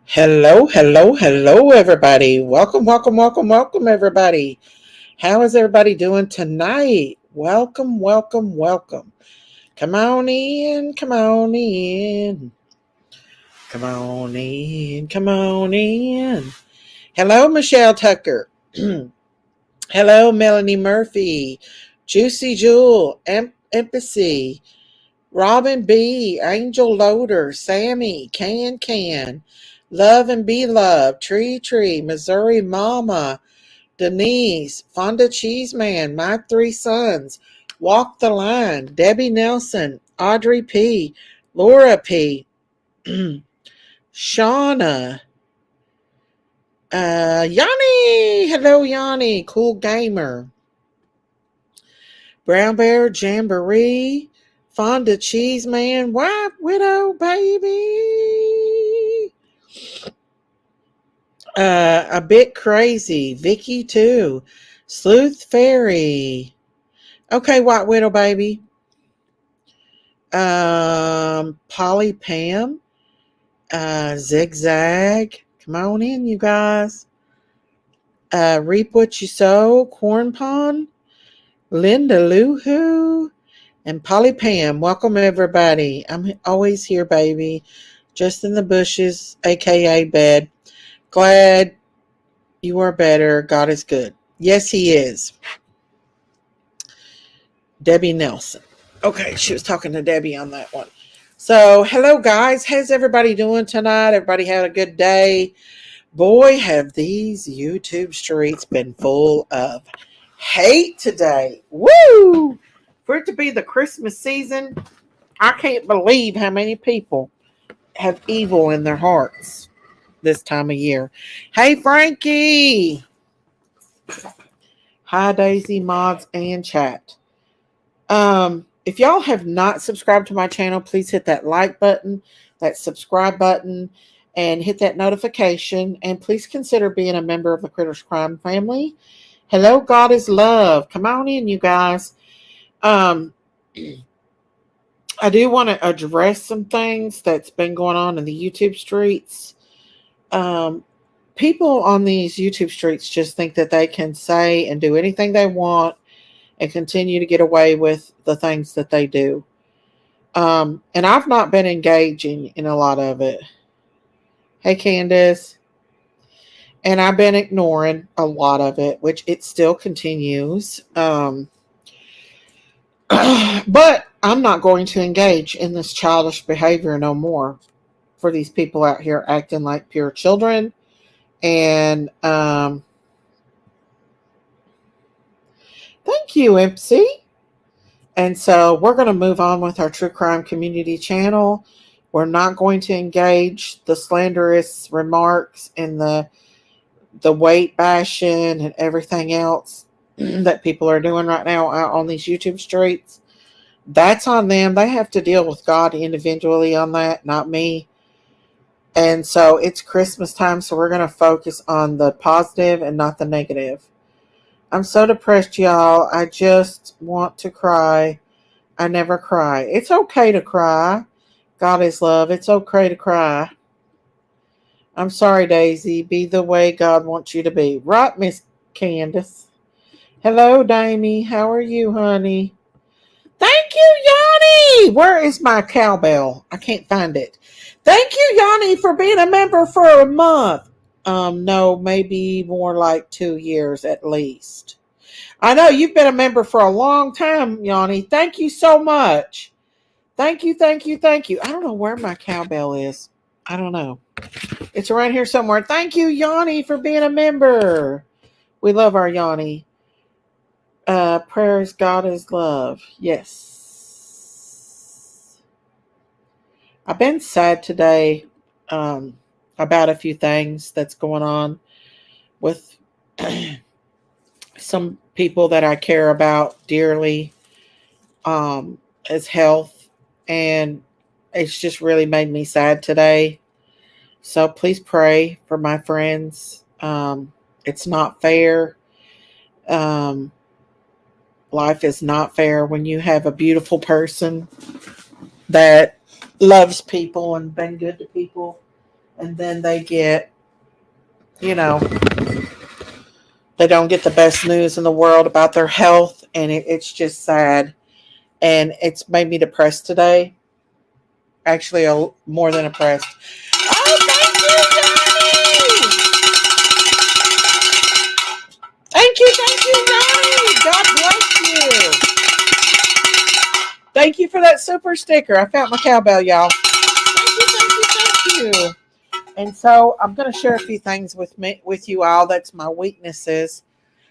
Hello, hello, hello, everybody. Welcome, welcome, welcome, welcome, everybody. How is everybody doing tonight? Welcome, welcome, welcome. Come on in, come on in, come on in, come on in. Hello, Michelle Tucker. Hello, Melanie Murphy, Juicy Jewel, Empathy, Robin B, Angel Loader, Sammy, Can, Love and Be Loved, Tree, Missouri Mama, Denise, Fonda Cheeseman, My Three Sons, Walk the Line, Debbie Nelson, Audrey P, Laura P, Shauna, Yanni, hello Yanni, Cool Gamer, Brown Bear Jamboree, Fonda Cheeseman, White Widow Baby. A bit crazy. Vicky too. Sleuth Fairy. Okay, White Widow baby. Polly Pam. Zigzag. Come on in, you guys. Reap What You Sow. Corn Pond. Linda Lou Who. And Polly Pam. Welcome everybody. I'm always here, baby. Just in the bushes, aka bed. Glad you are better. God is good. Yes, He is. Debbie Nelson. Okay, she was talking to Debbie on that one. So, hello guys. How's everybody doing tonight? Everybody had a good day. Boy, have these YouTube streets been full of hate today. Woo! For it to be the Christmas season, I can't believe how many people have evil in their hearts this time of year. Hey, Frankie. Hi, Daisy, mods, and chat. If y'all have not subscribed to my channel, please hit that like button, that subscribe button, and hit that notification. And please consider being a member of the Critters Crime family. Hello, God is love. Come on in, you guys. Um, I do want to address some things that's been going on in the YouTube streets. Um, People on these YouTube streets just think that they can say and do anything they want and continue to get away with the things that they do. And I've not been engaging in a lot of it. Hey, Candace. And I've been ignoring a lot of it, which it still continues. But I'm not going to engage in this childish behavior no more for these people out here acting like pure children. And thank you, Ipsy. And so we're going to move on with our true crime community channel. We're not going to engage the slanderous remarks and the weight bashing and everything else that people are doing right now out on these YouTube streets. That's on them. They have to deal with God individually on that, not me. And so it's Christmas time, so we're going to focus on the positive and not the negative. I'm so depressed, y'all. I just want to cry. I never cry. It's okay to cry. God is love. It's okay to cry. I'm sorry, Daisy. Be the way God wants you to be. Right, Miss Candace. Hello, Damie. How are you, honey? Thank you, Yanni. Where is my cowbell? I can't find it. Thank you, Yanni, for being a member for a month. No, maybe more like 2 years at least. I know you've been a member for a long time, Yanni. Thank you so much. Thank you, thank you, thank you. I don't know where my cowbell is. I don't know. It's around here somewhere. Thank you, Yanni, for being a member. We love our Yanni. Prayers, God is love. Yes. I've been sad today about a few things that's going on with some people that I care about dearly, as health. And it's just really made me sad today. So please pray for my friends. It's not fair. Um, Life is not fair when you have a beautiful person that loves people and been good to people. and then they get, you know, they don't get the best news in the world about their health, and it's just sad. And it's made me depressed today. Actually, more than oppressed. Oh, thank you, Ronnie. God bless you. Thank you for that super sticker. I found my cowbell, y'all. Thank you. And so I'm going to share a few things with you all. That's my weaknesses,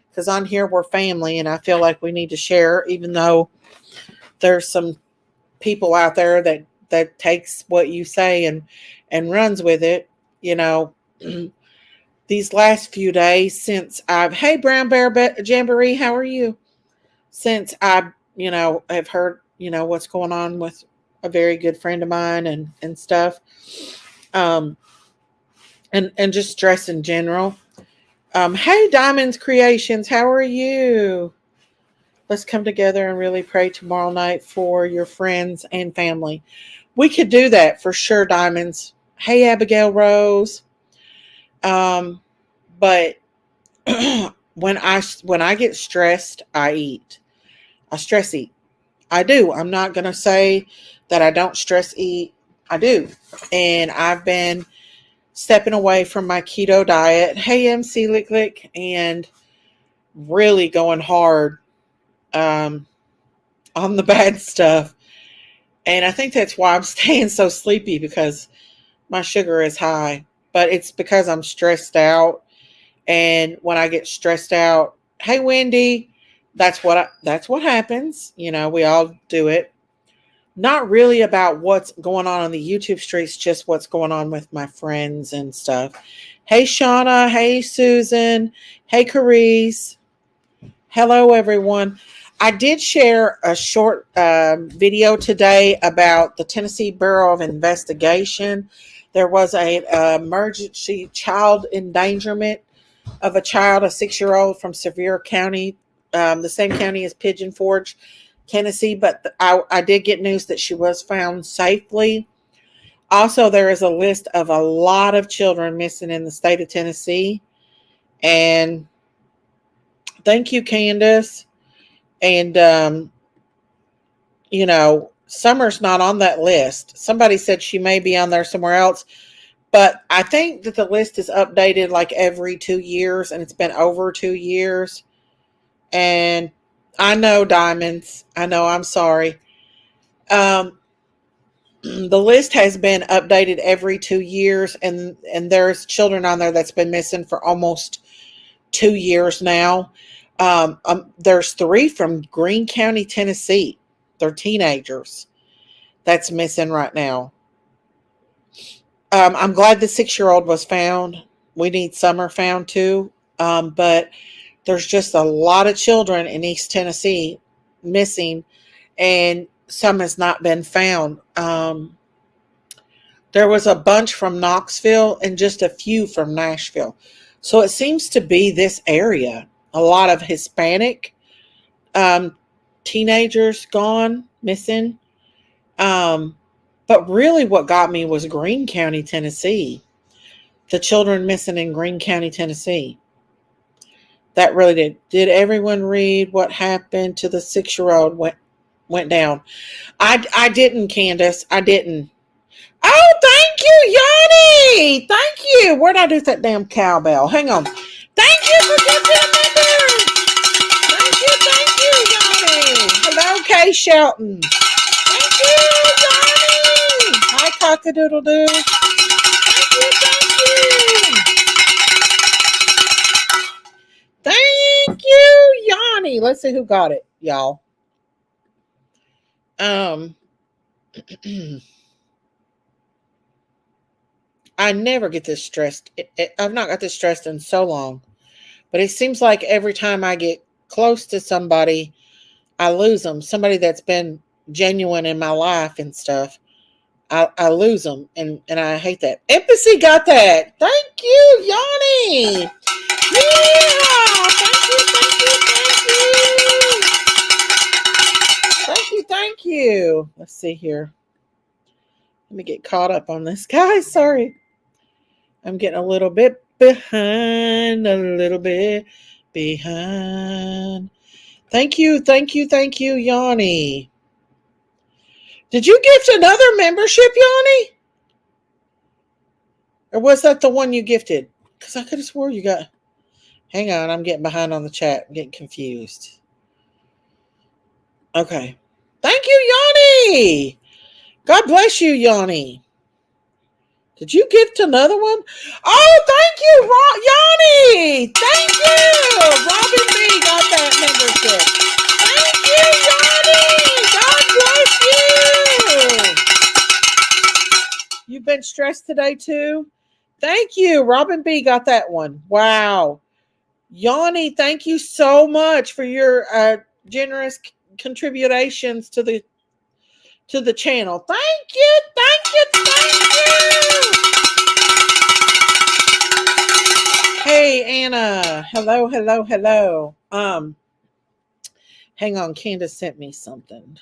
because on here we're family, and I feel like we need to share, even though there's some people out there that takes what you say and runs with it. You know, these last few days since I've hey Brown Bear Jamboree, how are you? Since I have heard what's going on with a very good friend of mine and stuff, um, and just stress in general. Hey Diamonds Creations, how are you? Let's come together and really pray tomorrow night for your friends and family. We could do that for sure, Diamonds. Hey, Abigail Rose. But when I get stressed, I eat. I stress eat. I do. I'm not gonna say that I don't stress eat. I do, and I've been stepping away from my keto diet. Hey, MC Lick Lick, and really going hard on the bad stuff. And I think that's why I'm staying so sleepy, because my sugar is high. But it's because I'm stressed out. And when I get stressed out, hey Wendy, that's what happens. We all do it. Not really about what's going on the YouTube streets, just what's going on with my friends and stuff. Hey Shauna, hey Susan, hey Carice. Hello, everyone. I did share a short video today about the Tennessee Bureau of Investigation. There was a emergency child endangerment of a child, a 6-year-old from Sevier County, the same county as Pigeon Forge, Tennessee. But I did get news that she was found safely. Also, there is a list of a lot of children missing in the state of Tennessee. And thank you, Candace. And, Summer's not on that list. Somebody said she may be on there somewhere else. But I think that the list is updated like every 2 years, and it's been over 2 years. And I know, Diamonds. I know, I'm sorry. The list has been updated every 2 years, and there's children on there that's been missing for almost 2 years now. There's 3 from Greene County, Tennessee. They're teenagers that's missing right now. I'm glad the 6-year-old was found. We need Summer found too. But there's just a lot of children in East Tennessee missing, and some has not been found. There was a bunch from Knoxville and just a few from Nashville. So it seems to be this area. A lot of Hispanic teenagers gone, missing. But really what got me was Greene County, Tennessee. The children missing in Greene County, Tennessee. That really did. Did everyone read what happened to the 6-year-old went down? I didn't, Candace. I didn't. Oh, thank you, Yanni. Thank you. Where'd I do that damn cowbell? Hang on. Thank you for giving a member. Thank you, Yanni. Hello, Kay Shelton. Thank you, Yanni. Hi, Cockadoodle-doo. Thank you, Yanni. Let's see who got it, y'all. I never get this stressed. I've not got this stressed in so long. But it seems like every time I get close to somebody, I lose them. Somebody that's been genuine in my life and stuff, I lose them. And I hate that. Empathy got that. Thank you, Yanni. Yeah. Thank you. Let's see here. Let me get caught up on this, guys. Sorry. I'm getting a little bit behind, a little bit behind. Thank you, thank you, thank you, Yanni. Did you gift another membership, Yanni? Or was that the one you gifted? Because I could have swore you got. Hang on, I'm getting behind on the chat. I'm getting confused. Okay. Thank you, Yanni. God bless you, Yanni. Did you gift another one? Oh, thank you, Yanni. Thank you. Robin B got that membership. Thank you, Yanni. God bless you. You've been stressed today too? Thank you. Robin B got that one. Wow. Yanni, thank you so much for your generous contributions to the channel. Thank you, thank you, thank you. Hey Anna. Hello, hello, hello. Hang on, Candace sent me something.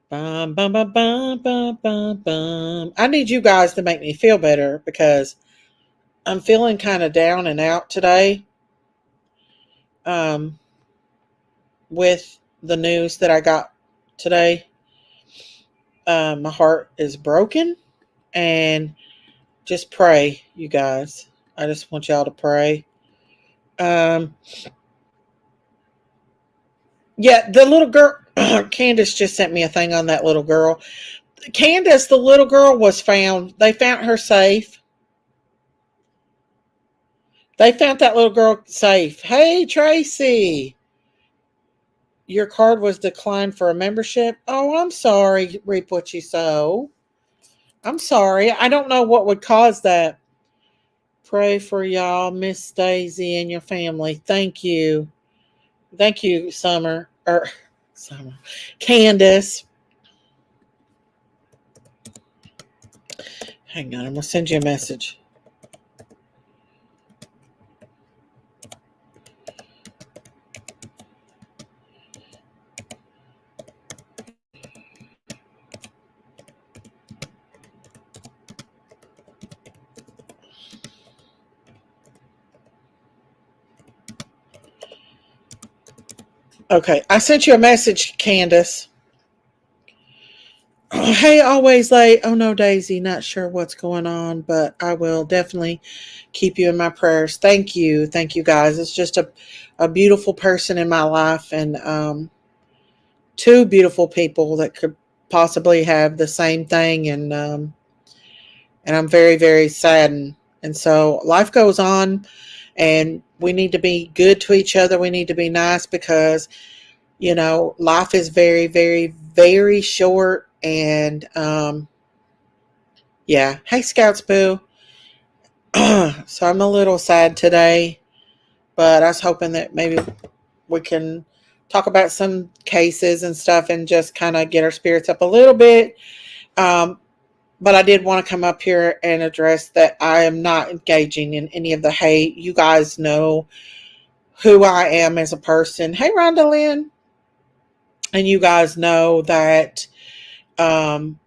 Bum, bum, bum, bum, bum, bum, bum. I need you guys to make me feel better because I'm feeling kind of down and out today. With the news that I got today. My heart is broken, and just pray, you guys. I just want y'all to pray. Yeah, the little girl, Candace just sent me a thing on that little girl. Candace, the little girl was found. They found her safe. They found that little girl safe. Hey, Tracy. Your card was declined for a membership. Oh, I'm sorry. Reap what you sow. I'm sorry. I don't know what would cause that. Pray for y'all, Miss Daisy, and your family. Thank you. Thank you, Summer. Candace. Hang on, I'm gonna send you a message. Okay, I sent you a message, Candace. Hey, always late. Oh no, Daisy, not sure what's going on, but I will definitely keep you in my prayers. Thank you guys. It's just a beautiful person in my life, and two beautiful people that could possibly have the same thing, and I'm very, very saddened. And so life goes on, and we need to be good to each other. We need to be nice because, life is very, very, very short. And yeah. Hey, Scouts Boo. So I'm a little sad today, but I was hoping that maybe we can talk about some cases and stuff and just kind of get our spirits up a little bit. But I did want to come up here and address that I am not engaging in any of the hate. You guys know who I am as a person. Hey, Rhonda Lynn. And you guys know that I'm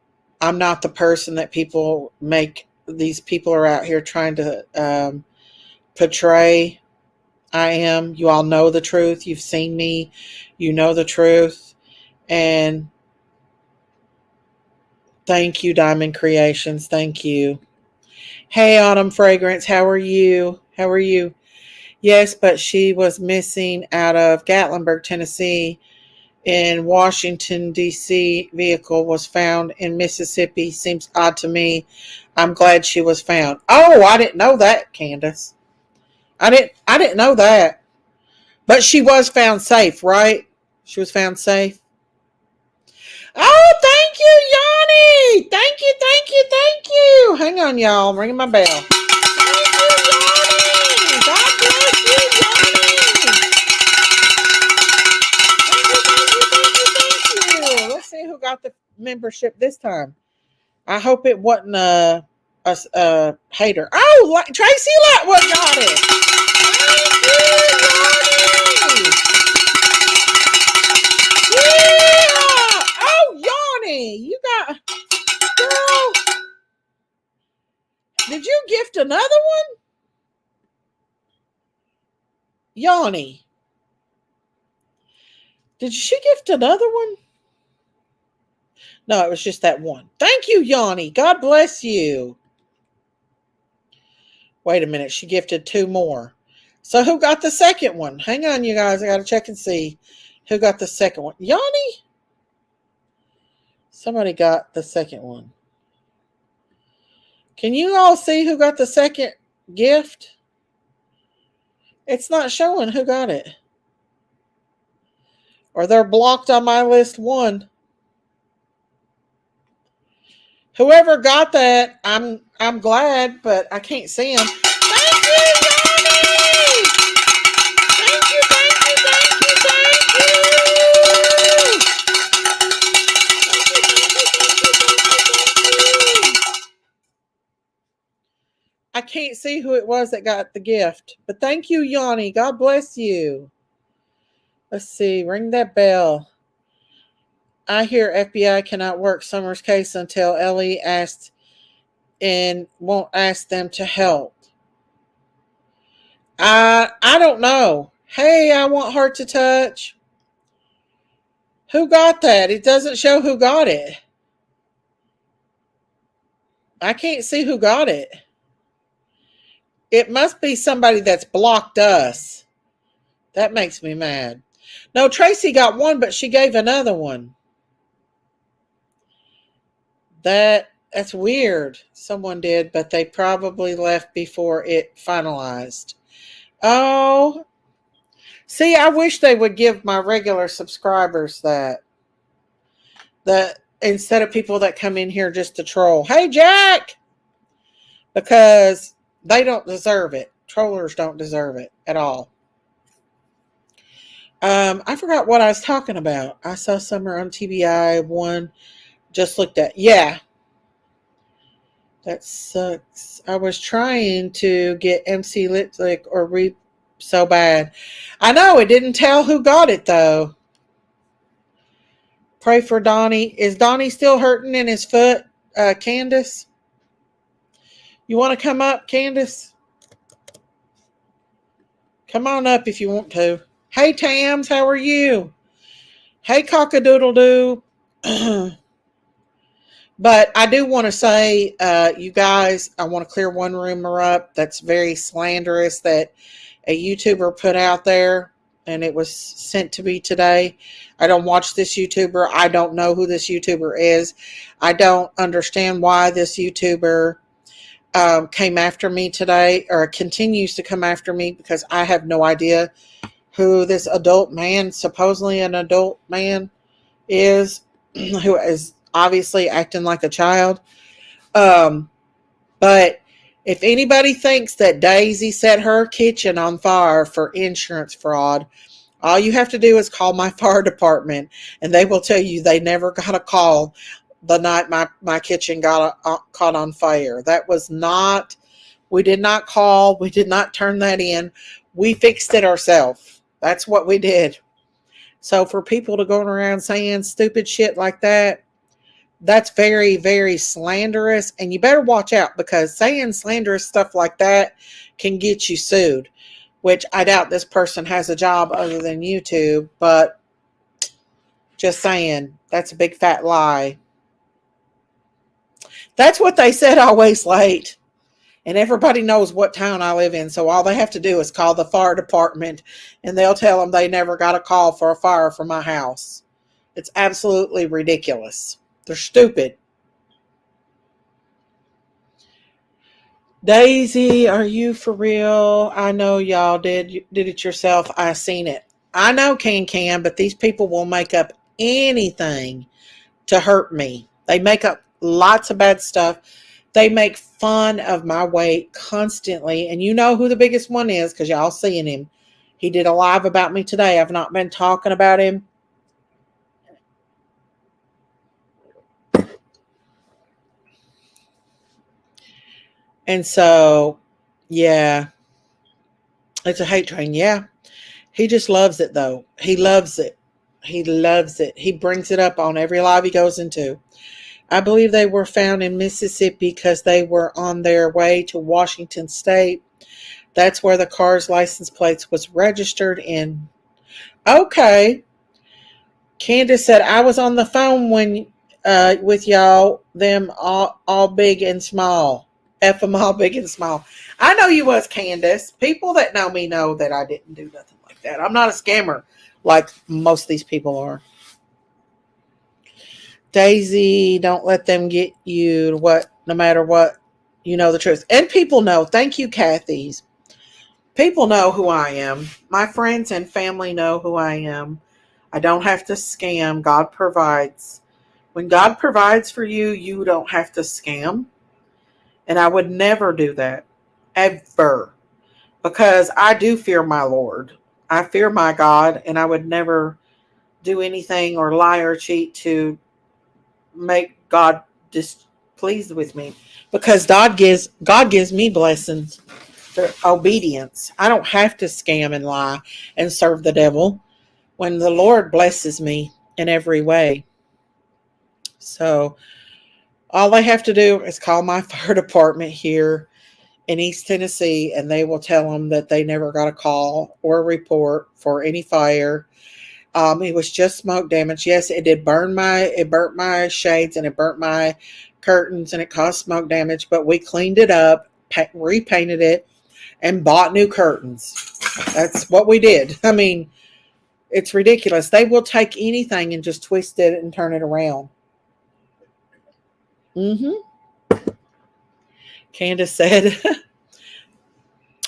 not the person that people make. These people are out here trying to portray. I am. You all know the truth. You've seen me. You know the truth. And thank you, Diamond Creations. Thank you. Hey, Autumn Fragrance. How are you? How are you? Yes, but she was missing out of Gatlinburg, Tennessee. In Washington, D.C. vehicle was found in Mississippi. Seems odd to me. I'm glad she was found. Oh, I didn't know that, Candace. I didn't know that. But she was found safe, right? She was found safe. Oh, thank you, Yanni. Thank you, thank you, thank you. Hang on, y'all. I'm ringing my bell. Thank you, Yanni. God bless you, Yanni. Thank you. Let's see who got the membership this time. I hope it wasn't a hater. Oh, Tracy Lightwood got it. Thank you, Yanni. Yeah. Oh, Yanni, you got girl. Did you gift another one? Yanni. Did she gift another one? No, it was just that one. Thank you, Yanni. God bless you. Wait a minute. She gifted two more. So who got the second one? Hang on, you guys. I got to check and see who got the second one. Yanni? Somebody got the second one. Can you all see who got the second gift? It's not showing who got it. Or they're blocked on my list one. Whoever got that, I'm glad, but I can't see them. Thank you, Yanni! Thank you, thank you, thank you, thank you! I can't see who it was that got the gift, but thank you, Yanni. God bless you. Let's see, ring that bell. I hear FBI cannot work Summer's case until Ellie asked and won't ask them to help. I don't know. Hey, I want Heart to Touch. Who got that? It doesn't show who got it. I can't see who got it. It must be somebody that's blocked us. That makes me mad. No, Tracy got one, but she gave another one. That's weird. Someone did, but they probably left before it finalized. Oh, see, I wish they would give my regular subscribers that instead of people that come in here just to troll. Hey, Jack! Because they don't deserve it. Trollers don't deserve it at all. I forgot what I was talking about. I saw Summer on TBI one. Just looked at. Yeah. That sucks. I was trying to get MC Lipstick or Reap so bad. I know, it didn't tell who got it, though. Pray for Donnie. Is Donnie still hurting in his foot, Candace? You want to come up, Candace? Come on up if you want to. Hey, Tams, how are you? Hey, Cockadoodle-doo. But I do want to say, you guys, I want to clear one rumor up that's very slanderous that a YouTuber put out there, and it was sent to me today. I don't watch this YouTuber. I don't know who this YouTuber is. I don't understand why this YouTuber came after me today, or continues to come after me, because I have no idea who this adult man, supposedly an adult man, is, who is obviously acting like a child. But if anybody thinks that Daisy set her kitchen on fire for insurance fraud, all you have to do is call my fire department, and they will tell you they never got a call the night my kitchen got caught on fire. That was not, we did not call, we did not turn that in. We fixed it ourselves. That's what we did. So for people to go around saying stupid shit like that, that's very, very slanderous, and you better watch out, because saying slanderous stuff like that can get you sued, which I doubt this person has a job other than YouTube, but just saying, that's a big fat lie. That's what they said, always late. And everybody knows what town I live in, so all they have to do is call the fire department, and they'll tell them they never got a call for a fire from my house. It's absolutely ridiculous. They're stupid. Daisy, are you for real? I know y'all did it yourself. I seen it. I know can, but these people will make up anything to hurt me. They make up lots of bad stuff. They make fun of my weight constantly. And you know who the biggest one is, because y'all seeing him. He did a live about me today. I've not been talking about him. And so, yeah, it's a hate train. Yeah. He just loves it, though. He loves it. He loves it. He brings it up on every live he goes into. I believe they were found in Mississippi because they were on their way to Washington State. That's where the car's license plates was registered in. Okay. Candace said, I was on the phone when with y'all, them all big and small. F them all big and small. I know you was, Candace. People that know me know that I didn't do nothing like that. I'm not a scammer like most of these people are. Daisy, don't let them get you what, no matter what, you know the truth. And people know. Thank you, Kathy's. People know who I am. My friends and family know who I am. I don't have to scam. God provides. When God provides for you, you don't have to scam. And I would never do that. Ever. Because I do fear my Lord. I fear my God, and I would never do anything or lie or cheat to make God displeased with me. Because God gives me blessings for obedience. I don't have to scam and lie and serve the devil when the Lord blesses me in every way. So all they have to do is call my fire department here in East Tennessee, and they will tell them that they never got a call or a report for any fire. It was just smoke damage. Yes, it burnt my shades and it burnt my curtains and it caused smoke damage, but we cleaned it up, repainted it, and bought new curtains. That's what we did. I mean, it's ridiculous. They will take anything and just twist it and turn it around. Candace said,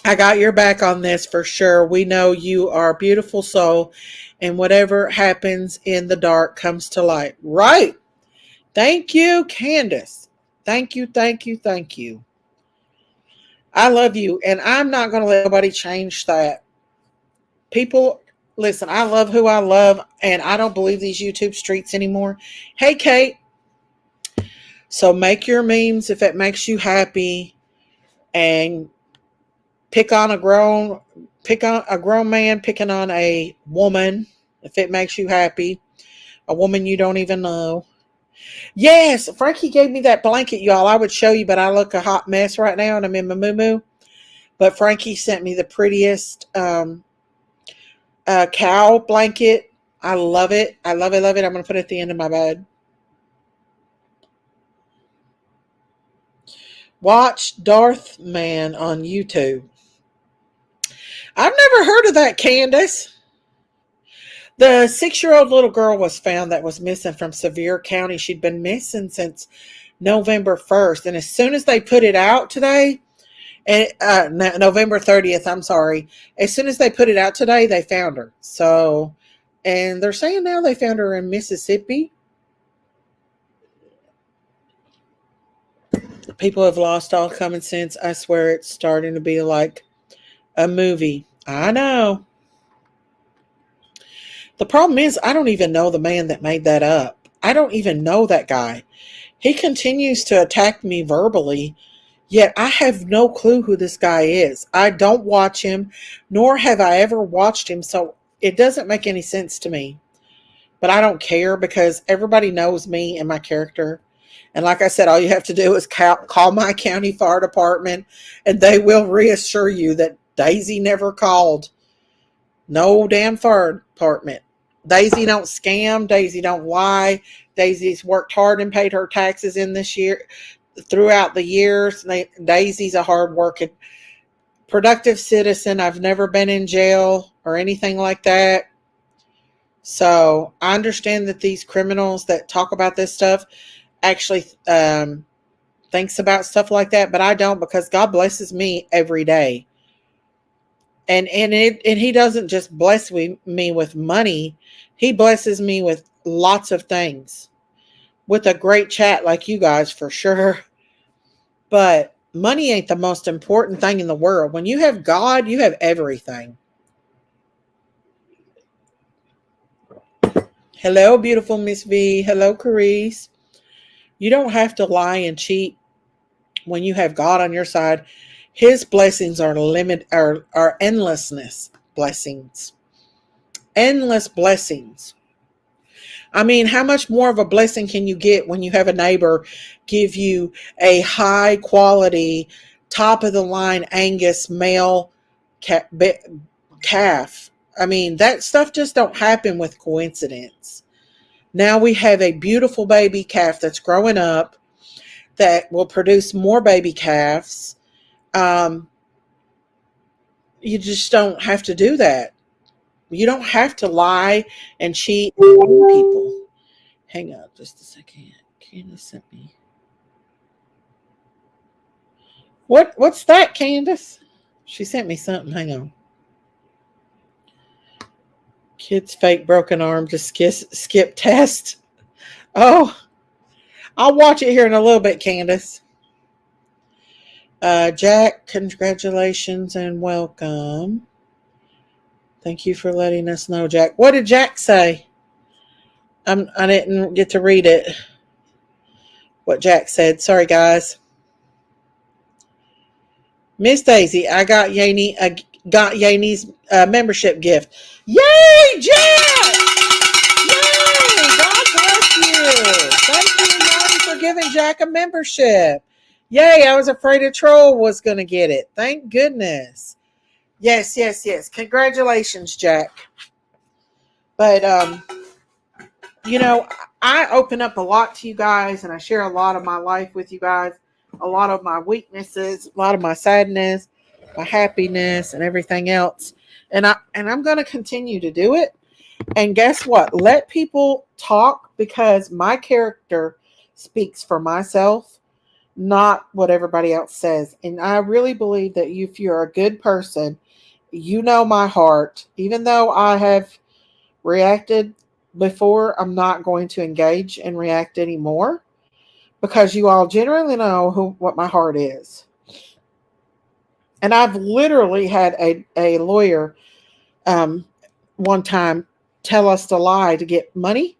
I got your back on this for sure. We know you are a beautiful soul, and whatever happens in the dark comes to light. Right. Thank you, Candace. Thank you, thank you, thank you. I love you, and I'm not going to let nobody change that. People, listen, I love who I love, and I don't believe these YouTube streets anymore. Hey, Kate. So make your memes if it makes you happy, and pick on a grown man picking on a woman if it makes you happy. A woman you don't even know. Yes, Frankie gave me that blanket, y'all. I would show you, but I look a hot mess right now and I'm in my moo. But Frankie sent me the prettiest cow blanket. I love it. I love it, love it. I'm going to put it at the end of my bed. Watch Darth Man on YouTube. I've never heard of that, Candace. The 6-year-old little girl was found that was missing from Sevier County. She'd been missing since November 1st. And as soon as they put it out today, November 30th, I'm sorry. As soon as they put it out today, they found her. So, and they're saying now they found her in Mississippi. People have lost all common sense. I swear it's starting to be like a movie. I know. The problem is, I don't even know the man that made that up. I don't even know that guy. He continues to attack me verbally, yet I have no clue who this guy is. I don't watch him, nor have I ever watched him, so it doesn't make any sense to me. But I don't care because everybody knows me and my character. And like I said, all you have to do is call my county fire department, and they will reassure you that Daisy never called. No damn fire department. Daisy don't scam. Daisy don't lie. Daisy's worked hard and paid her taxes in this year throughout the years. Daisy's a hardworking, productive citizen. I've never been in jail or anything like that. So I understand that these criminals that talk about this stuff actually thinks about stuff like that, but I don't, because God blesses me every day. And he doesn't just bless me with money. He blesses me with lots of things. With a great chat like you guys, for sure. But money ain't the most important thing in the world. When you have God, you have everything. Hello, beautiful Miss V. Hello, Carice. You don't have to lie and cheat when you have God on your side. His blessings are endlessness blessings. Endless blessings. I mean, how much more of a blessing can you get when you have a neighbor give you a high quality, top of the line Angus male calf? I mean, that stuff just don't happen with coincidence. Now we have a beautiful baby calf that's growing up that will produce more baby calves. Um, you just don't have to do that. You don't have to lie and cheat people. Hang on just a second. Candace sent me. What's that, Candace? She sent me something. Hang on. Kid's fake broken arm to skip test. Oh, I'll watch it here in a little bit, Candace. Jack, congratulations and welcome. Thank you for letting us know, Jack. What did Jack say? I didn't get to read it. What Jack said. Sorry, guys. Miss Daisy, I got Yaney's membership gift. Yay, Jack! Yay! God bless you. Thank you, Yaney, for giving Jack a membership. Yay! I was afraid a troll was going to get it. Thank goodness. Yes, yes, yes. Congratulations, Jack. But you know, I open up a lot to you guys, and I share a lot of my life with you guys, a lot of my weaknesses, a lot of my sadness, my happiness, and everything else. And I'm going to continue to do it. And guess what? Let people talk, because my character speaks for myself, not what everybody else says. And I really believe that if you're a good person, you know my heart. Even though I have reacted before, I'm not going to engage and react anymore, because you all generally know what my heart is. And I've literally had a lawyer one time tell us to lie to get money.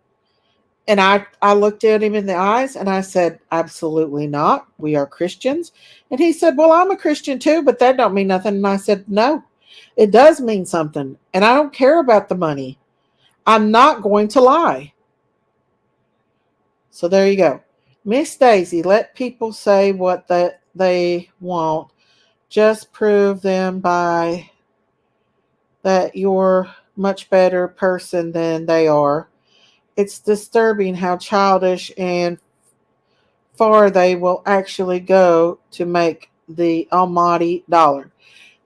And I looked at him in the eyes and I said, absolutely not. We are Christians. And he said, well, I'm a Christian too, but that don't mean nothing. And I said, no, it does mean something. And I don't care about the money. I'm not going to lie. So there you go. Miss Daisy, let people say what they want. Just prove them by that you're much better person than they are. It's disturbing how childish and far they will actually go to make the almighty dollar.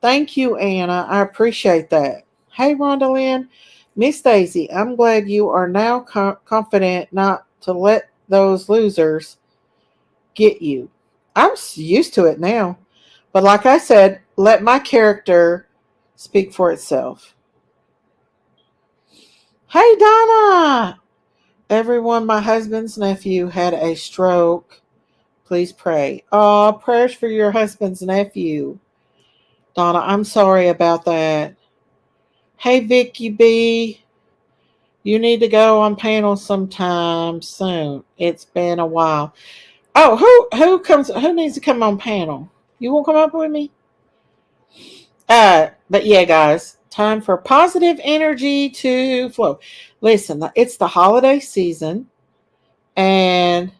Thank you, Anna. I appreciate that. Hey, Rhonda Lynn. Miss Daisy, I'm glad you are now confident not to let those losers get you. I'm used to it now. But like I said, let my character speak for itself. Hey, Donna. Everyone, my husband's nephew had a stroke. Please pray. Oh, prayers for your husband's nephew. Donna, I'm sorry about that. Hey, Vicky B. You need to go on panel sometime soon. It's been a while. Oh, who needs to come on panel? You won't come up with me? But yeah, guys, time for positive energy to flow. Listen, it's the holiday season, and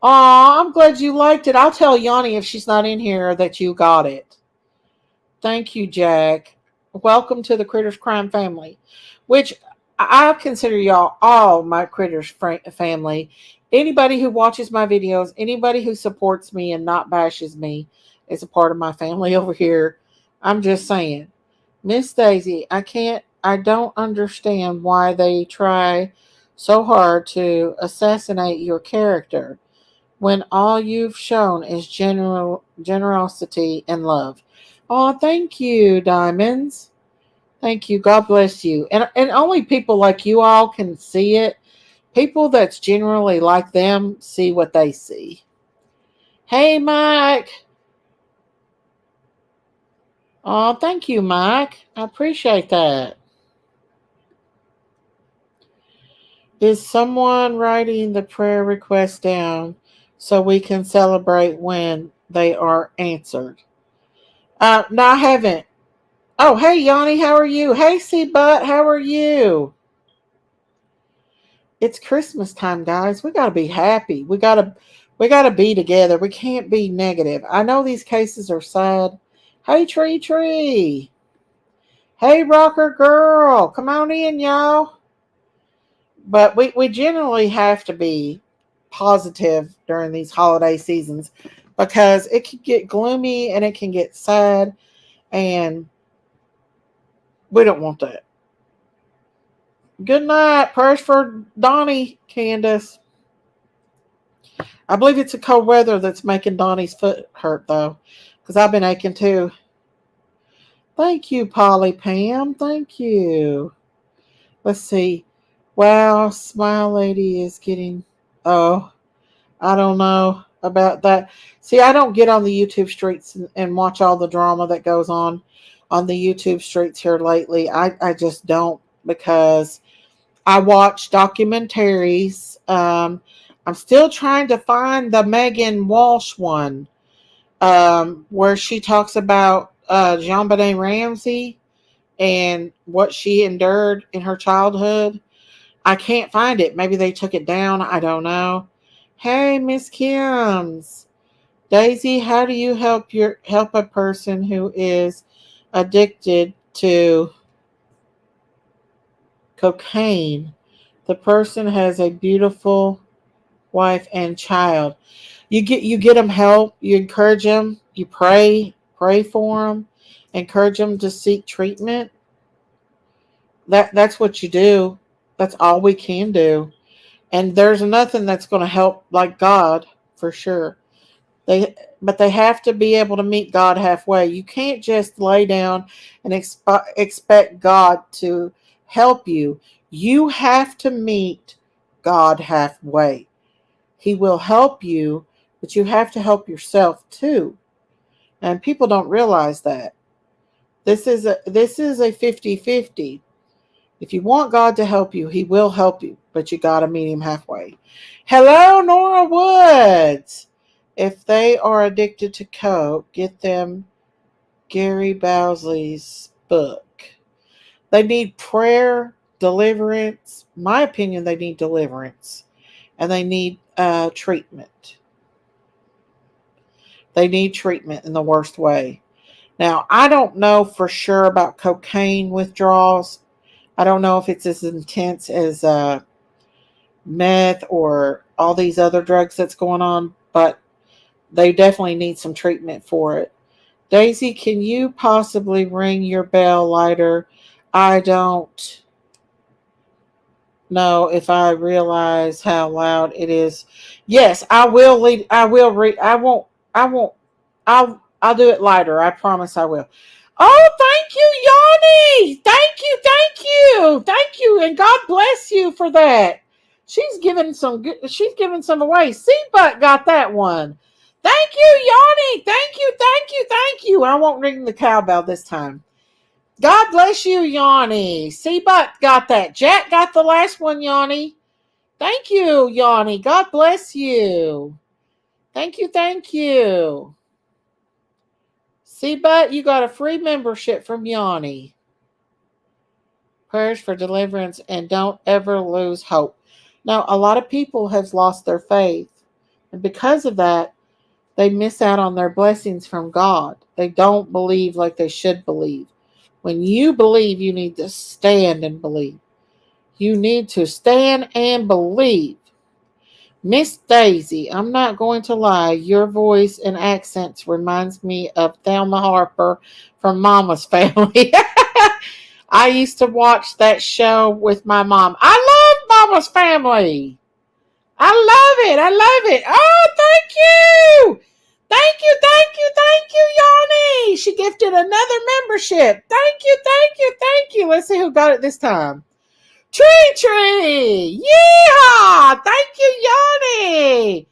I'm glad you liked it. I'll tell Yanni if she's not in here that you got it. Thank you, Jack. Welcome to the Critters Crime family, which I consider y'all all my Critters family. Anybody who watches my videos, anybody who supports me and not bashes me is a part of my family over here. I'm just saying. Miss Daisy, I don't understand why they try so hard to assassinate your character when all you've shown is generosity and love. Oh, thank you, Diamonds. Thank you. God bless you. And only people like you all can see it. People that's generally like them see what they see. Hey, Mike. Oh, thank you, Mike. I appreciate that. Is someone writing the prayer request down so we can celebrate when they are answered? No, I haven't. Oh, hey, Yanni, how are you? Hey, C Butt, how are you? It's Christmas time, guys. We gotta be happy. We gotta be together. We can't be negative. I know these cases are sad. Hey Tree Tree. Hey Rocker Girl. Come on in, y'all. But we generally have to be positive during these holiday seasons because it can get gloomy and it can get sad, and we don't want that. Good night. Prayers for Donnie, Candace. I believe it's the cold weather that's making Donnie's foot hurt, though, because I've been aching too. Thank you, Polly Pam. Thank you. Let's see. Wow, Smile Lady is getting. Oh, I don't know about that. See, I don't get on the YouTube streets and watch all the drama that goes on the YouTube streets here lately. I just don't, because I watch documentaries. I'm still trying to find the Megan Walsh one, where she talks about Jean Benet Ramsey and what she endured in her childhood. I can't find it. Maybe they took it down. I don't know. Hey, Miss Kim's. Daisy, how do you help a person who is addicted to cocaine? The person has a beautiful wife and child. You get them help. You encourage them. You pray for them. Encourage them to seek treatment. That's what you do. That's all we can do. And there's nothing that's going to help like God, for sure. But they have to be able to meet God halfway. You can't just lay down and expect God to help you. You have to meet God halfway. He will help you, but you have to help yourself too. And people don't realize that. This is a 50-50. If you want God to help you, He will help you, but you got to meet Him halfway. Hello, Nora Woods. If they are addicted to coke, get them Gary Bowsley's book. They need prayer, deliverance. My opinion, they need deliverance, and they need treatment. They need treatment in the worst way. Now, I don't know for sure about cocaine withdrawals. I don't know if it's as intense as meth or all these other drugs that's going on, but they definitely need some treatment for it. Daisy, can you possibly ring your bell lighter? I don't know if I realize how loud it is. Yes, I will lead. I will read. I won't. I'll do it lighter. I promise I will. Oh, thank you, Yanni. Thank you, thank you, thank you, and God bless you for that. She's giving some good. She's giving some away. C-Butt got that one. Thank you, Yanni. Thank you, thank you, thank you. I won't ring the cowbell this time. God bless you, Yanni. C-Butt got that. Jack got the last one, Yanni. Thank you, Yanni. God bless you. Thank you, thank you. C-Butt, you got a free membership from Yanni. Prayers for deliverance and don't ever lose hope. Now, a lot of people have lost their faith. And because of that, they miss out on their blessings from God. They don't believe like they should believe. When you believe, you need to stand and believe. You need to stand and believe. Miss Daisy, I'm not going to lie, your voice and accents reminds me of Thelma Harper from Mama's Family. I used to watch that show with my mom. I love Mama's Family. I love it. I love it. Oh, thank you. Thank you, thank you, thank you, Yanni. She gifted another membership. Thank you, thank you, thank you. Let's see who got it this time. Tree Tree! Yeehaw! Thank you, Yanni!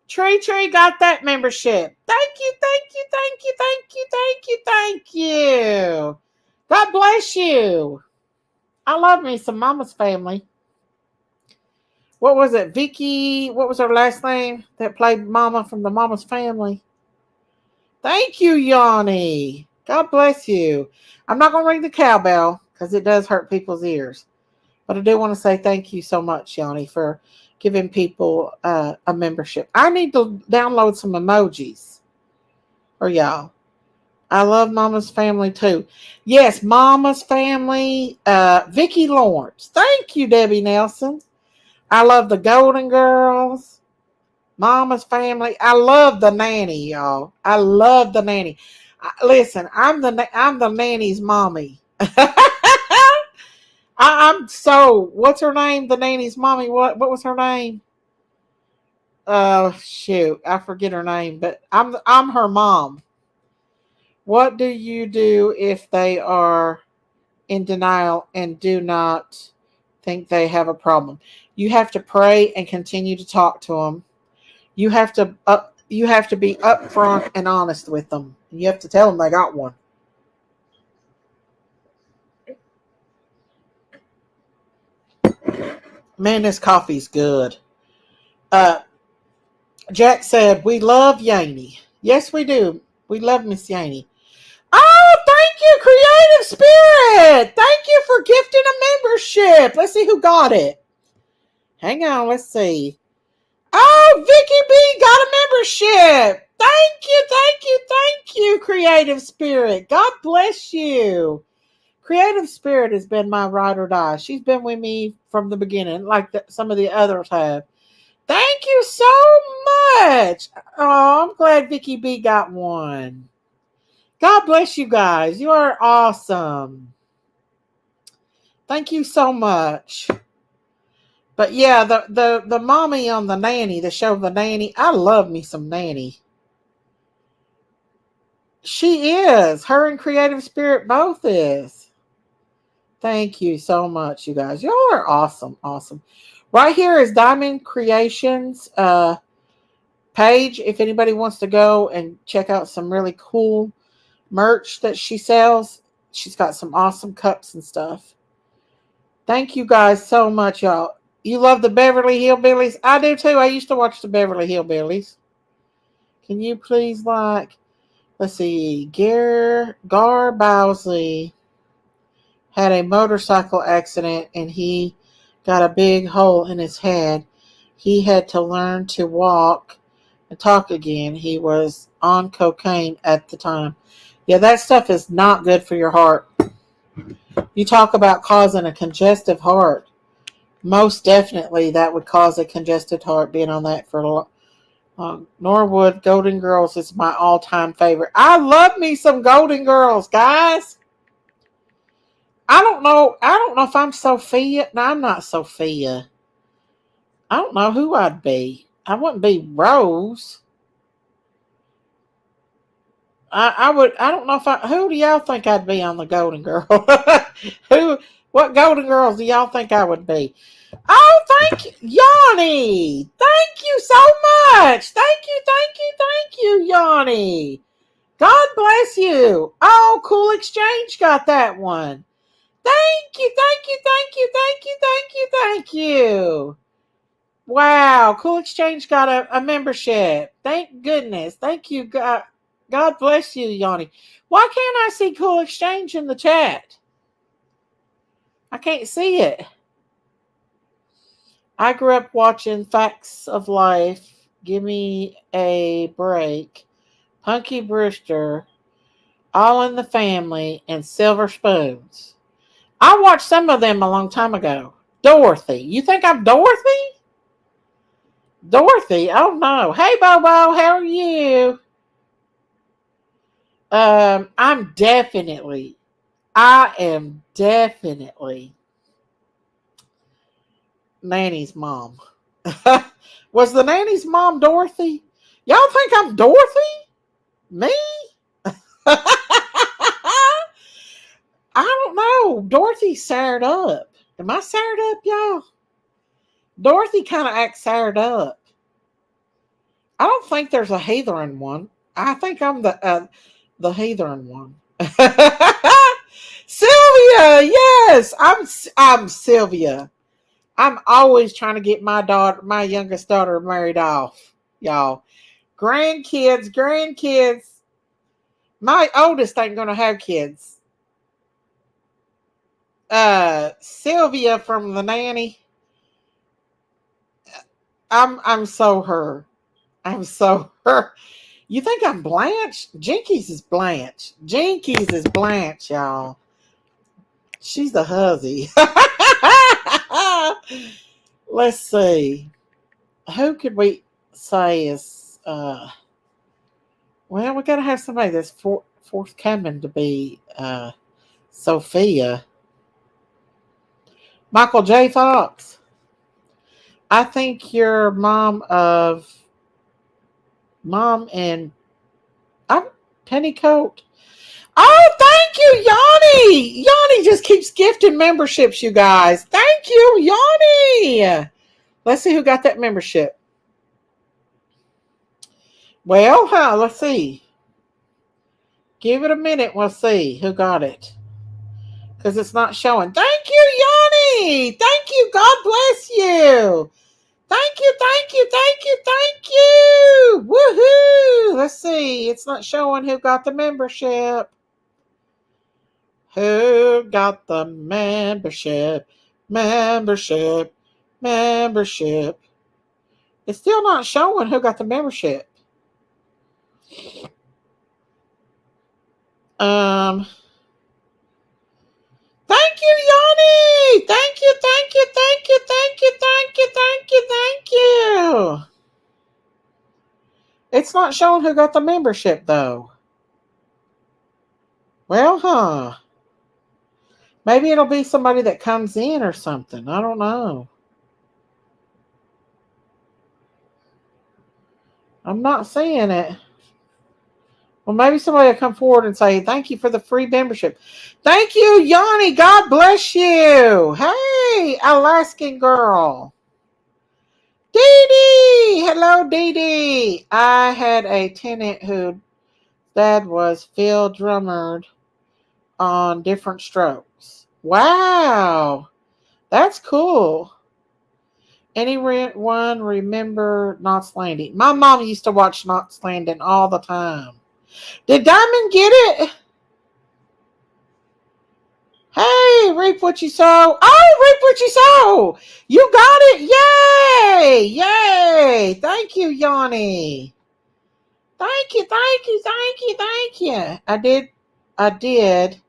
Tree Tree got that membership. Thank you, thank you, thank you, thank you, thank you, thank you. God bless you. I love me some Mama's Family. What was it? Vicky, what was her last name that played Mama from the Mama's Family? Thank you, Yanni. God bless you. I'm not going to ring the cowbell because it does hurt people's ears. But I do want to say thank you so much, Yanni, for giving people a membership. I need to download some emojis for y'all. I love Mama's Family too. Yes, Mama's Family. Vicki Lawrence. Thank you, Debbie Nelson. I love the Golden Girls. Mama's Family. I love the nanny, y'all. I love the nanny. Listen, I'm the nanny's mommy. I'm so. What's her name? The nanny's mommy. What was her name? Shoot, I forget her name, but I'm her mom. What do you do if they are in denial and do not think they have a problem? You have to pray and continue to talk to them. You have to be upfront and honest with them. You have to tell them they got one. Man, this coffee's good. Uh, Jack said we love Yaney. Yes, we do. We love Miss Yaney. Oh, thank you, Creative Spirit. Thank you for gifting a membership. Let's see who got it. Hang on, let's see. Oh, Vicky B got a membership. Thank you, thank you, thank you, Creative Spirit. God bless you. Creative Spirit has been my ride or die. She's been with me from the beginning, like some of the others have. Thank you so much. Oh, I'm glad Vicky B got one. God bless you guys. You are awesome. Thank you so much. But yeah, the mommy on the nanny, the show The Nanny, I love me some nanny. She is. Her and Creative Spirit both is. Thank you so much, you guys. Y'all are awesome. Awesome. Right here is Diamond Creations page. If anybody wants to go and check out some really cool merch that she sells, she's got some awesome cups and stuff. Thank you guys so much, y'all. You love the Beverly Hillbillies? I do too. I used to watch the Beverly Hillbillies. Can you please let's see, Gar Bowsley had a motorcycle accident and he got a big hole in his head. He had to learn to walk and talk again. He was on cocaine at the time. Yeah, that stuff is not good for your heart. You talk about causing a congestive heart. Most definitely that would cause a congested heart being on that for a long. Norwood Golden Girls is my all-time favorite. I love me some Golden Girls, guys. I don't know. I don't know if I'm Sophia. No, I'm not Sophia. I don't know who I'd be. I wouldn't be Rose. I would. I don't know if I. Who do y'all think I'd be on the Golden Girl? Who? What Golden Girls do y'all think I would be? Oh, thank you, Yanni. Thank you so much. Thank you, thank you, thank you, Yanni. God bless you. Oh, Cool Exchange got that one. Thank you, thank you, thank you, thank you, thank you, thank you. Wow, Cool Exchange got a membership. Thank goodness. Thank you, God. God bless you, Yanni. Why can't I see Cool Exchange in the chat? I can't see it. I grew up watching Facts of Life, Give Me a Break, Punky Brewster, All in the Family, and Silver Spoons. I watched some of them a long time ago. Dorothy. You think I'm Dorothy? Dorothy? Oh no. Hey Bobo, how are you? I am definitely Nanny's mom. Was the nanny's mom Dorothy? Y'all think I'm Dorothy? Me? I don't know. Dorothy's soured up. Am I soured up, y'all? Dorothy kind of acts soured up. I don't think there's a Heatherin one. I think I'm the Heatherin one. Sylvia, yes, I'm Sylvia. I'm always trying to get my youngest daughter married off, y'all. Grandkids. My oldest ain't gonna have kids. Sylvia from the nanny. I'm so her. I'm so her. You think I'm Blanche? Jinkies is Blanche. Jinkies is Blanche, y'all. She's the huzzy. Let's see. Who could we say is well, we gotta have somebody that's forthcoming to be Sophia. Michael J. Fox. I think you're mom and I'm Pennycoat. Oh, thank you, Yanni. Yanni just keeps gifting memberships, you guys. Thank you, Yanni. Let's see who got that membership. Well, let's see. Give it a minute. We'll see who got it. Because it's not showing. Thank you, Yanni. Thank you. God bless you. Thank you, thank you, thank you, thank you. Woohoo. Let's see. It's not showing who got the membership. Who got the membership? Membership. Membership. It's still not showing who got the membership. Thank you, Yanni. Thank you, thank you, thank you, thank you, thank you, thank you, thank you. It's not showing who got the membership, though. Well, maybe it'll be somebody that comes in or something. I don't know. I'm not seeing it. Well, maybe somebody will come forward and say, thank you for the free membership. Thank you, Yanni. God bless you. Hey, Alaskan girl. Dee Dee. Hello, Dee Dee. I had a tenant who dad was field drummered on different strokes. Wow. That's cool. Anyone remember Knots Landing? My mom used to watch Knots Landing all the time. Did Diamond get it? Hey, reap what you sow. Oh, reap what you sow. You got it. Yay. Yay. Thank you, Yanni. Thank you, thank you, thank you, thank you. I did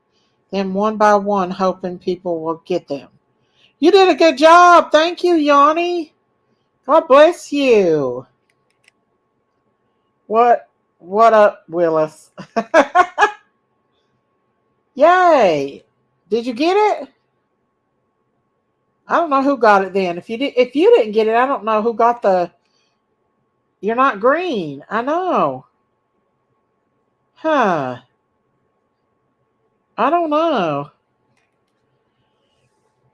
them one by one, hoping people will get them. You did a good job. Thank you, Yanni. God bless you. What up, Willis? Yay. Did you get it? I don't know who got it then. If you didn't get it, I don't know who got the You're not green. I know. Huh. I don't know.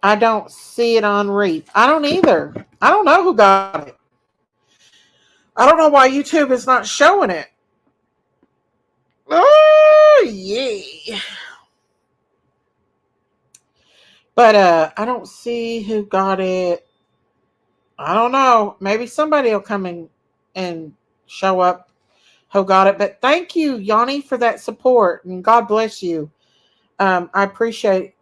I don't see it on Reap. I don't either. I don't know who got it. I don't know why YouTube is not showing it. Oh, yeah. But I don't see who got it. I don't know. Maybe somebody will come in and show up who got it. But thank you, Yanni, for that support, and God bless you. I appreciate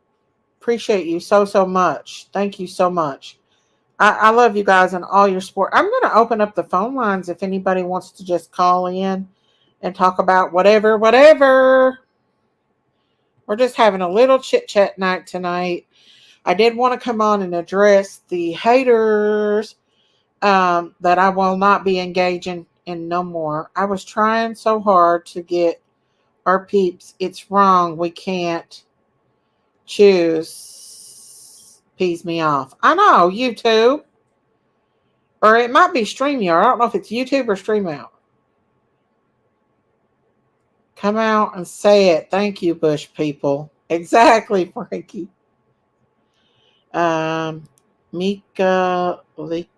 you so much. Thank you so much. I love you guys and all your support. I'm going to open up the phone lines if anybody wants to just call in and talk about whatever. We're just having a little chit chat night tonight. I did want to come on and address the haters that I will not be engaging in no more. I was trying so hard to get our peeps. It's wrong. We can't choose. Pees me off. I know, YouTube. Or it might be StreamYard. I don't know if it's YouTube or StreamOut. Come out and say it. Thank you, Bush people. Exactly, Frankie. Mika Lee.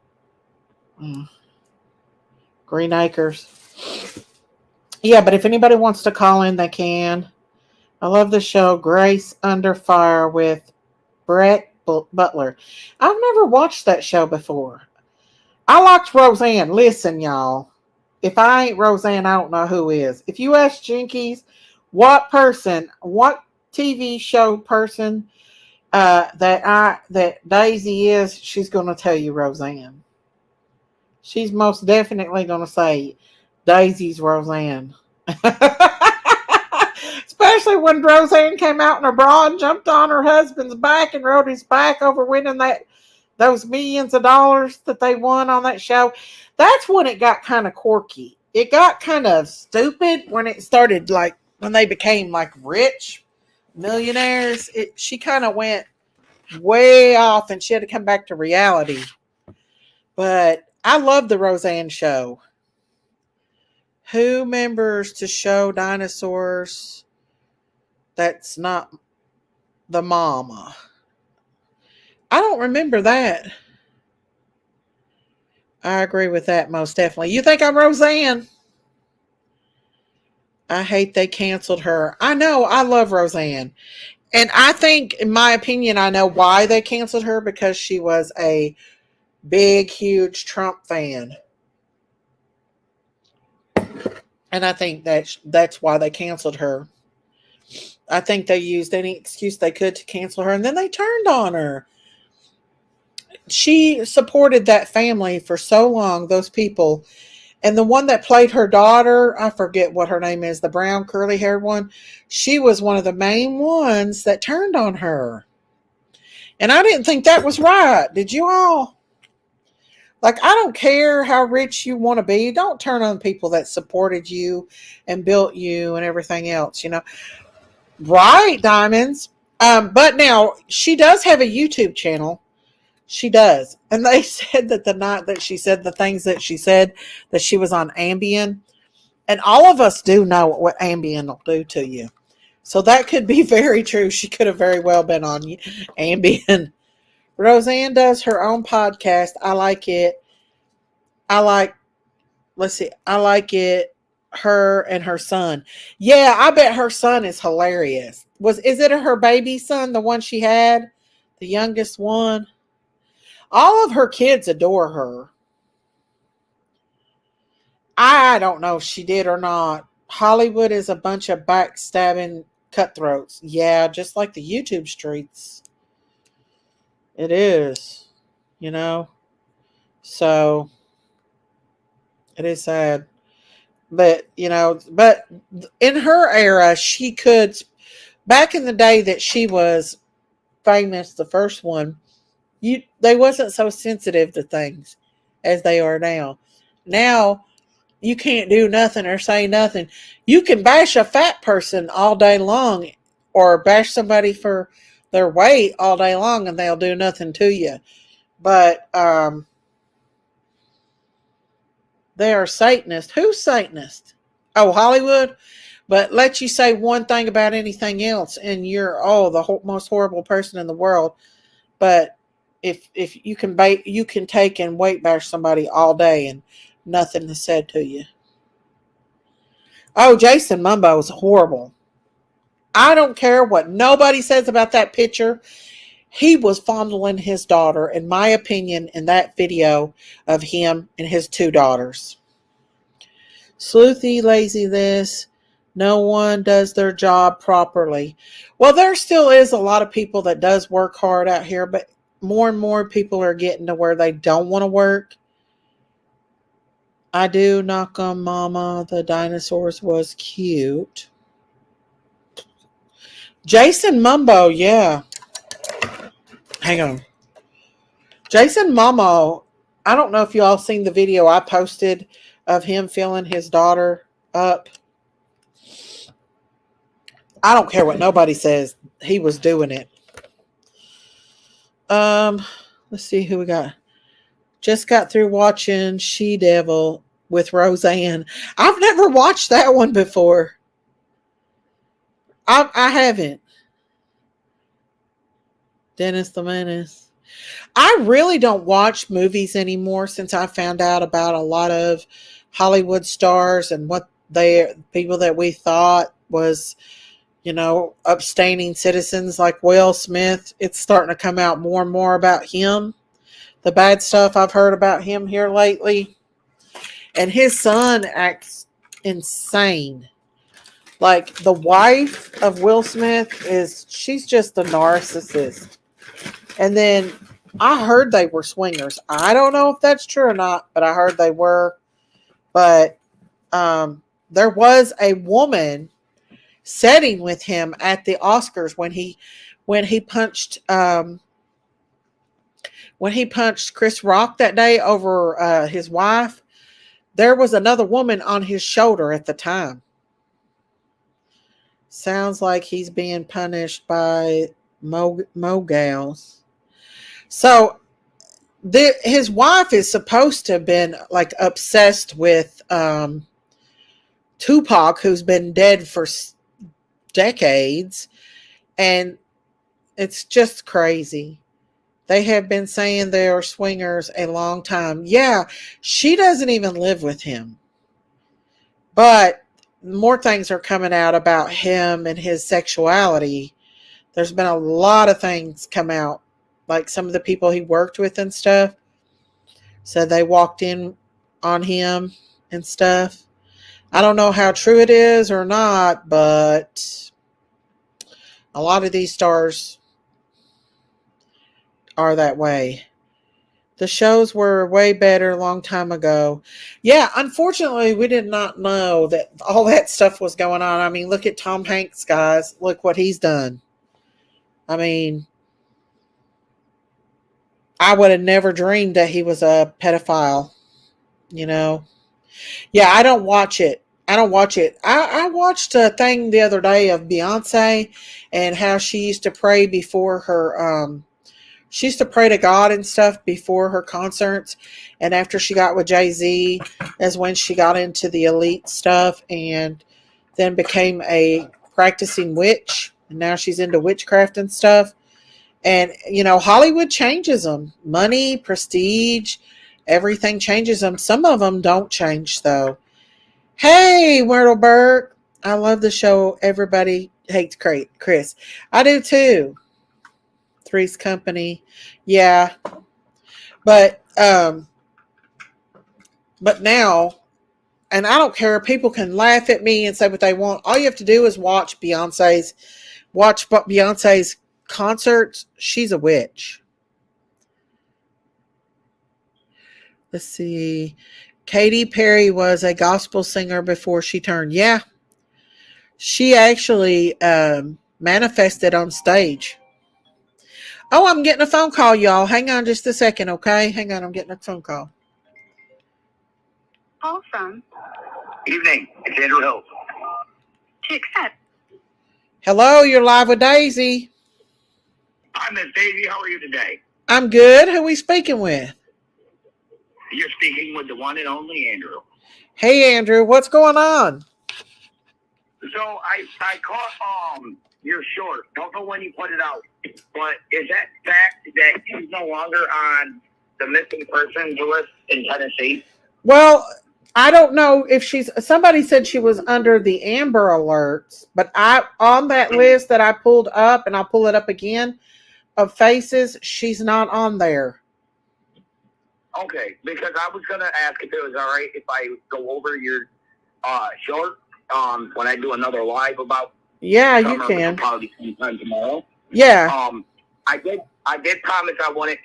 Green Acres. Yeah, but if anybody wants to call in, they can. I love the show Grace Under Fire with Brett Butler. I've never watched that show before. I liked Roseanne. Listen, y'all. If I ain't Roseanne, I don't know who is. If you ask Jinkies what TV show person that Daisy is, she's going to tell you Roseanne. She's most definitely going to say Daisy's Roseanne. Especially when Roseanne came out in her bra and jumped on her husband's back and rode his back over winning those millions of dollars that they won on that show. That's when it got kind of quirky. It got kind of stupid when it started, like when they became like rich millionaires. She kind of went way off and she had to come back to reality. But I love the Roseanne show. Who remembers to show dinosaurs that's not the mama? I don't remember that. I agree with that most definitely. You think I'm Roseanne? I hate they canceled her. I know, I love Roseanne. And I think, in my opinion, I know why they canceled her, because she was a big, huge Trump fan. And I think that's why they canceled her. I think they used any excuse they could to cancel her, and then they turned on her. She supported that family for so long, those people. And the one that played her daughter, I forget what her name is, the brown curly haired one, she was one of the main ones that turned on her. And I didn't think that was right. Did you all? Like, I don't care how rich you want to be. Don't turn on people that supported you and built you and everything else, Right, Diamonds. But now she does have a YouTube channel. She does. And they said that the night that she said the things that she said, that she was on Ambien. And all of us do know what Ambien will do to you. So that could be very true. She could have very well been on Ambien. Roseanne does her own podcast. I like it. I like it. Her and her son. Yeah, I bet her son is hilarious. Is it her baby son, the one she had? The youngest one? All of her kids adore her. I don't know if she did or not. Hollywood is a bunch of backstabbing cutthroats. Yeah, just like the YouTube streets. It is, So it is sad. But in her era, she could, back in the day that she was famous, the first one, they wasn't so sensitive to things as they are now. Now, you can't do nothing or say nothing. You can bash a fat person all day long, or bash somebody for their weight all day long, and they'll do nothing to you. But they are Satanists. Who's Satanist? Oh, Hollywood. But let you say one thing about anything else, and you're the most horrible person in the world. But if you can take and weight bash somebody all day and nothing is said to you. Oh, Jason Mumbo is horrible. I don't care what nobody says about that picture. He was fondling his daughter, in my opinion, in that video of him and his two daughters. Sleuthy, lazy this. No one does their job properly. Well, there still is a lot of people that does work hard out here, but more and more people are getting to where they don't want to work. I do knock on Mama. The dinosaurs was cute. Jason Mumbo, yeah. Hang on. Jason Momo, I don't know if you all seen the video I posted of him filling his daughter up. I don't care what nobody says. He was doing it. Let's see who we got. Just got through watching She Devil with Roseanne. I've never watched that one before. I haven't. Dennis the Menace. I really don't watch movies anymore since I found out about a lot of Hollywood stars and what people that we thought was, upstanding citizens like Will Smith. It's starting to come out more and more about him. The bad stuff I've heard about him here lately. And his son acts insane. Like, the wife of Will Smith she's just a narcissist. And then I heard they were swingers. I don't know if that's true or not, but I heard they were. But there was a woman sitting with him at the Oscars when he punched when he punched Chris Rock that day over his wife. There was another woman on his shoulder at the time. Sounds like he's being punished by Mogals. So his wife is supposed to have been like obsessed with Tupac, who's been dead for decades, and it's just crazy. They have been saying they are swingers a long time. Yeah, she doesn't even live with him. But more things are coming out about him and his sexuality. There's been a lot of things come out, like some of the people he worked with and stuff. So they walked in on him and stuff. I don't know how true it is or not, but a lot of these stars are that way. The shows were way better a long time ago. Yeah, unfortunately, we did not know that all that stuff was going on. I mean, look at Tom Hanks, guys. Look what he's done. I mean, I would have never dreamed that he was a pedophile, you know. Yeah, I don't watch it. I don't watch it. I watched a thing the other day of Beyonce and how she used to pray before her she used to pray to God and stuff before her concerts, and after she got with Jay-Z is when she got into the elite stuff and then became a practicing witch, and now she's into witchcraft and stuff. And you know, Hollywood changes them. Money, prestige, everything changes them. Some of them don't change though. Hey, Wurtleberg. I love the show. Everybody hates Chris. I do too. Three's Company. Yeah. But now, and I don't care, people can laugh at me and say what they want. All you have to do is watch Beyonce's concerts. She's a witch. Let's see. Katy Perry was a gospel singer before she turned. Yeah. She actually manifested on stage. Oh, I'm getting a phone call, y'all. Hang on just a second, okay? Hang on, I'm getting a phone call. Call from. Evening, it's Andrew Hill. To accept. Hello, you're live with Daisy. Hi, Miss Daisy. How are you today? I'm good. Who are we speaking with? You're speaking with the one and only Andrew. Hey, Andrew. What's going on? So I caught your short. Don't know when you put it out, but is that fact that she's no longer on the missing persons list in Tennessee? Well, I don't know if somebody said she was under the Amber Alerts, but on that list that I pulled up, and I'll pull it up again, of faces, she's not on there. Okay, because I was going to ask if it was all right if I go over your short when I do another live about Yeah, summer, you can. Probably sometime tomorrow. Yeah. I did promise I wouldn't,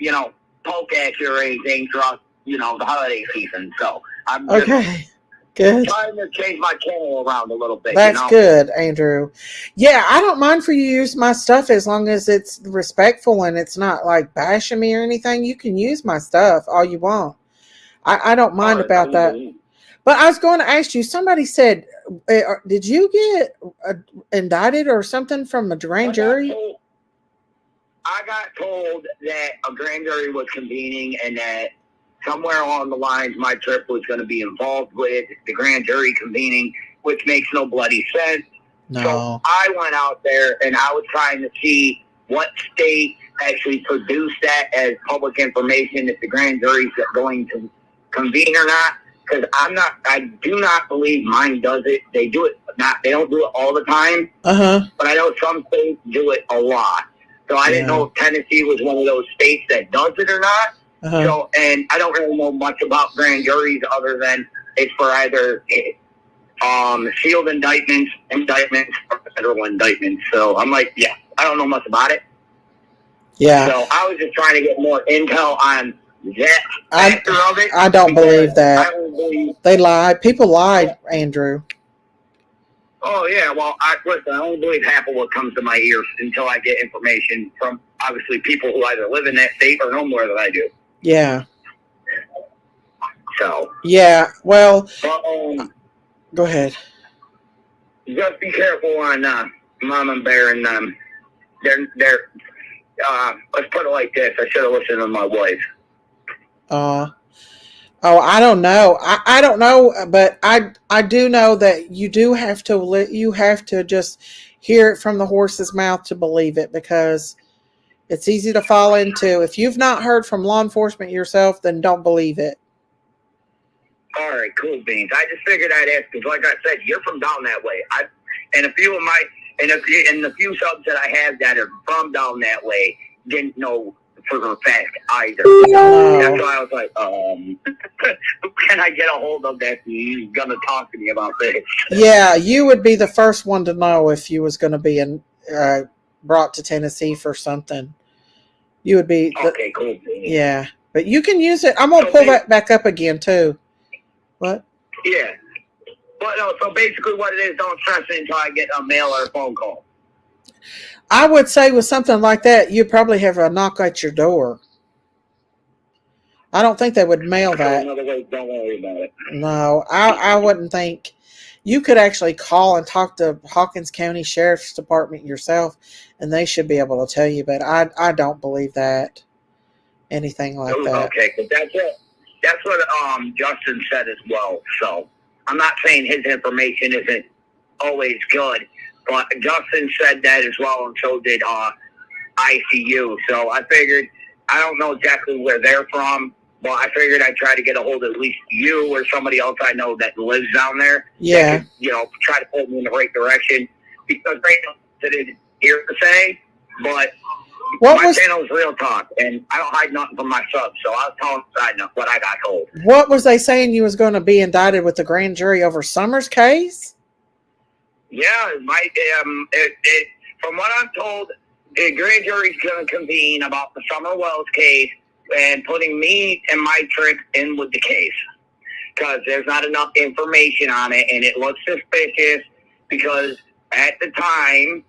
poke at you or anything throughout, the holiday season. So I'm just good. trying to change my channel around a little bit. That's good, Andrew. Yeah, I don't mind for you to use my stuff as long as it's respectful and it's not like bashing me or anything. You can use my stuff all you want. I don't mind about that. But I was going to ask you, somebody said, did you get indicted or something from a grand jury? I got told that a grand jury was convening and that somewhere along the lines my trip was going to be involved with the grand jury convening, which makes no bloody sense. No. So I went out there and I was trying to see what state actually produced that as public information, if the grand jury's going to convene or not. Because I do not believe mine does it. They do it they don't do it all the time. But I know some states do it a lot. So I didn't know if Tennessee was one of those states that does it or not. So, and I don't really know much about grand juries other than it's for either sealed indictments, or federal indictments. So I'm like, yeah, I don't know much about it. Yeah. So I was just trying to get more intel on that I factor of it. I don't believe I that. don't believe. They lie. People lie, Andrew. Oh yeah, well, listen, I only believe half of what comes to my ears until I get information from obviously people who either live in that state or know more than I do. Yeah. So. Yeah. Well, But, go ahead. just be careful on Mom and Bear and they're let's put it like this. I should have listened to my wife. Oh, I don't know. I don't know, but I do know that you do have to you have to just hear it from the horse's mouth to believe it, because it's easy to fall into. If you've not heard from law enforcement yourself, then don't believe it. All right, cool beans. I just figured I'd ask because, like I said, you're from down that way. And a few of my and the few subs that I have that are from down that way didn't know for a fact either. No. That's why I was like, who can I get a hold of that he's gonna talk to me about this? Yeah, you would be the first one to know if you was going to be brought to Tennessee for something. You would be. Okay, cool. Yeah, but you can use it. I'm gonna pull that back up again too. What? Yeah. Well, no, so basically what it is, don't stress it until I get a mail or a phone call. I would say with something like that, you'd probably have a knock at your door. I don't think they would mail that. In other words, don't worry about it. No, I wouldn't think. You could actually call and talk to Hawkins County Sheriff's Department yourself, and they should be able to tell you, but I don't believe that. Anything like that. Okay, because that's what Justin said as well. So I'm not saying his information isn't always good, but Justin said that as well, and so did ICU. So I figured, I don't know exactly where they're from, but I figured I'd try to get a hold of at least you or somebody else I know that lives down there. Yeah. That could, try to point me in the right direction. Because right now it is hearsay, but my channel is real talk, and I don't hide nothing from my subs, so I was telling side what I got told. What was they saying you was going to be indicted with the grand jury over Summers' case? Yeah, from what I'm told, the grand jury's going to convene about the Summer Wells case and putting me and my trick in with the case because there's not enough information on it, and it looks suspicious because at the time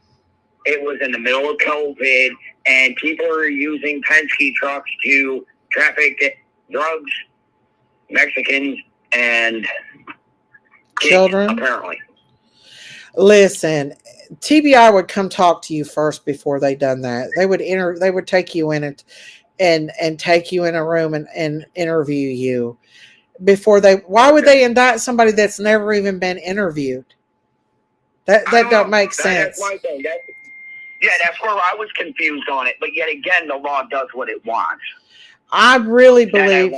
it was in the middle of COVID, and people were using Penske trucks to traffic drugs, Mexicans, and children. Kids, apparently. Listen, TBI would come talk to you first before they done that. They would take you in and take you in a room and interview you before they. Why would they indict somebody that's never even been interviewed? That don't make sense. That's my thing. That's where I was confused on it. But yet again, the law does what it wants. I really believe.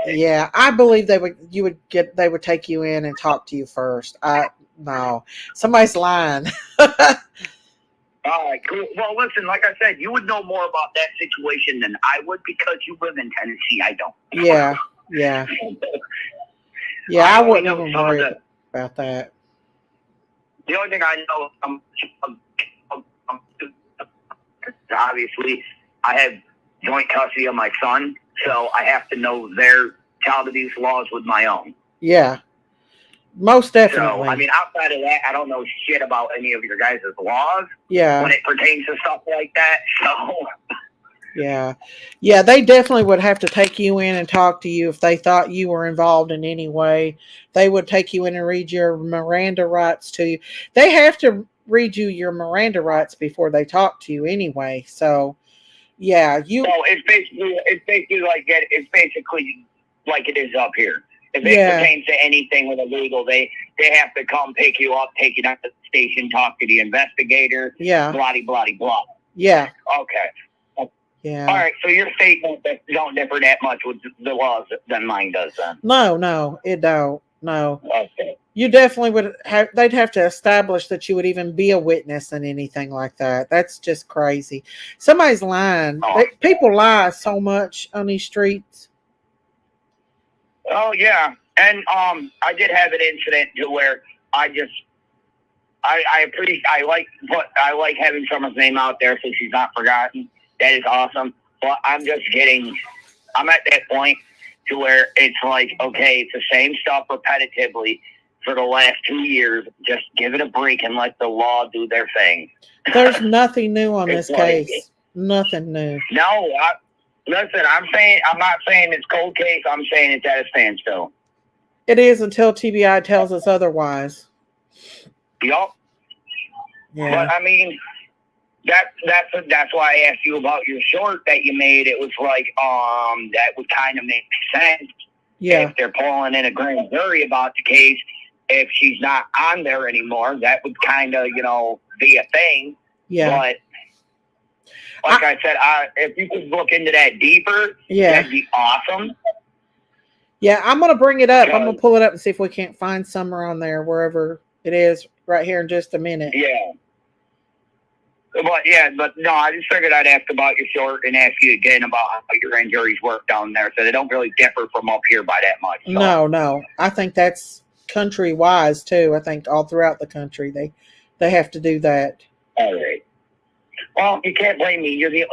Yeah, I believe they would take you in and talk to you first. No, somebody's lying. All right, cool. Well, listen, like I said, you would know more about that situation than I would because you live in Tennessee. I don't. Yeah. I wouldn't even worry about that. The only thing I know, obviously, I have joint custody of my son, so I have to know their child abuse laws with my own. Yeah. Most definitely. So, I mean, outside of that, I don't know shit about any of your guys' laws. Yeah. When it pertains to stuff like that. So. Yeah, they definitely would have to take you in and talk to you if they thought you were involved in any way. They would take you in and read your Miranda rights to you. They have to read you your Miranda rights before they talk to you anyway. So, yeah, you. So it's basically like it is up here. If it pertains to anything with illegal, they have to come pick you up, take you down to the station, talk to the investigator. Yeah. Blah, blah, blah. Yeah. Okay. Yeah. All right. So your statement don't differ that much with the laws than mine does, then. No, it don't. No. Okay. You definitely would have. They'd have to establish that you would even be a witness in anything like that. That's just crazy. Somebody's lying. People lie so much on these streets. Oh yeah, and I did have an incident to where I like having someone's name out there so she's not forgotten. That is awesome. But I'm at that point to where it's like, okay, it's the same stuff repetitively for the last 2 years. Just give it a break and let the law do their thing. There's nothing new on this It's like- case. Nothing new. No, listen, I'm not saying it's cold case. I'm saying it's at a standstill. It is until TBI tells us otherwise. Yup. Yeah. But I mean, that's why I asked you about your short that you made. It was like, that would kind of make sense. Yeah. If they're pulling in a grand jury about the case, if she's not on there anymore, that would kind of, be a thing. Yeah. But like I said, if you could look into that deeper, Yeah. that'd be awesome. Yeah, I'm going to bring it up. I'm going to pull it up and see if we can't find somewhere on there, wherever it is, right here in just a minute. Yeah. But no, I just figured I'd ask about your short and ask you again about how your grand juries work down there. So they don't really differ from up here by that much. So. No. I think that's country wise too. I think all throughout the country they have to do that. All right. Well, you can't blame me. You're the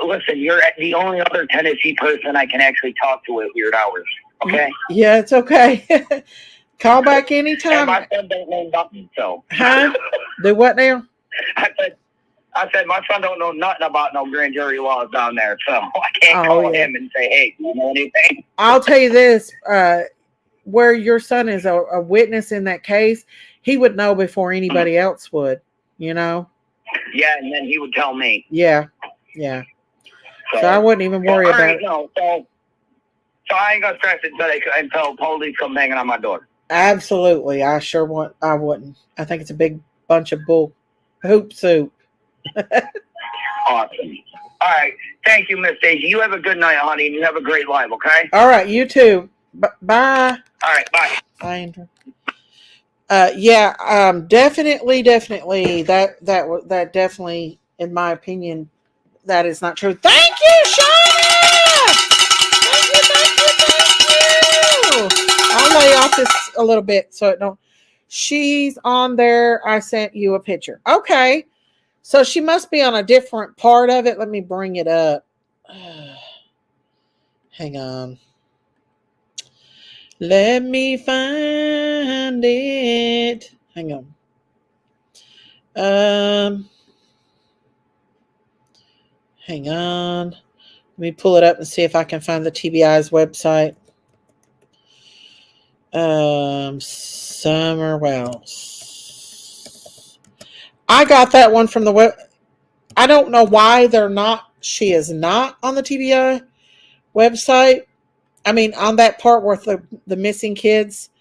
only other Tennessee person I can actually talk to at weird hours. Okay? Yeah, it's okay. Call back anytime. And my son don't know nothing, so. Huh? Do what now? I said my son don't know nothing about no grand jury laws down there, so I can't call him and say, hey, do you know anything? I'll tell you this, where your son is a witness in that case, he would know before anybody else would, Yeah, and then he would tell me. Yeah. So I wouldn't even worry about it. No, so I ain't gonna stress it until police come banging on my door. Absolutely. I wouldn't. I think it's a big bunch of hoop soup. Awesome. All right. Thank you, Miss Daisy. You have a good night, honey, and you have a great life, okay? All right, you too. Bye. All right, bye. Bye, Andrew. Definitely. That definitely, in my opinion, that is not true. Thank you, Shauna! Thank you. I'll lay off this a little bit so it don't. She's on there. I sent you a picture. Okay. So she must be on a different part of it. Let me bring it up. Hang on. Let me find it. Hang on. Hang on. Let me pull it up and see if I can find the TBI's website. Summer Wells. I got that one from the web. I don't know why she is not on the TBI website. I mean, on that part where the missing kids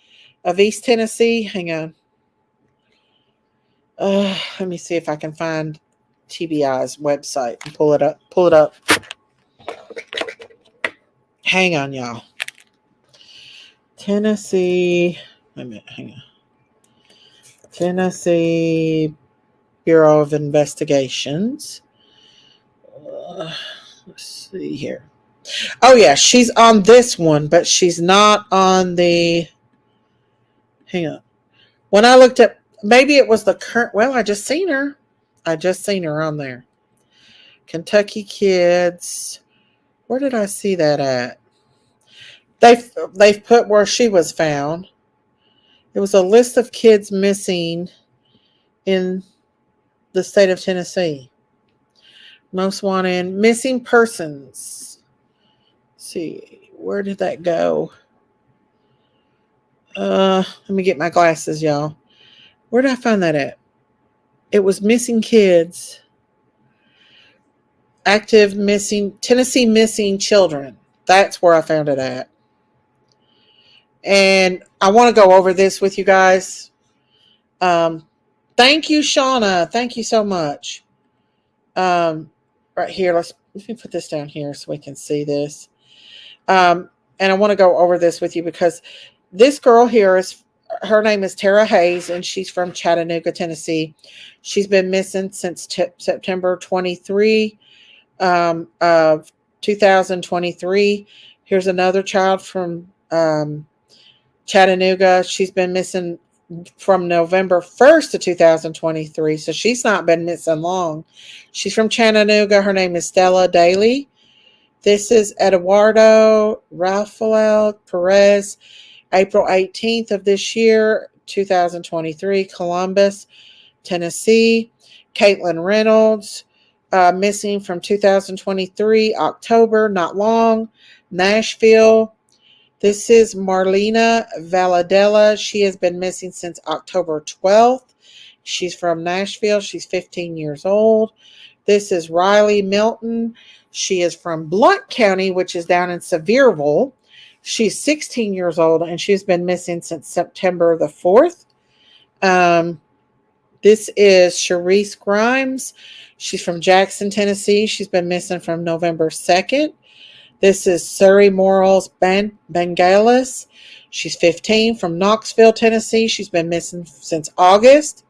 of East Tennessee. Hang on. Let me see if I can find TBI's website and pull it up. Hang on, y'all. Tennessee. Wait a minute. Hang on. Tennessee Bureau of Investigations. Let's see here. Oh, yeah, she's on this one, but she's not on the... Hang on. When I looked at... Maybe it was the current... Well, I just seen her on there. Kentucky Kids. Where did I see that at? They've put where she was found. It was a list of kids missing in the state of Tennessee. Most wanted, missing persons. Let's see, where did that go? Let me get my glasses, y'all. Where did I find that at? It was missing kids. Active missing, Tennessee missing children. That's where I found it at. And I want to go over this with you guys. Thank you, Shauna. Thank you so much. Right here, let me put this down here so we can see this. And I want to go over this with you because this girl here her name is Tara Hayes, and she's from Chattanooga, Tennessee. She's been missing since September 23 of 2023. Here's another child from Chattanooga. She's been missing from November 1st to 2023. So she's not been missing long. She's from Chattanooga. Her name is Stella Daly. This is Eduardo Rafael Perez, April 18th of this year, 2023, Columbus, Tennessee. Caitlin Reynolds, missing from 2023, October, not long, Nashville. This is Marlena Valadella. She has been missing since October 12th. She's from Nashville. She's 15 years old. This is Riley Milton. She is from Blount County, which is down in Sevierville. She's 16 years old, and she's been missing since September the 4th. This is Sharice Grimes. She's from Jackson, Tennessee. She's been missing from November 2nd. This is Surrey Morals Bengalis. She's 15, from Knoxville, Tennessee. She's been missing since August.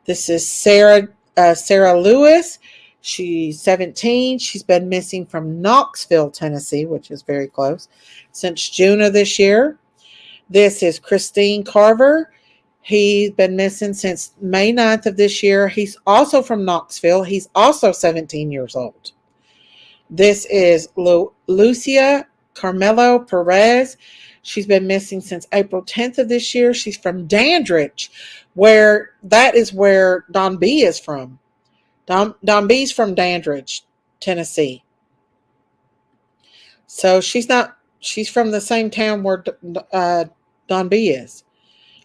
This is Sarah Lewis. She's 17. She's been missing from Knoxville, Tennessee, which is very close, since June of this year. This is Christine Carver. He's been missing since May 9th of this year. He's also from Knoxville. He's also 17 years old. This is Lucia Carmelo Perez. She's been missing since April 10th of this year. She's from Dandridge, that is where Don B is from. Don B's from Dandridge, Tennessee. So she's from the same town where Don B is.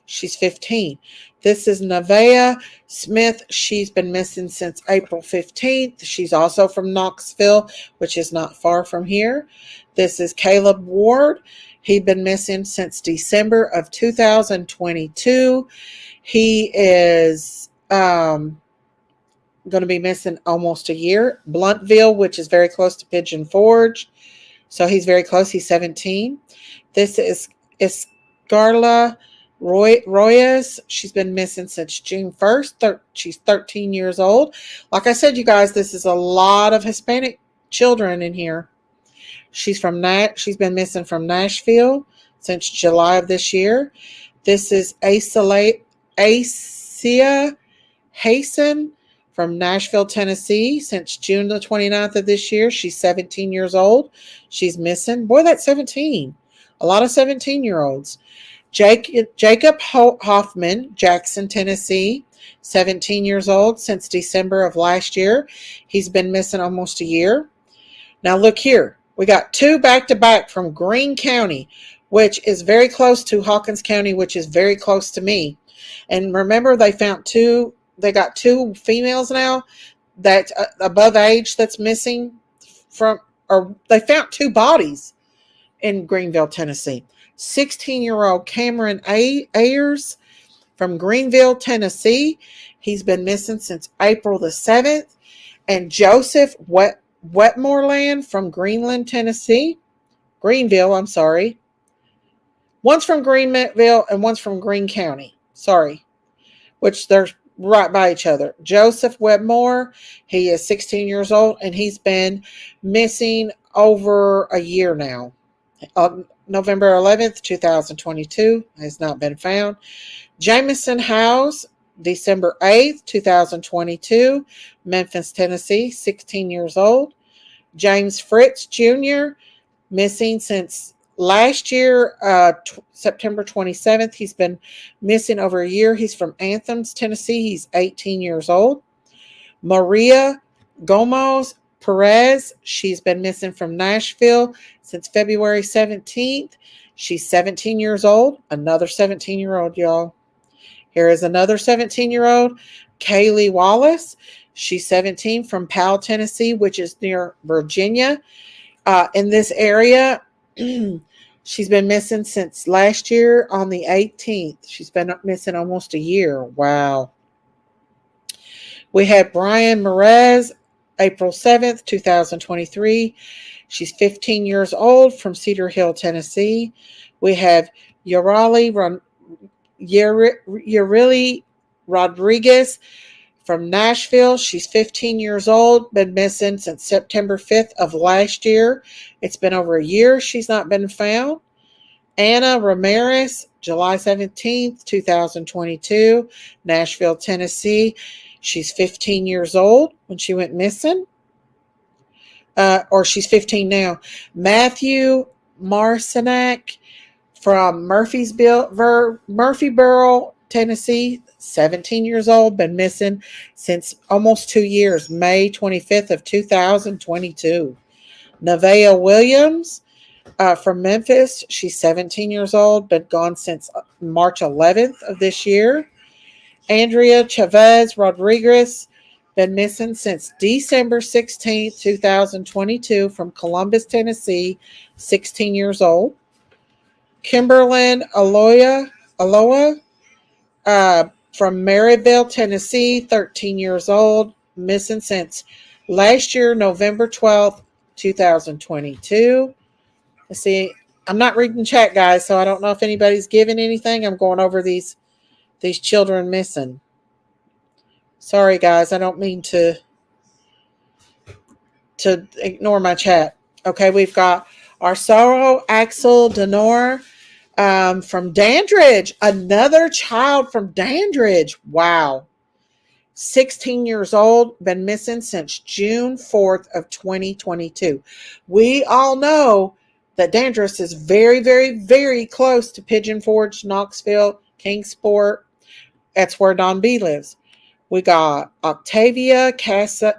She's 15. This is Nevaeh Smith. She's been missing since April 15th. She's also from Knoxville, which is not far from here. This is Caleb Ward. He'd been missing since December of 2022. He is going to be missing almost a year. Bluntville, which is very close to Pigeon Forge. So he's very close. He's 17. This is Scarla Royas. She's been missing since June 1st. She's 13 years old. Like I said, you guys, this is a lot of Hispanic children in here. She's been missing from Nashville since July of this year. This is Acia Hasten from Nashville, Tennessee since June the 29th of this year. She's 17 years old. She's missing. Boy, that's 17. A lot of 17-year-olds. Jacob Hoffman, Jackson, Tennessee, 17 years old since December of last year. He's been missing almost a year. Now look here. We got two back-to-back from Greene County, which is very close to Hawkins County, which is very close to me. And remember, they got two females now that's above age that's missing they found two bodies in Greenville, Tennessee. 16-year-old Cameron Ayers from Greenville, Tennessee. He's been missing since April the 7th. And Joseph Wetmoreland from Greenville, I'm sorry. One's from Greenville and one's from Greene County. Sorry. Which they're right by each other. Joseph Wetmore, he is 16 years old and he's been missing over a year now. November 11th, 2022, has not been found. Jameson House, December 8th, 2022, Memphis, Tennessee, 16 years old. James Fritz Jr., missing since last year, September 27th. He's been missing over a year. He's from Athens, Tennessee. He's 18 years old. Maria Gomez Perez, she's been missing from Nashville since February 17th. She's 17 years old. Another 17-year-old, y'all. Here is another 17-year-old, Kaylee Wallace. She's 17, from Powell, Tennessee, which is near Virginia. In this area, she's been missing since last year on the 18th. She's been missing almost a year. Wow. We had Brian Merez, April 7th, 2023. She's 15 years old, from Cedar Hill, Tennessee. We have Yareli Rodriguez from Nashville. She's 15 years old, been missing since September 5th of last year. It's been over a year she's not been found. Anna Ramirez, July 17th, 2022, Nashville, Tennessee. She's 15 years old when she went missing. Or she's 15 now. Matthew Marcinak from Murphyboro, Tennessee, 17 years old, been missing since almost 2 years, May 25th of 2022. Nevaeh Williams from Memphis, she's 17 years old, been gone since March 11th of this year. Andrea Chavez Rodriguez, been missing since December 16th, 2022, from Columbus, Tennessee, 16 years old. Kimberlyn Aloha from Maryville, Tennessee, 13 years old, missing since last year, November 12th, 2022. Let's see. I'm not reading chat, guys, so I don't know if anybody's giving anything. I'm going over these children missing. Sorry, guys. I don't mean to ignore my chat. Okay, we've got Arsaro Axel Denor from Dandridge. Another child from Dandridge. Wow. 16 years old, been missing since June 4th of 2022. We all know that Dandridge is very, very, very close to Pigeon Forge, Knoxville, Kingsport. That's where Don B lives. We got Octavia Casalo.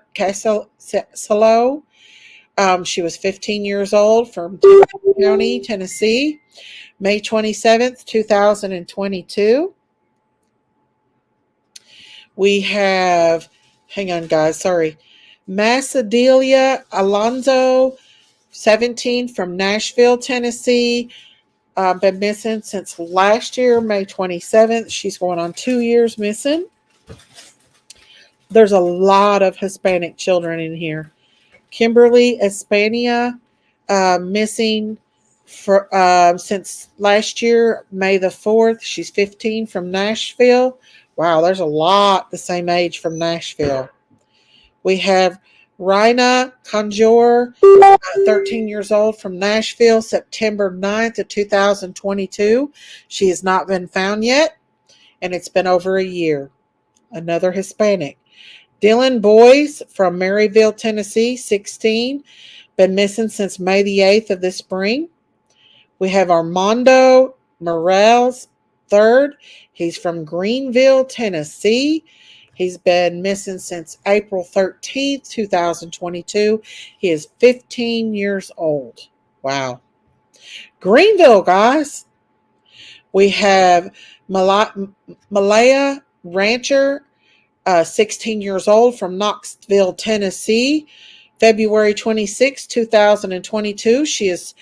She was 15 years old from County, Tennessee, May 27th, 2022. We have, hang on, guys, sorry. Macedelia Alonzo, 17, from Nashville, Tennessee. Been missing since last year, May 27th. She's going on 2 years missing. There's a lot of Hispanic children in here. Kimberly Espania, missing since last year, May the 4th. She's 15, from Nashville. Wow, there's a lot the same age from Nashville. We have Raina Conjure, 13 years old, from Nashville, September 9th of 2022. She has not been found yet, and it's been over a year. Another Hispanic. Dylan Boyce from Maryville, Tennessee, 16, been missing since May the 8th of this spring. We have Armando Morales, 3rd. He's from Greenville, Tennessee. He's been missing since April 13th, 2022. He is 15 years old. Wow. Greenville, guys. We have Malaya Rancher, 16 years old, from Knoxville, Tennessee, February 26, 2022. She is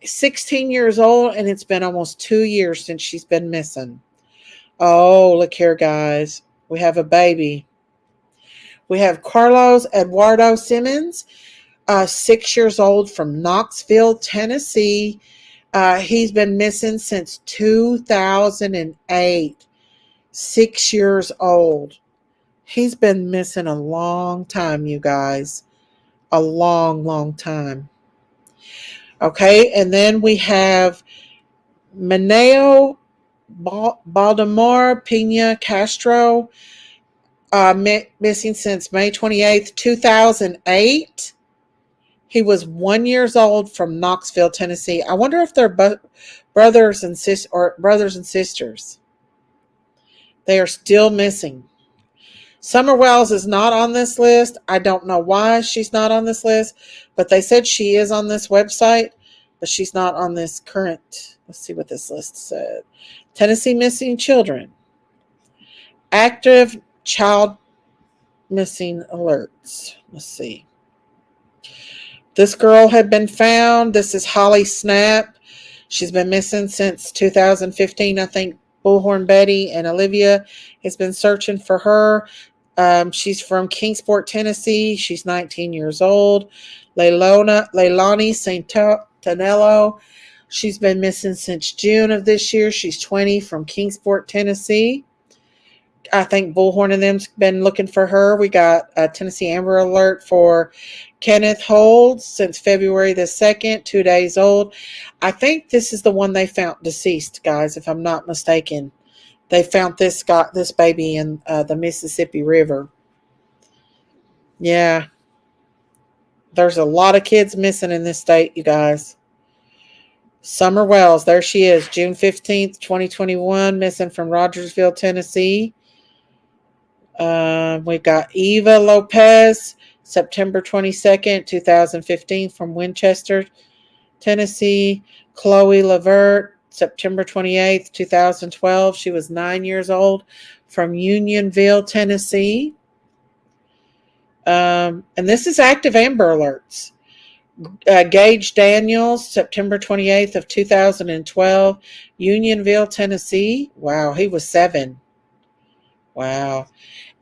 16 years old, and it's been almost 2 years since she's been missing. Oh, look here, guys. We have a baby. We have Carlos Eduardo Simmons, 6 years old, from Knoxville, Tennessee. He's been missing since 2008. 6 years old. He's been missing a long time, you guys. A long, long time. Okay, and then we have Mineo Baldomar Pina Castro, missing since May 28th, 2008. He was 1 year old, from Knoxville, Tennessee. I wonder if they're brothers and sisters. They are still missing. Summer Wells is not on this list. I don't know why she's not on this list, but they said she is on this website, but she's not on this current. Let's see what this list said. Tennessee missing children. Active child missing alerts. Let's see. This girl had been found. This is Holly Snap. She's been missing since 2015. I think Bullhorn Betty and Olivia has been searching for her. She's from Kingsport, Tennessee. She's 19 years old. Leilani Santanello. She's been missing since June of this year. She's 20, from Kingsport, Tennessee. I think Bullhorn and them's been looking for her. We got a Tennessee Amber Alert for Kenneth Holds since February the 2nd, 2 days old. I think this is the one they found deceased, guys, if I'm not mistaken. They found this baby in the Mississippi River. Yeah, there's a lot of kids missing in this state, you guys. Summer Wells, there she is, June 15th, 2021, missing from Rogersville, Tennessee. We've got Eva Lopez, September 22nd, 2015, from Winchester, Tennessee. Chloe Levert, September 28th, 2012. She was 9 years old, from Unionville, Tennessee. And this is active Amber Alerts. Gage Daniels, September 28th of 2012, Unionville, Tennessee. Wow, he was 7. Wow.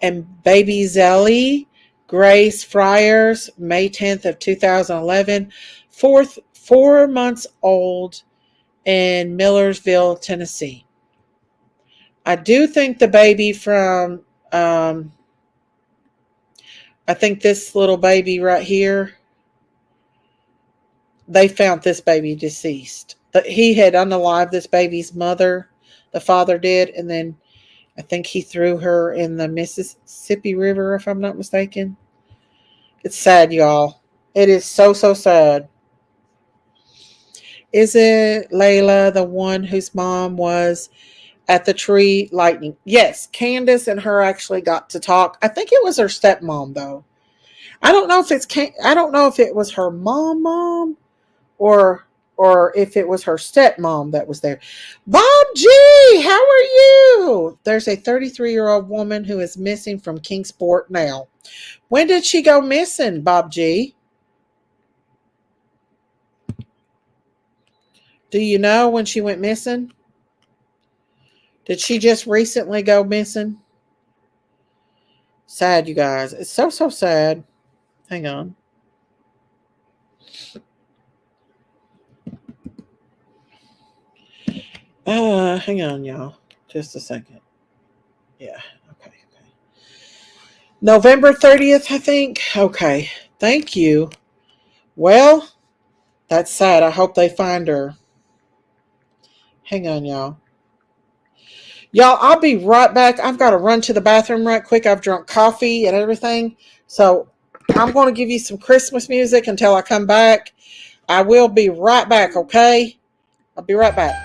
And Baby Zelly, Grace Friars, May 10th of 2011, 4 months old in Millersville, Tennessee. I do think the baby from, I think this little baby right here, they found this baby deceased. He had unalived this baby's mother, the father did, and then I think he threw her in the Mississippi River, if I'm not mistaken. It's sad, y'all. It is so, so sad. Is it Layla, the one whose mom was at the tree lightning? Yes, Candace and her actually got to talk. I think it was her stepmom, though. I don't know if it was her mom or if it was her stepmom that was there. Bob G, how are you? There's a 33-year-old woman who is missing from Kingsport now. When did she go missing, Bob G? Do you know when she went missing? Did she just recently go missing? Sad, you guys. It's so, so sad. Hang on. Hang on, y'all. Just a second. Yeah. Okay. November 30th, I think. Okay. Thank you. Well, that's sad. I hope they find her. Hang on, y'all. Y'all, I'll be right back. I've got to run to the bathroom right quick. I've drunk coffee and everything. So I'm going to give you some Christmas music until I come back. I will be right back, okay? I'll be right back.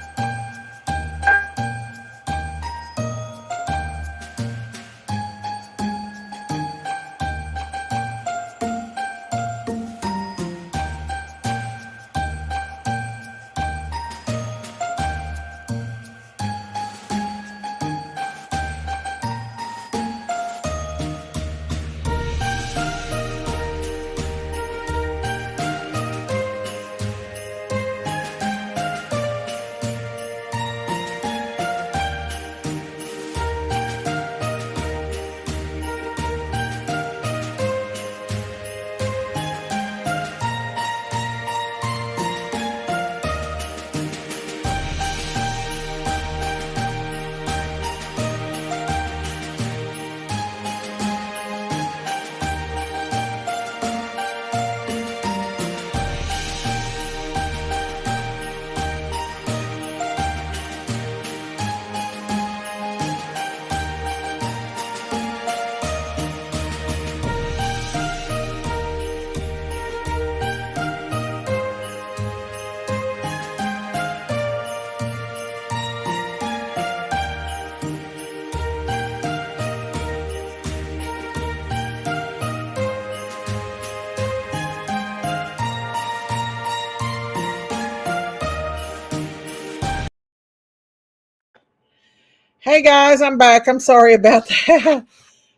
Hey guys, I'm back. I'm sorry about that.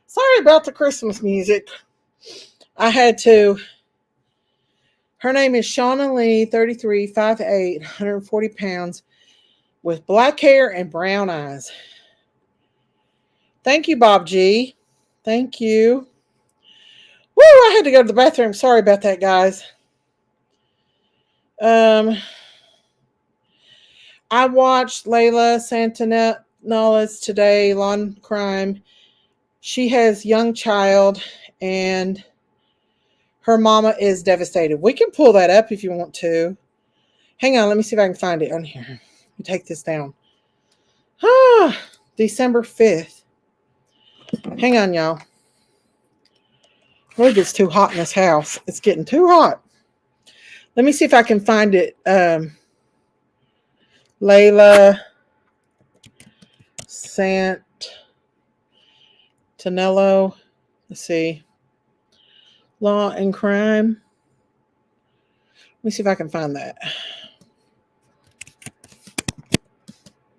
Sorry about the Christmas music. I had to. Her name is Shauna Lee, 33, 5'8", 140 pounds, with black hair and brown eyes. Thank you, Bob G. Thank you. Woo, I had to go to the bathroom. Sorry about that, guys. I watched Layla Nola's today, lawn crime. She has young child and her mama is devastated. We can pull that up if you want to. Hang on, let me see if I can find it on here. Let me take this down. Ah, December 5th. Hang on, y'all. Look, it's too hot in this house. It's getting too hot. Let me see if I can find it. Layla Santinello. Let's see. Law and crime. Let me see if I can find that.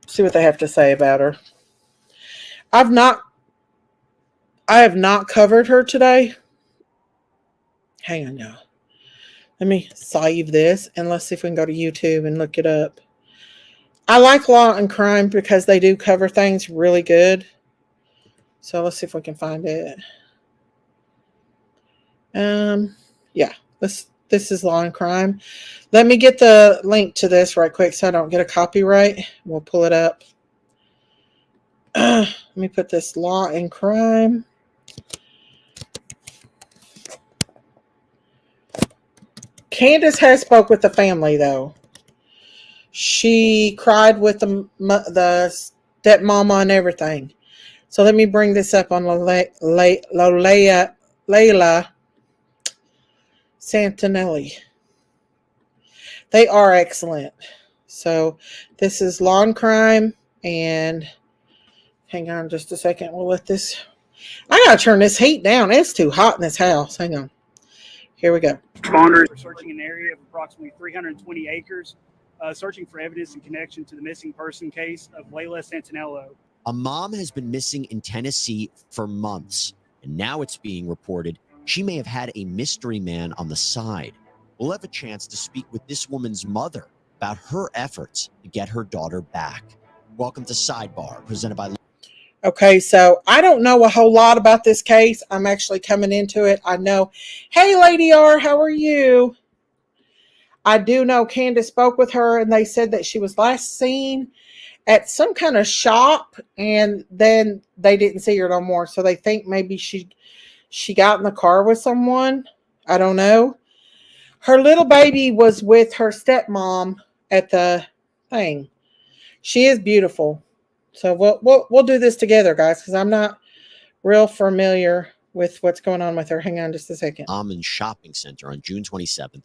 See what they have to say about her. I have not covered her today. Hang on, y'all. Let me save this and let's see if we can go to YouTube and look it up. I like law and crime because they do cover things really good. So let's see if we can find it. Yeah, this is law and crime. Let me get the link to this right quick so I don't get a copyright. We'll pull it up. Let me put this law and crime. Candace has spoke with the family though. She cried with the stepmama and everything. So let me bring this up on Layla Santinelli. They are excellent. So this is law and crime. And hang on just a second. We'll let this. I gotta turn this heat down. It's too hot in this house. Hang on. Here we go. Responders are searching an area of approximately 320 acres, searching for evidence in connection to the missing person case of Layla Santinello. A mom has been missing in Tennessee for months, and now it's being reported she may have had a mystery man on the side. We'll have a chance to speak with this woman's mother about her efforts to get her daughter back. Welcome to Sidebar, presented by... Okay, so I don't know a whole lot about this case. I'm actually coming into it. I know, hey, Lady R, how are you? I do know Candace spoke with her, and they said that she was last seen at some kind of shop, and then they didn't see her no more. So they think maybe she got in the car with someone. I don't know. Her little baby was with her stepmom at the thing. She is beautiful. So we'll do this together, guys, because I'm not real familiar with what's going on with her. Hang on just a second. Almond Shopping Center on June 27th.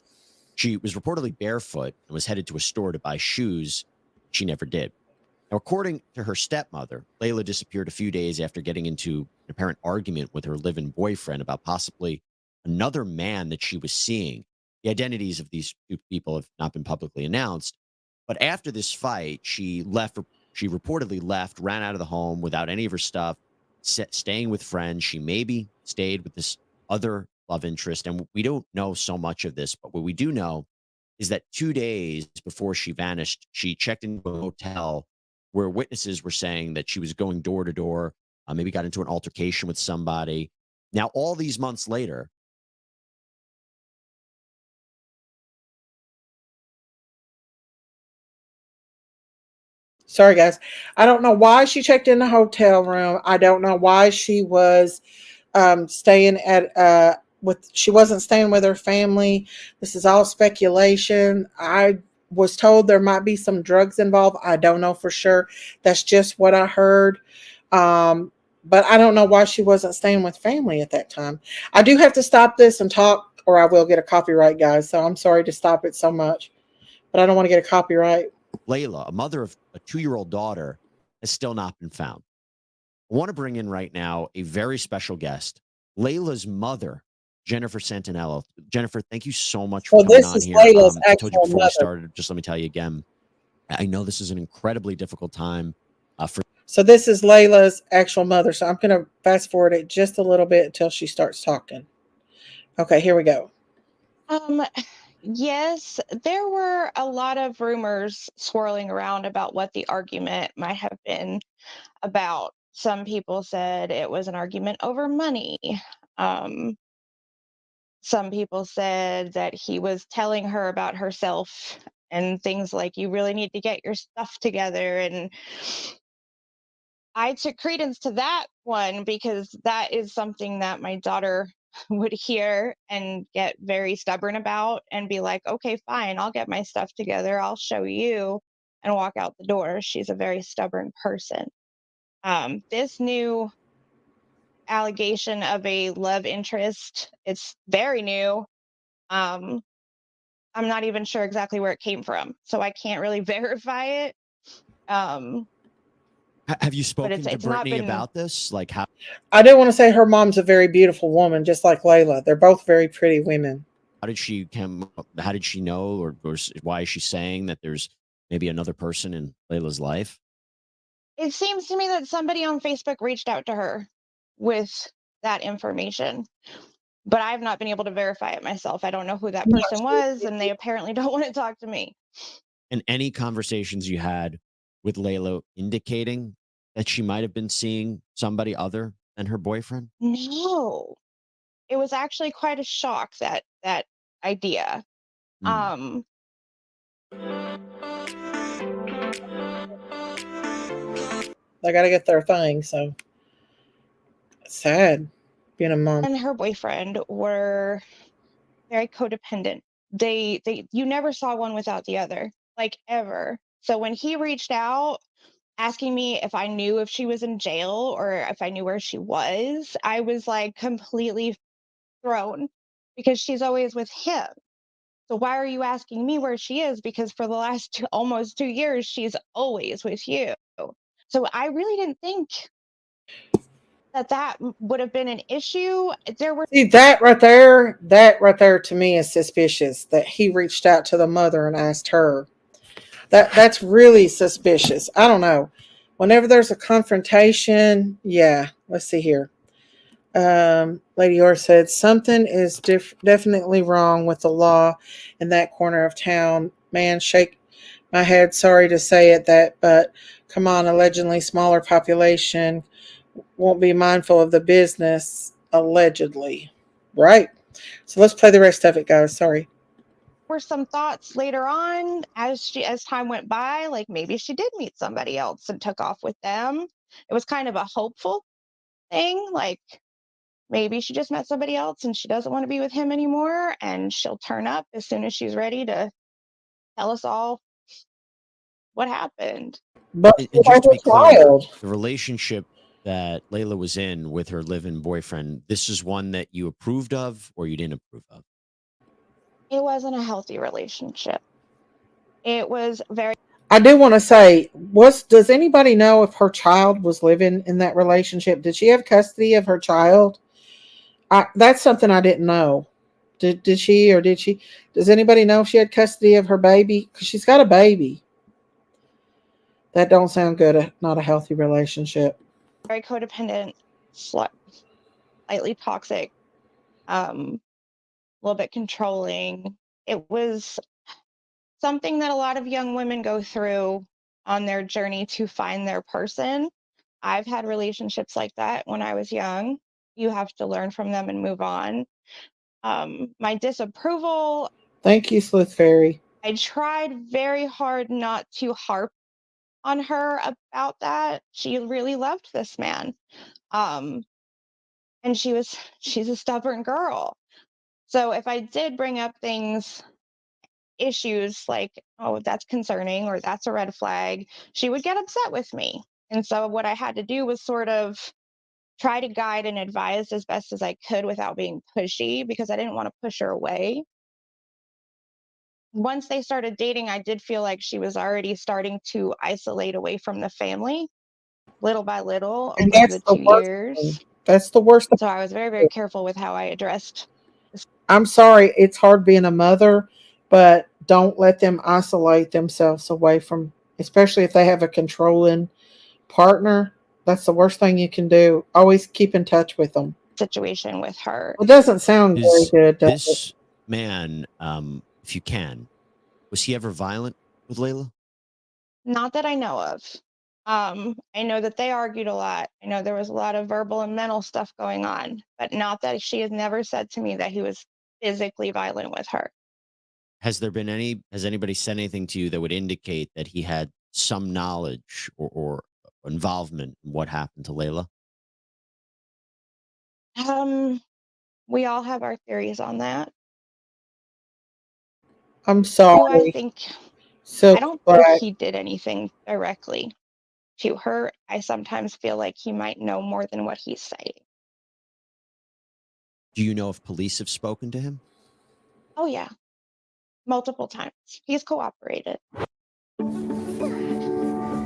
She was reportedly barefoot and was headed to a store to buy shoes. She never did. Now, according to her stepmother, Layla disappeared a few days after getting into an apparent argument with her live-in boyfriend about possibly another man that she was seeing. The identities of these two people have not been publicly announced. But after this fight, she reportedly left, ran out of the home without any of her stuff, staying with friends. She maybe stayed with this other love interest. And we don't know so much of this, but what we do know is that 2 days before she vanished, she checked into a hotel where witnesses were saying that she was going door to door, maybe got into an altercation with somebody. Now, all these months later, sorry, guys. I don't know why she checked in the hotel room. I don't know why she was staying at she wasn't staying with her family. This is all speculation. I was told there might be some drugs involved. I don't know for sure. That's just what I heard. But I don't know why she wasn't staying with family at that time. I do have to stop this and talk, or I will get a copyright, guys. So I'm sorry to stop it so much, but I don't want to get a copyright. Layla, a mother of a 2-year-old daughter, has still not been found. I want to bring in right now a very special guest, Layla's mother, Jennifer Santinello. Jennifer, thank you so much for coming on here. Layla's I told you actual before we mother. started, just let me tell you again, I know this is an incredibly difficult time for... So this is Layla's actual mother. So I'm going to fast forward it just a little bit until she starts talking. Okay, here we go. Yes, there were a lot of rumors swirling around about what the argument might have been about. Some people said it was an argument over money. Some people said that he was telling her about herself and things like, you really need to get your stuff together. And I took credence to that one because that is something that my daughter would hear and get very stubborn about and be like, okay, fine, I'll get my stuff together. I'll show you, and walk out the door. She's a very stubborn person. This new allegation of a love interest, it's very new. Um, I'm not even sure exactly where it came from, so I can't really verify it. Um, Have you but spoken to it's not Brittany been. about this? Like, how I do want to say her mom's a very beautiful woman, just like Layla. They're both very pretty women. did she come? How did she know, or why is she saying that there's maybe another person in Layla's life? It seems to me that somebody on Facebook reached out to her with that information, but I've not been able to verify it myself. I don't know who that I'm not person sure. was, and they apparently don't want to talk to me. And any conversations you had with Layla indicating that she might have been seeing somebody other than her boyfriend? No, it was actually quite a shock, that idea. Mm. They got to get their thing, so it's sad being a mom. And her boyfriend were very codependent. They you never saw one without the other, like, ever. So when he reached out asking me if I knew if she was in jail or if I knew where she was, I was like completely thrown because she's always with him. So why are you asking me where she is? Because for the last almost 2 years, she's always with you. So I really didn't think that would have been an issue. There were See, that right there to me is suspicious that he reached out to the mother and asked her. That's really suspicious. I don't know. Whenever there's a confrontation, yeah. Let's see here. Lady Orr said something is definitely wrong with the law in that corner of town. Man, shake my head. Sorry to say it, but come on, allegedly smaller population won't be mindful of the business. Allegedly, right? So let's play the rest of it, guys. Sorry. were some thoughts later on as time went by, like maybe she did meet somebody else and took off with them. It was kind of a hopeful thing, like maybe she just met somebody else and she doesn't want to be with him anymore, and she'll turn up as soon as she's ready to tell us all what happened. But And by just to the be clear, child. the relationship that Layla was in with her live-in boyfriend, this is one that you approved of or you didn't approve of? It wasn't a healthy relationship. It was very. I do want to say, does anybody know if her child was living in that relationship? Did she have custody of her child? That's something I didn't know. Did she or did she? Does anybody know if she had custody of her baby? Because she's got a baby. That don't sound good. Not a healthy relationship. Very codependent, slightly toxic, a little bit controlling. It was something that a lot of young women go through on their journey to find their person. I've had relationships like that when I was young. You have to learn from them and move on. My disapproval, Thank you, Sleuth Fairy. I tried very hard not to harp on her about that. She really loved this man. Um, and she's a stubborn girl. So if I did bring up issues like, oh, that's concerning or that's a red flag, she would get upset with me. And so what I had to do was sort of try to guide and advise as best as I could without being pushy, because I didn't want to push her away. Once they started dating, I did feel like she was already starting to isolate away from the family little by little And over that's the the two worst thing. years. That's the worst. So I was very, very careful with how I addressed this. I'm sorry, it's hard being a mother, but don't let them isolate themselves away from, especially if they have a controlling partner. That's the worst thing you can do. Always keep in touch with them. Situation with her. It doesn't sound very Is good, does it? this man, if you can, was he ever violent with Layla? Not that I know of. I know that they argued a lot. I know there was a lot of verbal and mental stuff going on, but not that she has never said to me that he was physically violent with her. Has anybody said anything to you that would indicate that he had some knowledge or involvement in what happened to Layla? We all have our theories on that. I'm Do I sorry. think So, I don't think but he did anything directly to her. I sometimes feel like he might know more than what he's saying. Do you know if police have spoken to him? Oh yeah, multiple times. He's cooperated.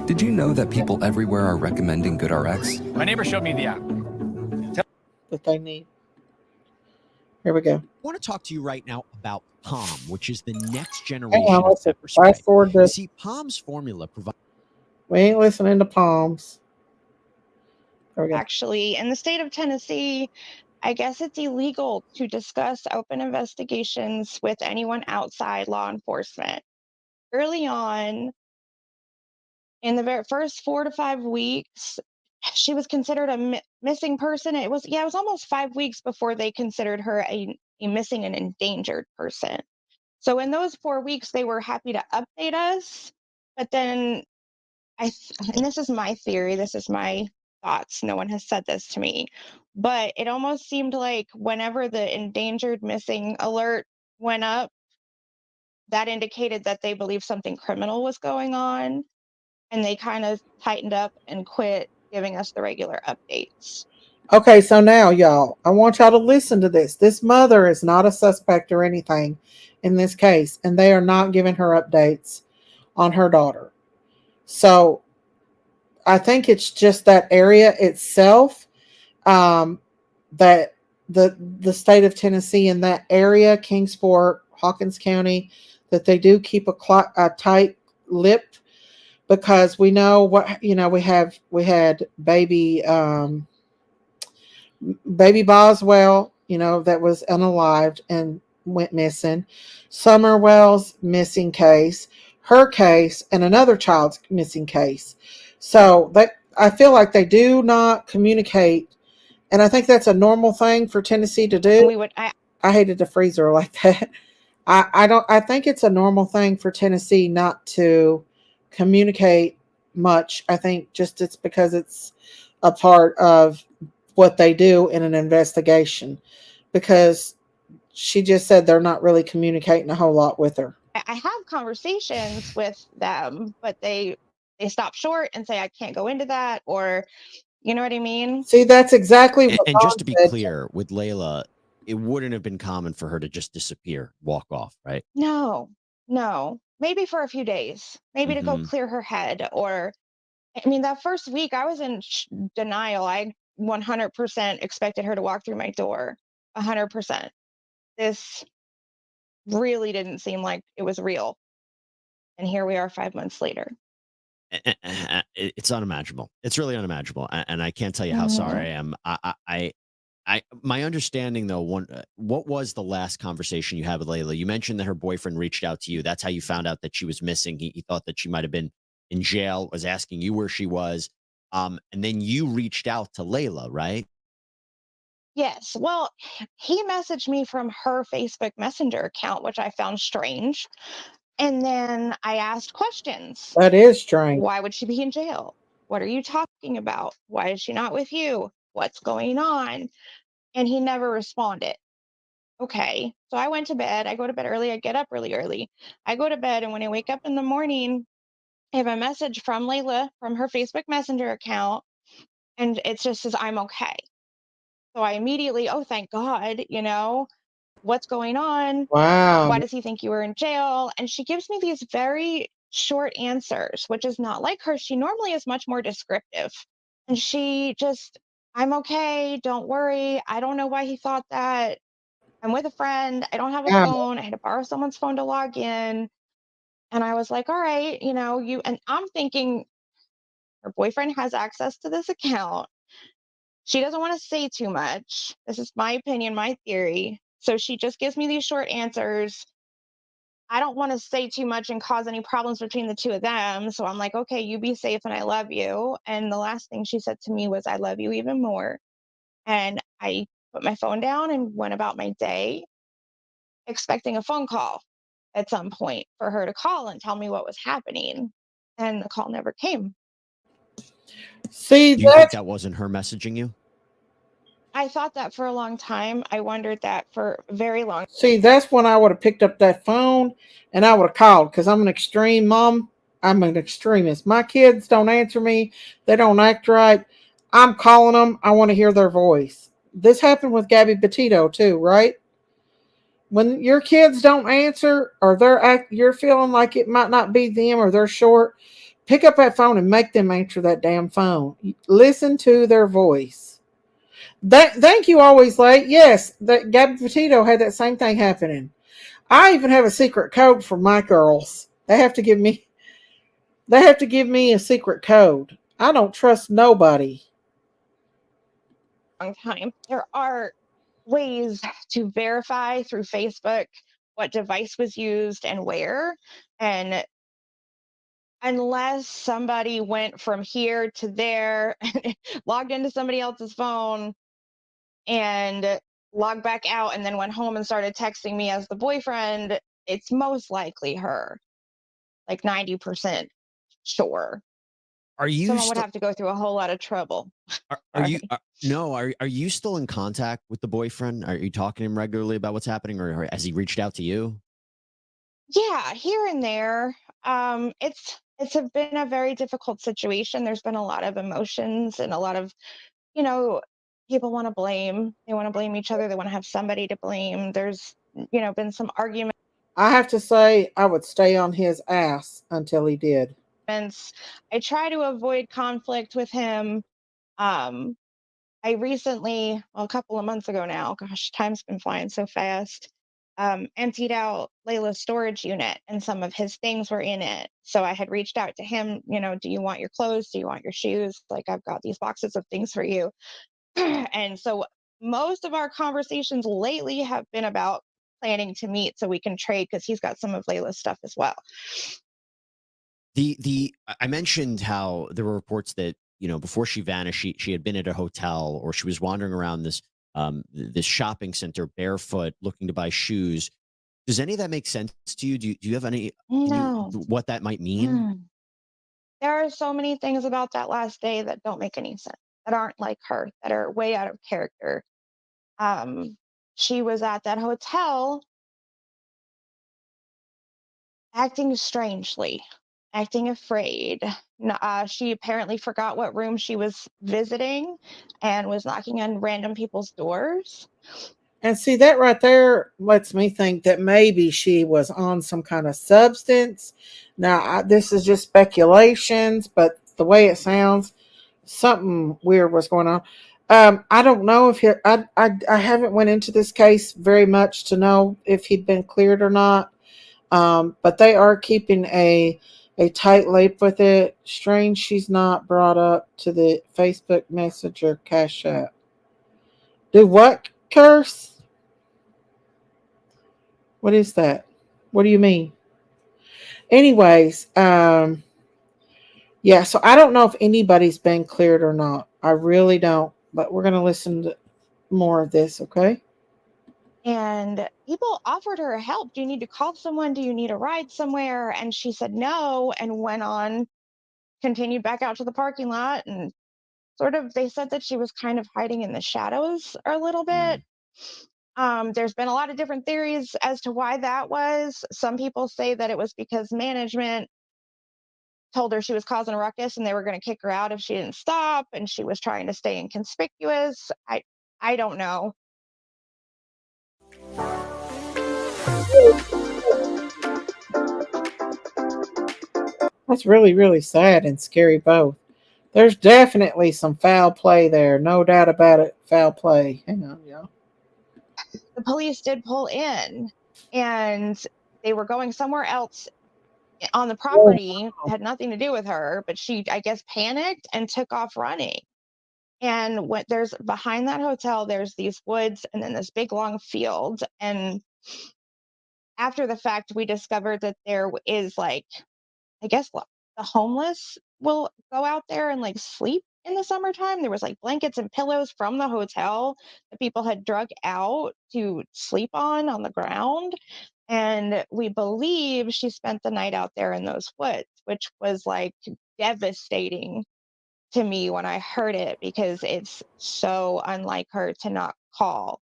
Did you know that people everywhere are recommending GoodRx? My neighbor showed me the app. that they need. Here we go. I want to talk to you right now about Palm, which is the next Hang generation on, of let's pepper spray. fast forward You this. see, Palm's formula provides. We ain't listening to Palms. There we go. Actually, in the state of Tennessee, I guess it's illegal to discuss open investigations with anyone outside law enforcement. Early on, in the very first 4 to 5 weeks, she was considered a missing person. It was almost 5 weeks before they considered her a missing and endangered person. So in those 4 weeks, they were happy to update us, but then and this is my theory, this is my thoughts. No one has said this to me, but it almost seemed like whenever the endangered missing alert went up, that indicated that they believed something criminal was going on, and they kind of tightened up and quit giving us the regular updates. Okay, so now, y'all, I want y'all to listen to this. This mother is not a suspect or anything in this case, and they are not giving her updates on her daughter. So I think it's just that area itself, that the state of Tennessee in that area, Kingsport, Hawkins County, that they do keep a tight lip, because we know what we had baby Boswell, that was unalived and went missing. Summerwell's missing case, her case, and another child's missing case. So I feel like they do not communicate, and I think that's a normal thing for Tennessee to do. And I hated to freeze her like that. I think it's a normal thing for Tennessee not to communicate much. I think just it's because it's a part of what they do in an investigation, because she just said they're not really communicating a whole lot with her. I have conversations with them, but they stop short and say I can't go into that, or you know what I mean? See, that's exactly what And just Mom to be said. clear, with Layla, it wouldn't have been common for her to just disappear, walk off, right? No, maybe for a few days, maybe to go clear her head, or I mean, that first week I was in denial. I 100% expected her to walk through my door. 100%. This really didn't seem like it was real. And here we are 5 months later. It's unimaginable. It's really unimaginable, and I can't tell you how sorry I am. My understanding though, what was the last conversation you had with Layla? You mentioned that her boyfriend reached out to you. That's how you found out that she was missing. He thought that she might have been in jail, was asking you where she was, and then you reached out to Layla, right? Yes. Well, he messaged me from her Facebook Messenger account, which I found strange. And then I asked questions. That is strange. Why would she be in jail? What are you talking about? Why is she not with you? What's going on? And he never responded. Okay. So I went to bed. I go to bed early. I get up really early. I go to bed. And when I wake up in the morning, I have a message from Layla from her Facebook Messenger account. And it just says, I'm okay. So I immediately, oh, thank God, what's going on? Wow. Why does he think you were in jail? And she gives me these very short answers, which is not like her. She normally is much more descriptive. And she just, I'm okay. Don't worry. I don't know why he thought that. I'm with a friend. I don't have a Wow. phone. I had to borrow someone's phone to log in. And I was like, all right, and I'm thinking her boyfriend has access to this account. She doesn't want to say too much. This is my opinion, my theory. So she just gives me these short answers. I don't want to say too much and cause any problems between the two of them. So I'm like, okay, you be safe and I love you. And the last thing she said to me was, I love you even more. And I put my phone down and went about my day, expecting a phone call at some point for her to call and tell me what was happening. And the call never came. See, Do you think that's that wasn't her messaging you? I thought that for a long time. I wondered that for a very long. see, that's when I would have picked up that phone and I would have called because I'm an extreme mom. I'm an extremist. My kids don't answer me. They don't act right. I'm calling them. I want to hear their voice. This happened with Gabby Petito too, right? When your kids don't answer or you're feeling like it might not be them or they're short, pick up that phone and make them answer that damn phone. Listen to their voice. Thank you, always late. Yes, that Gabby Petito had that same thing happening. I even have a secret code for my girls. They have to give me a secret code. I don't trust nobody. Time. There are ways to verify through Facebook what device was used and where. And unless somebody went from here to there, logged into somebody else's phone, and logged back out, and then went home and started texting me as the boyfriend, it's most likely her. Like 90% sure. Are you Someone would still have to go through a whole lot of trouble. are you Sorry. no, are you still in contact with the boyfriend? Are you talking to him regularly about what's happening, or has he reached out to you? Yeah, here and there. Been a very difficult situation. There's been a lot of emotions and a lot of, you know, people want to blame. They want to blame each other. They want to have somebody to blame. There's, been some arguments. I have to say, I would stay on his ass until he did. I try to avoid conflict with him. Um, I recently, well, a couple of months ago now, gosh, time's been flying so fast, emptied out Layla's storage unit and some of his things were in it. So I had reached out to him, do you want your clothes? Do you want your shoes? Like, I've got these boxes of things for you. And so most of our conversations lately have been about planning to meet so we can trade because he's got some of Layla's stuff as well. The I mentioned how there were reports that before she vanished, she had been at a hotel or she was wandering around this shopping center barefoot looking to buy shoes. Does any of that make sense to you? Do you have any? Can you No. what that might mean? Mm. There are so many things about that last day that don't make any sense, that aren't like her, that are way out of character. Um, she was at that hotel acting strangely, acting afraid. She apparently forgot what room she was visiting and was knocking on random people's doors. And see, that right there lets me think that maybe she was on some kind of substance. Now, this is just speculations, but the way it sounds, something weird was going on. I don't know if I haven't went into this case very much to know if he'd been cleared or not. But they are keeping a tight lip with it. Strange she's not brought up to the Facebook Messenger Cash App. Do what, curse? What is that? What do you mean? Anyways, yeah, so I don't know if anybody's been cleared or not. I really don't. But we're going to listen to more of this, okay? And people offered her help. Do you need to call someone? Do you need a ride somewhere? And she said no and went on, continued back out to the parking lot. And sort of, they said that she was kind of hiding in the shadows a little bit. There's been a lot of different theories as to why that was. Some people say that it was because management told her she was causing a ruckus and they were going to kick her out if she didn't stop, and she was trying to stay inconspicuous. I don't know. That's really, really sad and scary both. There's definitely some foul play there. No doubt about it. Foul play. Hang on, y'all. The police did pull in, and they were going somewhere else on the Oh, property, had nothing to do with her, but she, I guess, panicked and took off running. And when there's behind that hotel, there's these woods and then this big long field. And after the fact, we discovered that there is, like, I guess, the homeless will go out there and like sleep in the summertime. There was like blankets and pillows from the hotel that people had drug out to sleep on the ground. And we believe she spent the night out there in those woods, which was like devastating to me when I heard it because it's so unlike her to not call.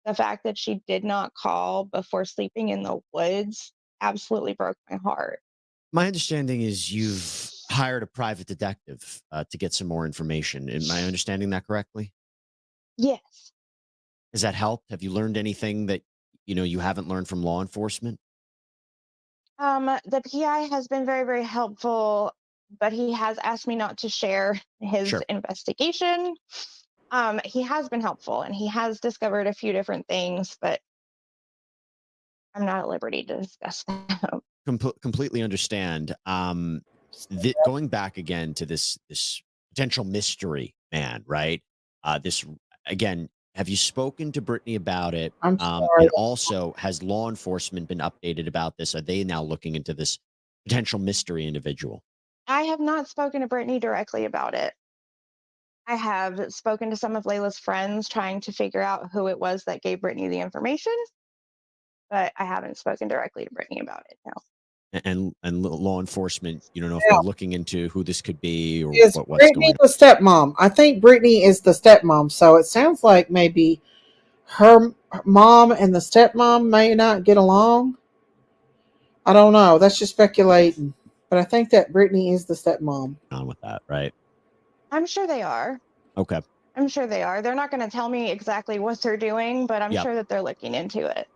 The fact that she did not call before sleeping in the woods absolutely broke my heart. My understanding is you've hired a private detective to get some more information. Am I understanding that correctly? Yes. Has that helped? Have you learned anything that you haven't learned from law enforcement? The PI has been very, very helpful, but he has asked me not to share his Sure. investigation. He has been helpful and he has discovered a few different things, but I'm not at liberty to discuss them. Completely understand. Going back again to this potential mystery man, right? This again. Have you spoken to Brittany about it? I'm sorry. And also, has law enforcement been updated about this? Are they now looking into this potential mystery individual? I have not spoken to Brittany directly about it. I have spoken to some of Layla's friends trying to figure out who it was that gave Brittany the information, but I haven't spoken directly to Brittany about it. No. And law enforcement, you don't know if Yeah. they're looking into who this could be or Is what's Brittany going on. the stepmom? I think Brittany is the stepmom. So it sounds like maybe her mom and the stepmom may not get along. I don't know. That's just speculating. But I think that Brittany is the stepmom. On with that, right? I'm sure they are. Okay. I'm sure they are. They're not going to tell me exactly what they're doing, but I'm Yep. sure that they're looking into it.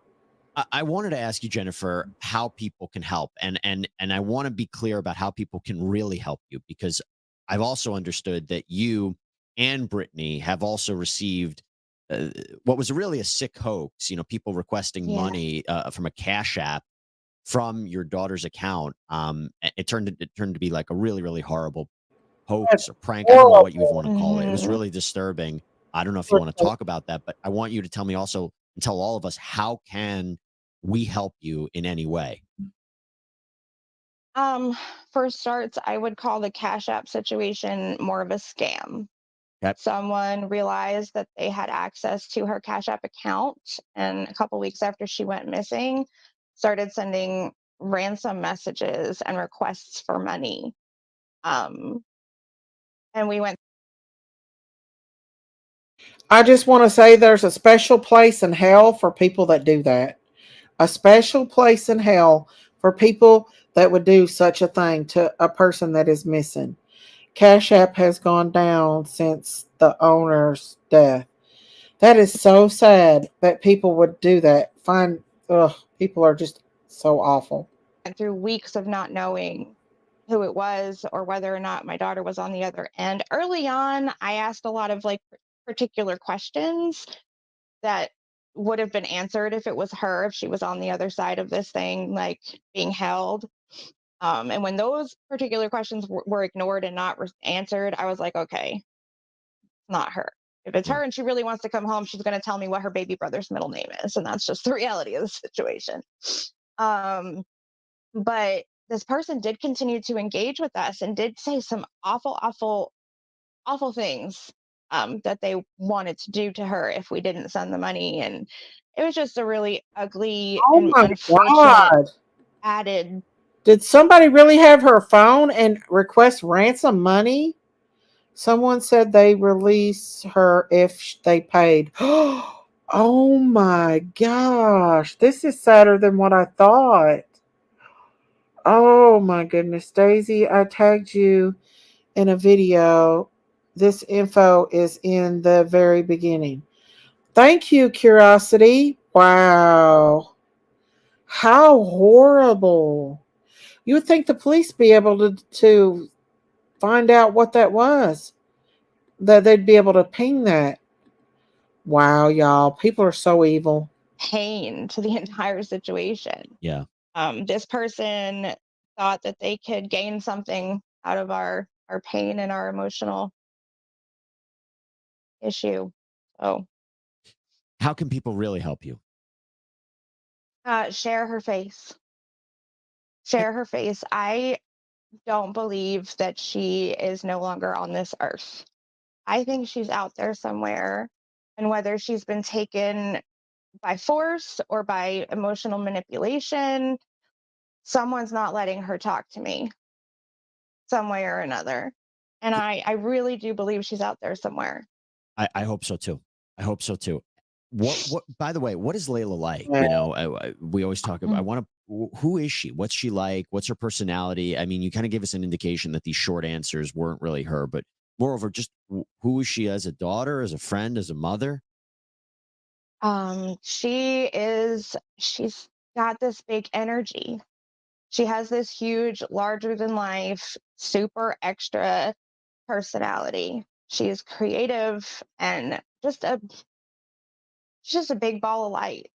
I wanted to ask you, Jennifer, how people can help, and I want to be clear about how people can really help you, because I've also understood that you and Brittany have also received what was really a sick hoax. People requesting Yeah. money from a Cash App from your daughter's account. It turned to be like a really, really horrible hoax or prank. I don't know what you even want to call it. It was Mhm. really disturbing. I don't know if you want to talk about that, but I want you to tell me also and tell all of us, how can we help you in any way? For starts, I would call the Cash App situation more of a scam. Okay. Someone realized that they had access to her Cash App account, and a couple weeks after she went missing, started sending ransom messages and requests for money. Um, and we went. I just want to say there's a special place in hell for people that do that. A special place in hell for people that would do such a thing to a person that is missing. Cash App has gone down since the owner's death. That is so sad that people would do that. People are just so awful. Through weeks of not knowing who it was or whether or not my daughter was on the other end. Early on, I asked a lot of like particular questions that would have been answered if it was her, if she was on the other side of this thing, like being held. And when those particular questions were ignored and not answered, I was like, okay, it's not her. If it's Yeah. her and she really wants to come home, she's going to tell me what her baby brother's middle name is. And that's just the reality of the situation. Um, but this person did continue to engage with us and did say some awful, awful, awful things that they wanted to do to her if we didn't send the money. And it was just a really ugly Oh and my unfortunate God. added. Did somebody really have her phone and request ransom money? Someone said they release her if they paid. Oh my gosh. This is sadder than what I thought. Oh my goodness. Daisy, I tagged you in a video. This info is in the very beginning. Thank you, Curiosity. Wow. How horrible. You would think the police be able to find out what that was. That they'd be able to ping that. Wow, y'all. People are so evil. Pain to the entire situation. Yeah. This person thought that they could gain something out of our pain and our emotional issue. So How can people really help you? share her face. Eh, Share her face. I don't believe that she is no longer on this earth. I think she's out there somewhere. And whether she's been taken by force or by emotional manipulation, someone's not letting her talk to me some way or another. And I really do believe she's out there somewhere. I hope so too. I hope so too. What by the way, what is Layla like? Yeah. You know, we always talk about, I want to, who is she? What's she like? What's her personality? I mean, you kind of gave us an indication that these short answers weren't really her, but moreover, just who is she as a daughter, as a friend, as a mother? She's got this big energy. She has this huge, larger than life, super extra personality. She's creative and she's just a big ball of light.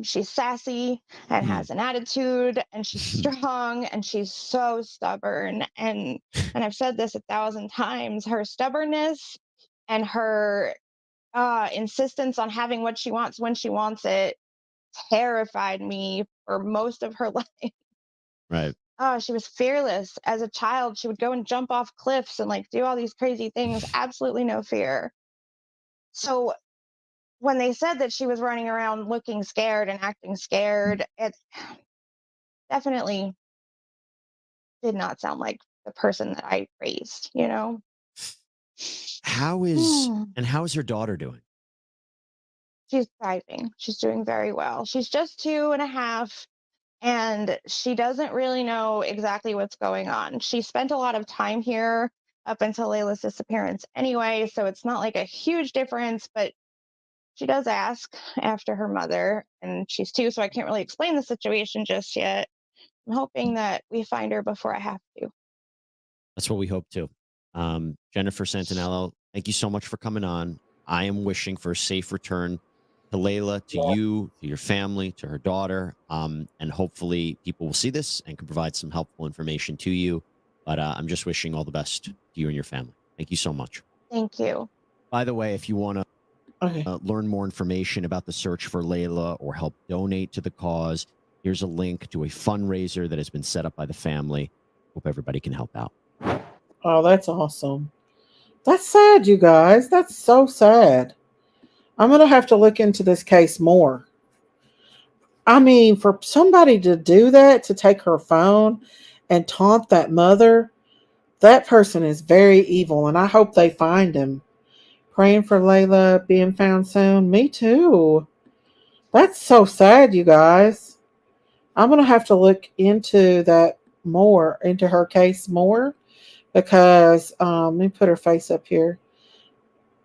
She's sassy and Hmm. has an attitude, and she's strong, and she's so stubborn. And I've said this 1,000 times. Her stubbornness and her insistence on having what she wants when she wants it terrified me for most of her life. Right. Oh, she was fearless. As a child, she would go and jump off cliffs and like do all these crazy things, absolutely no fear. So when they said that she was running around looking scared and acting scared, it definitely did not sound like the person that I raised, you know? How is and how is her daughter doing? She's thriving. She's doing very well. She's just 2.5, and she doesn't really know exactly what's going on. She spent a lot of time here up until Layla's disappearance anyway, so it's not like a huge difference, but she does ask after her mother, and she's 2, so I can't really explain the situation just yet. I'm hoping that we find her before I have to. That's what we hope to. Jennifer Santinello, thank you so much for coming on. I am wishing for a safe return to Layla, to you, to your family, to her daughter. And hopefully people will see this and can provide some helpful information to you. But I'm just wishing all the best to you and your family. Thank you so much. Thank you. By the way, if you want to Okay. learn more information about the search for Layla or help donate to the cause, here's a link to a fundraiser that has been set up by the family. Hope everybody can help out. Oh, that's awesome. That's sad, you guys. That's so sad. I'm going to have to look into this case more. I mean, for somebody to do that, to take her phone and taunt that mother, that person is very evil, and I hope they find him. Praying for Layla being found soon. Me too. That's so sad, you guys. I'm going to have to look into that more, into her case more, because let me put her face up here.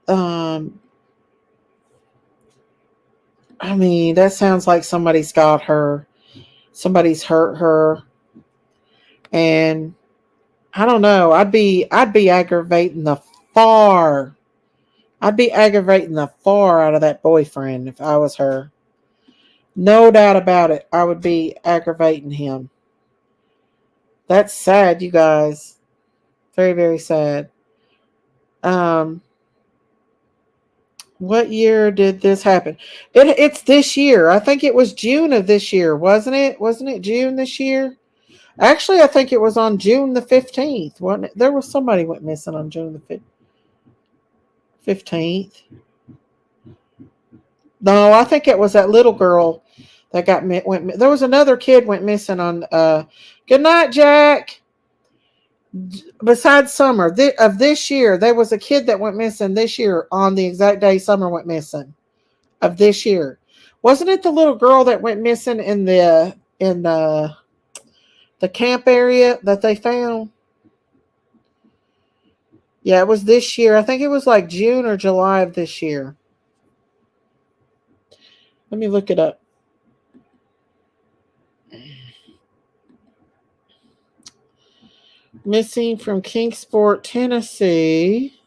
Um, I mean, that sounds like somebody's got her, somebody's hurt her, and I don't know. I'd be aggravating the far. I'd be aggravating the far out of that boyfriend if I was her. No doubt about it. I would be aggravating him. That's sad, you guys. Very, very sad. Um, what year did this happen? It's this year. I think it was June of this year, wasn't it? Wasn't it June this year? Actually, I think it was on June the 15th. Wasn't it? There was somebody went missing on June the 15th. No, I think it was that little girl that went. There was another kid went missing on. Good night, Jack. Besides Summer of this year, there was a kid that went missing this year on the exact day Summer went missing of this year. Wasn't it the little girl that went missing in the camp area that they found? Yeah, it was this year. I think it was like June or July of this year. Let me look it up. Missing from Kingsport, Tennessee.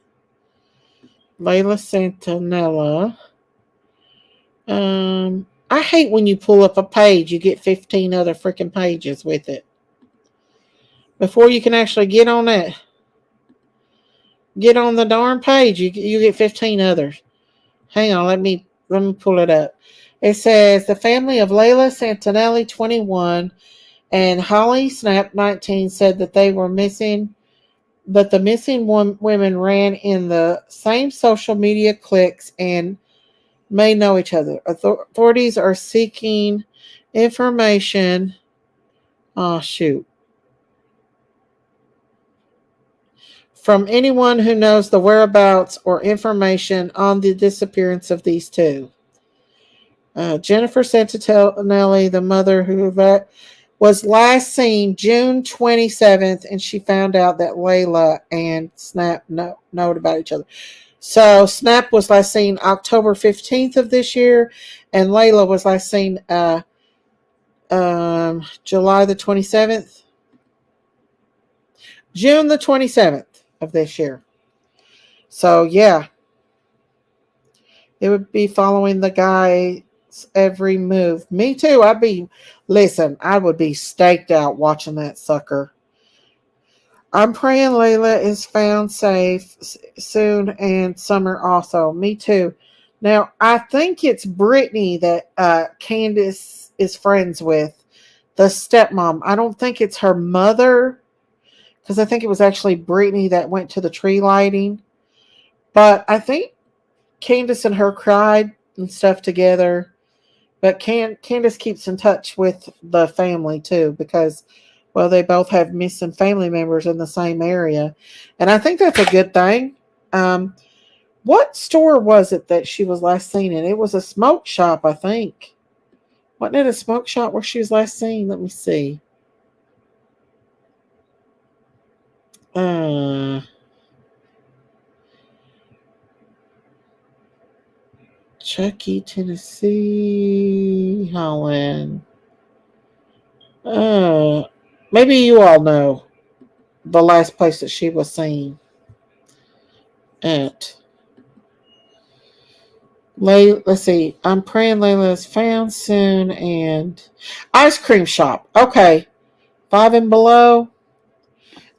Layla Santinella. I hate when you pull up a page, you get 15 other freaking pages with it. Before you can actually get on the darn page, you get 15 others. Hang on, let me pull it up. It says the family of Layla Santinelli, 21, and Holly Snap, 19, said that they were missing, but the missing women ran in the same social media cliques and may know each other. Authorities are seeking information. Oh, shoot. from anyone who knows the whereabouts or information on the disappearance of these two. Jennifer Santinelli, the mother who was last seen June 27th, and she found out that Layla and Snap know about each other. So Snap was last seen October 15th of this year, and Layla was last seen July the 27th. June the 27th of this year. So, yeah, it would be following the guy's every move. Me too. I would be staked out watching that sucker. I'm praying Layla is found safe soon and Summer also. Me too. Now, I think it's Brittany that Candace is friends with, the stepmom. I don't think it's her mother, because I think it was actually Brittany that went to the tree lighting. But I think Candace and her cried and stuff together. But Candace keeps in touch with the family too, because, well, they both have missing family members in the same area. And I think that's a good thing. What store was it that she was last seen in? It was a smoke shop, I think. Wasn't it a smoke shop where she was last seen? Let me see. Chucky, Tennessee, Holland. Maybe you all know the last place that she was seen at. Let's see. I'm praying Layla is found soon. And ice cream shop. Okay. 5 and below.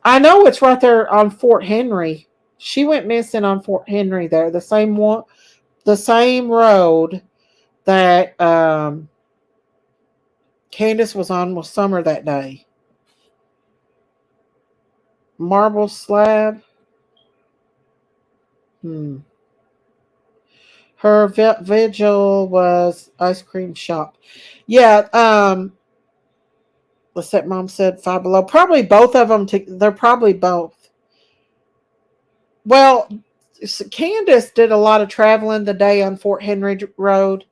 I know it's right there on Fort Henry. She went missing on Fort Henry there. The same one, the same road that Candace was on with Summer that day. Marble slab. Her vigil was ice cream shop. Yeah, the stepmom said 5 below. Probably both of them. They're probably both. Well, Candace did a lot of traveling the day on Fort Henry Road.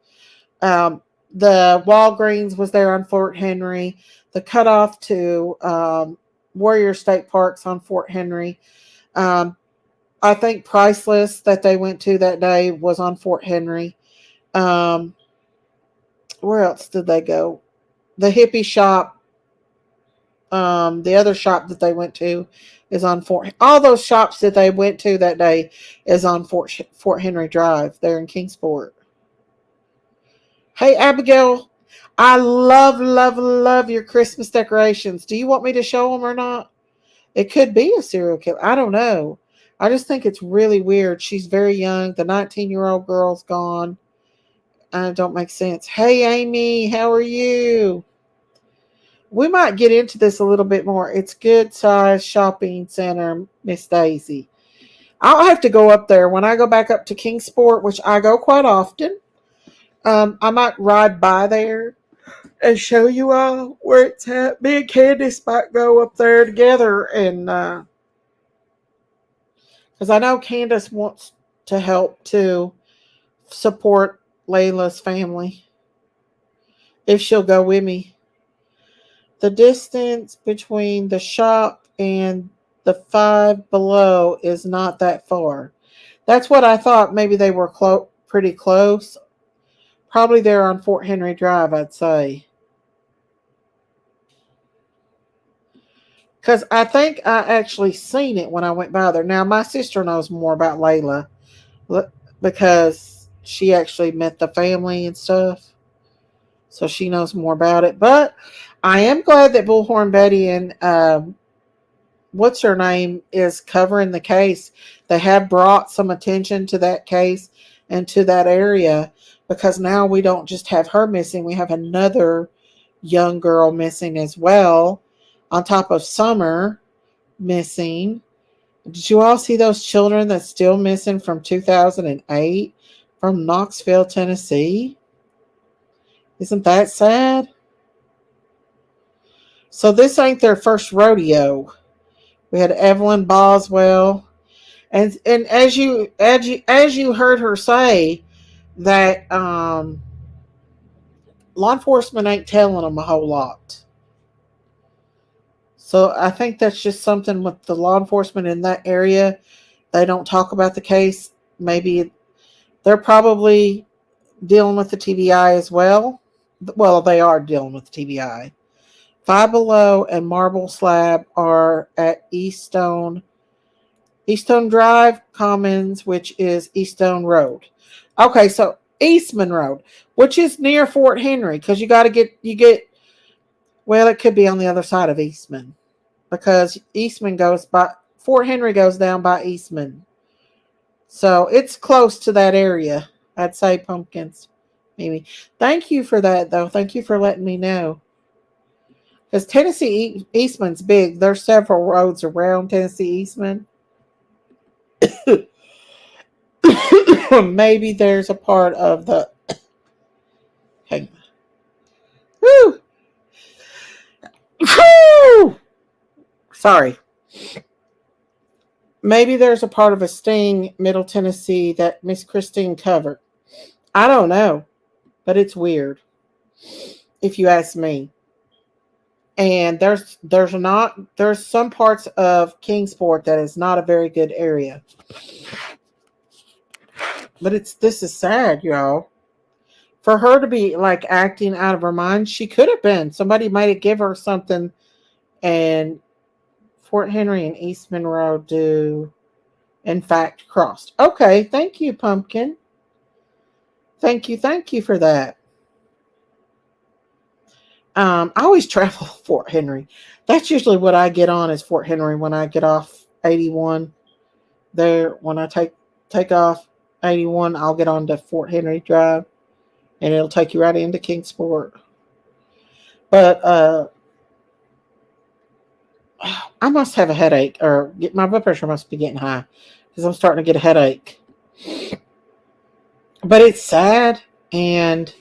The Walgreens was there on Fort Henry. The cutoff to Warrior State Park's on Fort Henry. I think Priceless that they went to that day was on Fort Henry. Where else did they go? The hippie shop. The other shop that they went to is on Fort. All those shops that they went to that day is on Fort Henry Drive there in Kingsport. Hey Abigail, I love your Christmas decorations. Do you want me to show them or not? It could be a serial killer. I don't know. I just think it's really weird. She's very young. The 19-year-old girl's gone. Don't make sense. Hey, Amy, how are you? We might get into this a little bit more. It's good size shopping center, Miss Daisy. I'll have to go up there when I go back up to Kingsport, which I go quite often. I might ride by there and show you all where it's at. Me and Candace might go up there together, and because I know Candace wants to help to support Layla's family if she'll go with me. The distance between the shop and the 5 below is not that far. That's what I thought. Maybe they were pretty close. Probably there on Fort Henry Drive, I'd say. Because I think I actually seen it when I went by there. Now, my sister knows more about Layla because she actually met the family and stuff. So she knows more about it. But I am glad that Bullhorn Betty and what's her name is covering the case. They have brought some attention to that case and to that area, because now we don't just have her missing. We have another young girl missing as well, on top of Summer missing. Did you all see those children that's still missing from 2008 from Knoxville, Tennessee? Isn't that sad? So this ain't their first rodeo. We had Evelyn Boswell, and as you heard her say that law enforcement ain't telling them a whole lot. So I think that's just something with the law enforcement in that area. They don't talk about the case. Maybe they're probably dealing with the TBI as well. Well, they are dealing with the TBI. Five Below and Marble Slab are at Eaststone Drive Commons, which is Eaststone Road. Okay, so Eastman Road, which is near Fort Henry, because well, it could be on the other side of Eastman, because Eastman goes by Fort Henry goes down by Eastman. So it's close to that area. I'd say Pumpkins. Maybe. Thank you for that though. Thank you for letting me know. Because Tennessee Eastman's big. There's several roads around Tennessee Eastman. Maybe there's a part of the hang on. Woo! Woo! Sorry. Maybe there's a part of a sting, Middle Tennessee, that Miss Christine covered. I don't know, but it's weird, if you ask me. And there's some parts of Kingsport that is not a very good area. But this is sad, y'all. For her to be like acting out of her mind, she could have been. Somebody might have given her something, and Fort Henry and Eastman Road do in fact crossed. Okay, thank you, Pumpkin. Thank you for that. I always travel Fort Henry. That's usually what I get on is Fort Henry when I get off 81. There, when I take off 81, I'll get on to Fort Henry Drive, and it'll take you right into Kingsport. But I must have a headache, or my blood pressure must be getting high because I'm starting to get a headache. But it's sad, and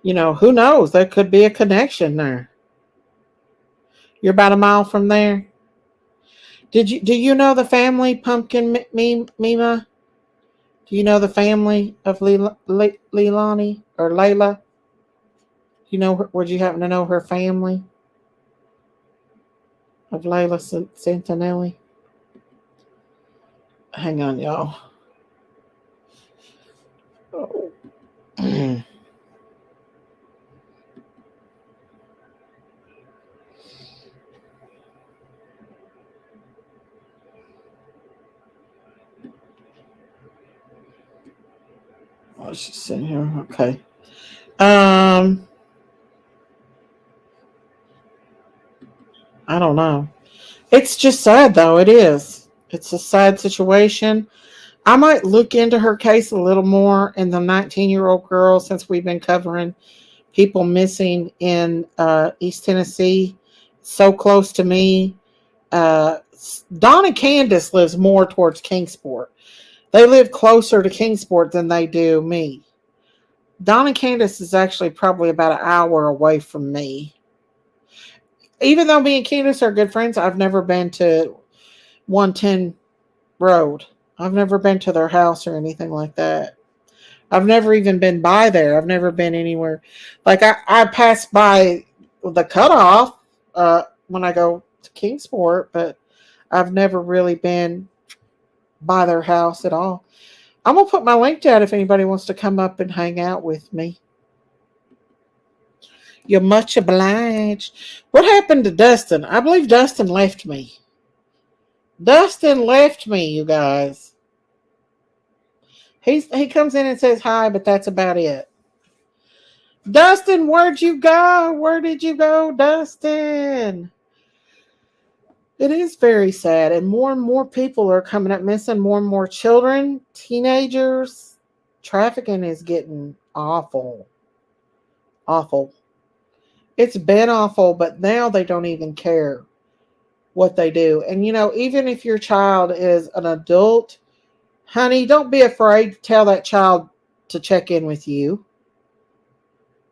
who knows? There could be a connection there. You're about a mile from there. Do you know the family, Pumpkin Mima? Do you know the family of Leilani or Layla? Would you happen to know her family of Layla Santinelli? Hang on, y'all. Oh. Oh, she's sitting here. Okay. I don't know. It's just sad, though. It is. It's a sad situation. I might look into her case a little more in the 19-year-old girl, since we've been covering people missing in East Tennessee, so close to me. Don and Candace lives more towards Kingsport. They live closer to Kingsport than they do me. Don and Candace is actually probably about an hour away from me. Even though me and Candace are good friends, I've never been to 110 Road. I've never been to their house or anything like that. I've never even been by there. I've never been anywhere. Like I pass by the cutoff when I go to Kingsport, but I've never really been by their house at all. I'm going to put my link down if anybody wants to come up and hang out with me. You're much obliged. What happened to Dustin? I believe Dustin left me. Dustin left me, you guys. He comes in and says hi, but that's about it. Dustin, where'd you go? Where did you go, Dustin? It is very sad, and more people are coming up missing, more and more children, teenagers. Trafficking is getting awful. Awful. It's been awful, but now they don't even care what they do. And even if your child is an adult, honey, don't be afraid to tell that child to check in with you.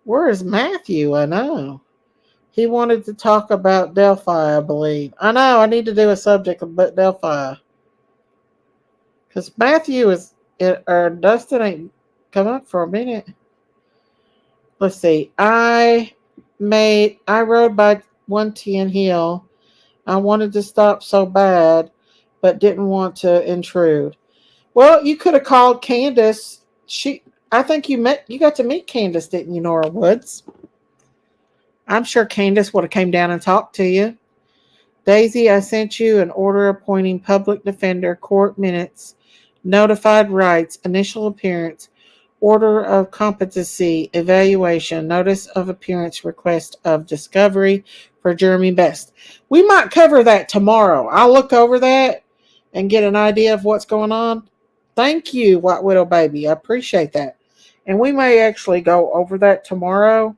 Where is Matthew? I know. He wanted to talk about Delphi, I believe. I know, I need to do a subject about Delphi. Because Matthew is, or Dustin ain't come up for a minute. Let's see. I rode by 110 Hill. I wanted to stop so bad, but didn't want to intrude. Well, you could have called Candace. I think you got to meet Candace, didn't you, Nora Woods? I'm sure Candace would have came down and talked to you. Daisy, I sent you an order appointing public defender, court minutes, notified rights, initial appearance, order of competency, evaluation, notice of appearance, request of discovery for Jeremy Best. We might cover that tomorrow. I'll look over that and get an idea of what's going on. Thank you, White Widow Baby. I appreciate that. And we may actually go over that tomorrow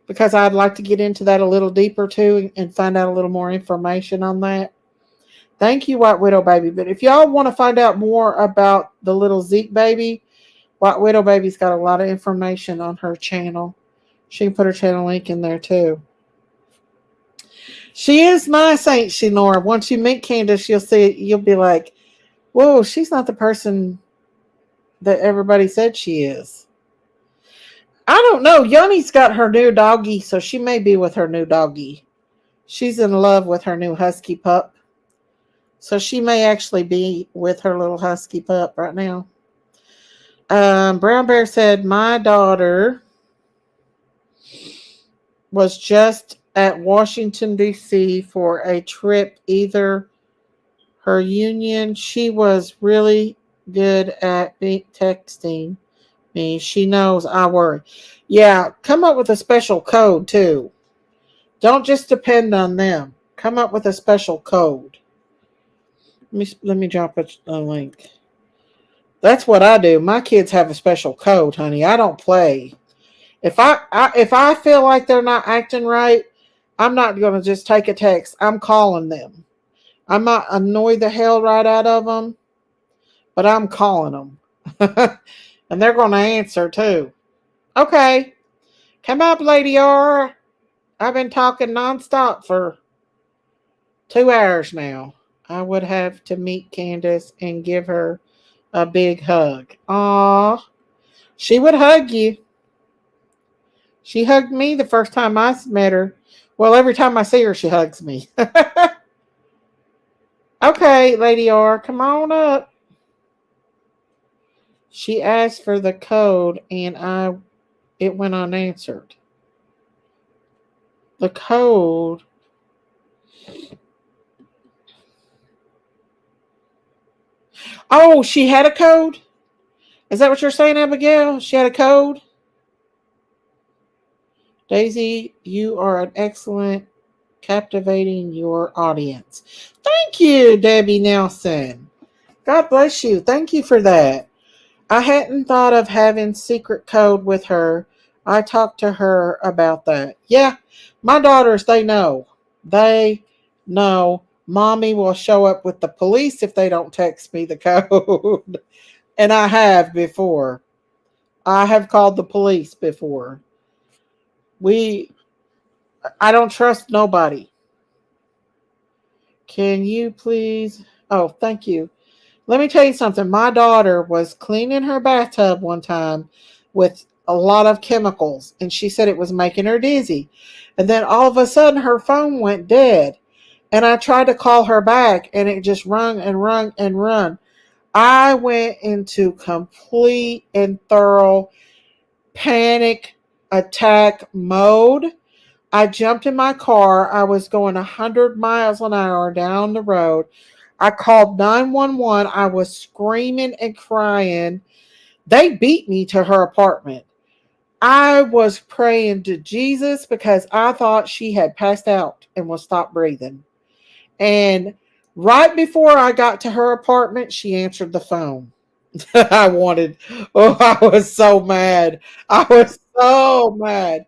because I'd like to get into that a little deeper too and find out a little more information on that. Thank you, White Widow Baby. But if y'all want to find out more about the little Zeke baby, White Widow Baby's got a lot of information on her channel. She can put her channel link in there too. She is my saint, Shinora. Once you meet Candace, you'll be like, whoa, she's not the person that everybody said she is. I don't know. Yoni's got her new doggy, so she may be with her new doggy. She's in love with her new husky pup. So she may actually be with her little husky pup right now. Brown Bear said, my daughter was just at Washington, D.C. for a trip, either her union. She was really good at texting me. She knows I worry. Yeah, come up with a special code too. Don't just depend on them. Come up with a special code. Let me drop a link. That's what I do. My kids have a special code, honey. I don't play. If I feel like they're not acting right, I'm not going to just take a text. I'm calling them. I might annoy the hell right out of them, but I'm calling them. And they're going to answer too. Okay. Come up, Lady R. I've been talking nonstop for 2 hours now. I would have to meet Candace and give her a big hug. Aw. She would hug you. She hugged me the first time I met her. Well, every time I see her, she hugs me. Okay, Lady R, come on up. She asked for the code and it went unanswered. The code. Oh, she had a code? Is that what you're saying, Abigail? She had a code? Daisy, you are an excellent captivating your audience. Thank you, Debbie Nelson. God bless you. Thank you for that. I hadn't thought of having secret code with her. I talked to her about that. Yeah, my daughters, they know. They know. Mommy will show up with the police if they don't text me the code. And I have before. I have called the police before. I don't trust nobody. Can you please? Oh, thank you. Let me tell you something. My daughter was cleaning her bathtub one time with a lot of chemicals, and she said it was making her dizzy. And then all of a sudden, her phone went dead. And I tried to call her back, and it just rung and rung and rung. I went into complete and thorough panic attack mode. I jumped in my car. I was going 100 miles an hour down the road. I called 911. I was screaming and crying. They beat me to her apartment. I was praying to Jesus because I thought she had passed out and was stopped breathing. And right before I got to her apartment, she answered the phone. I was so mad. I was so mad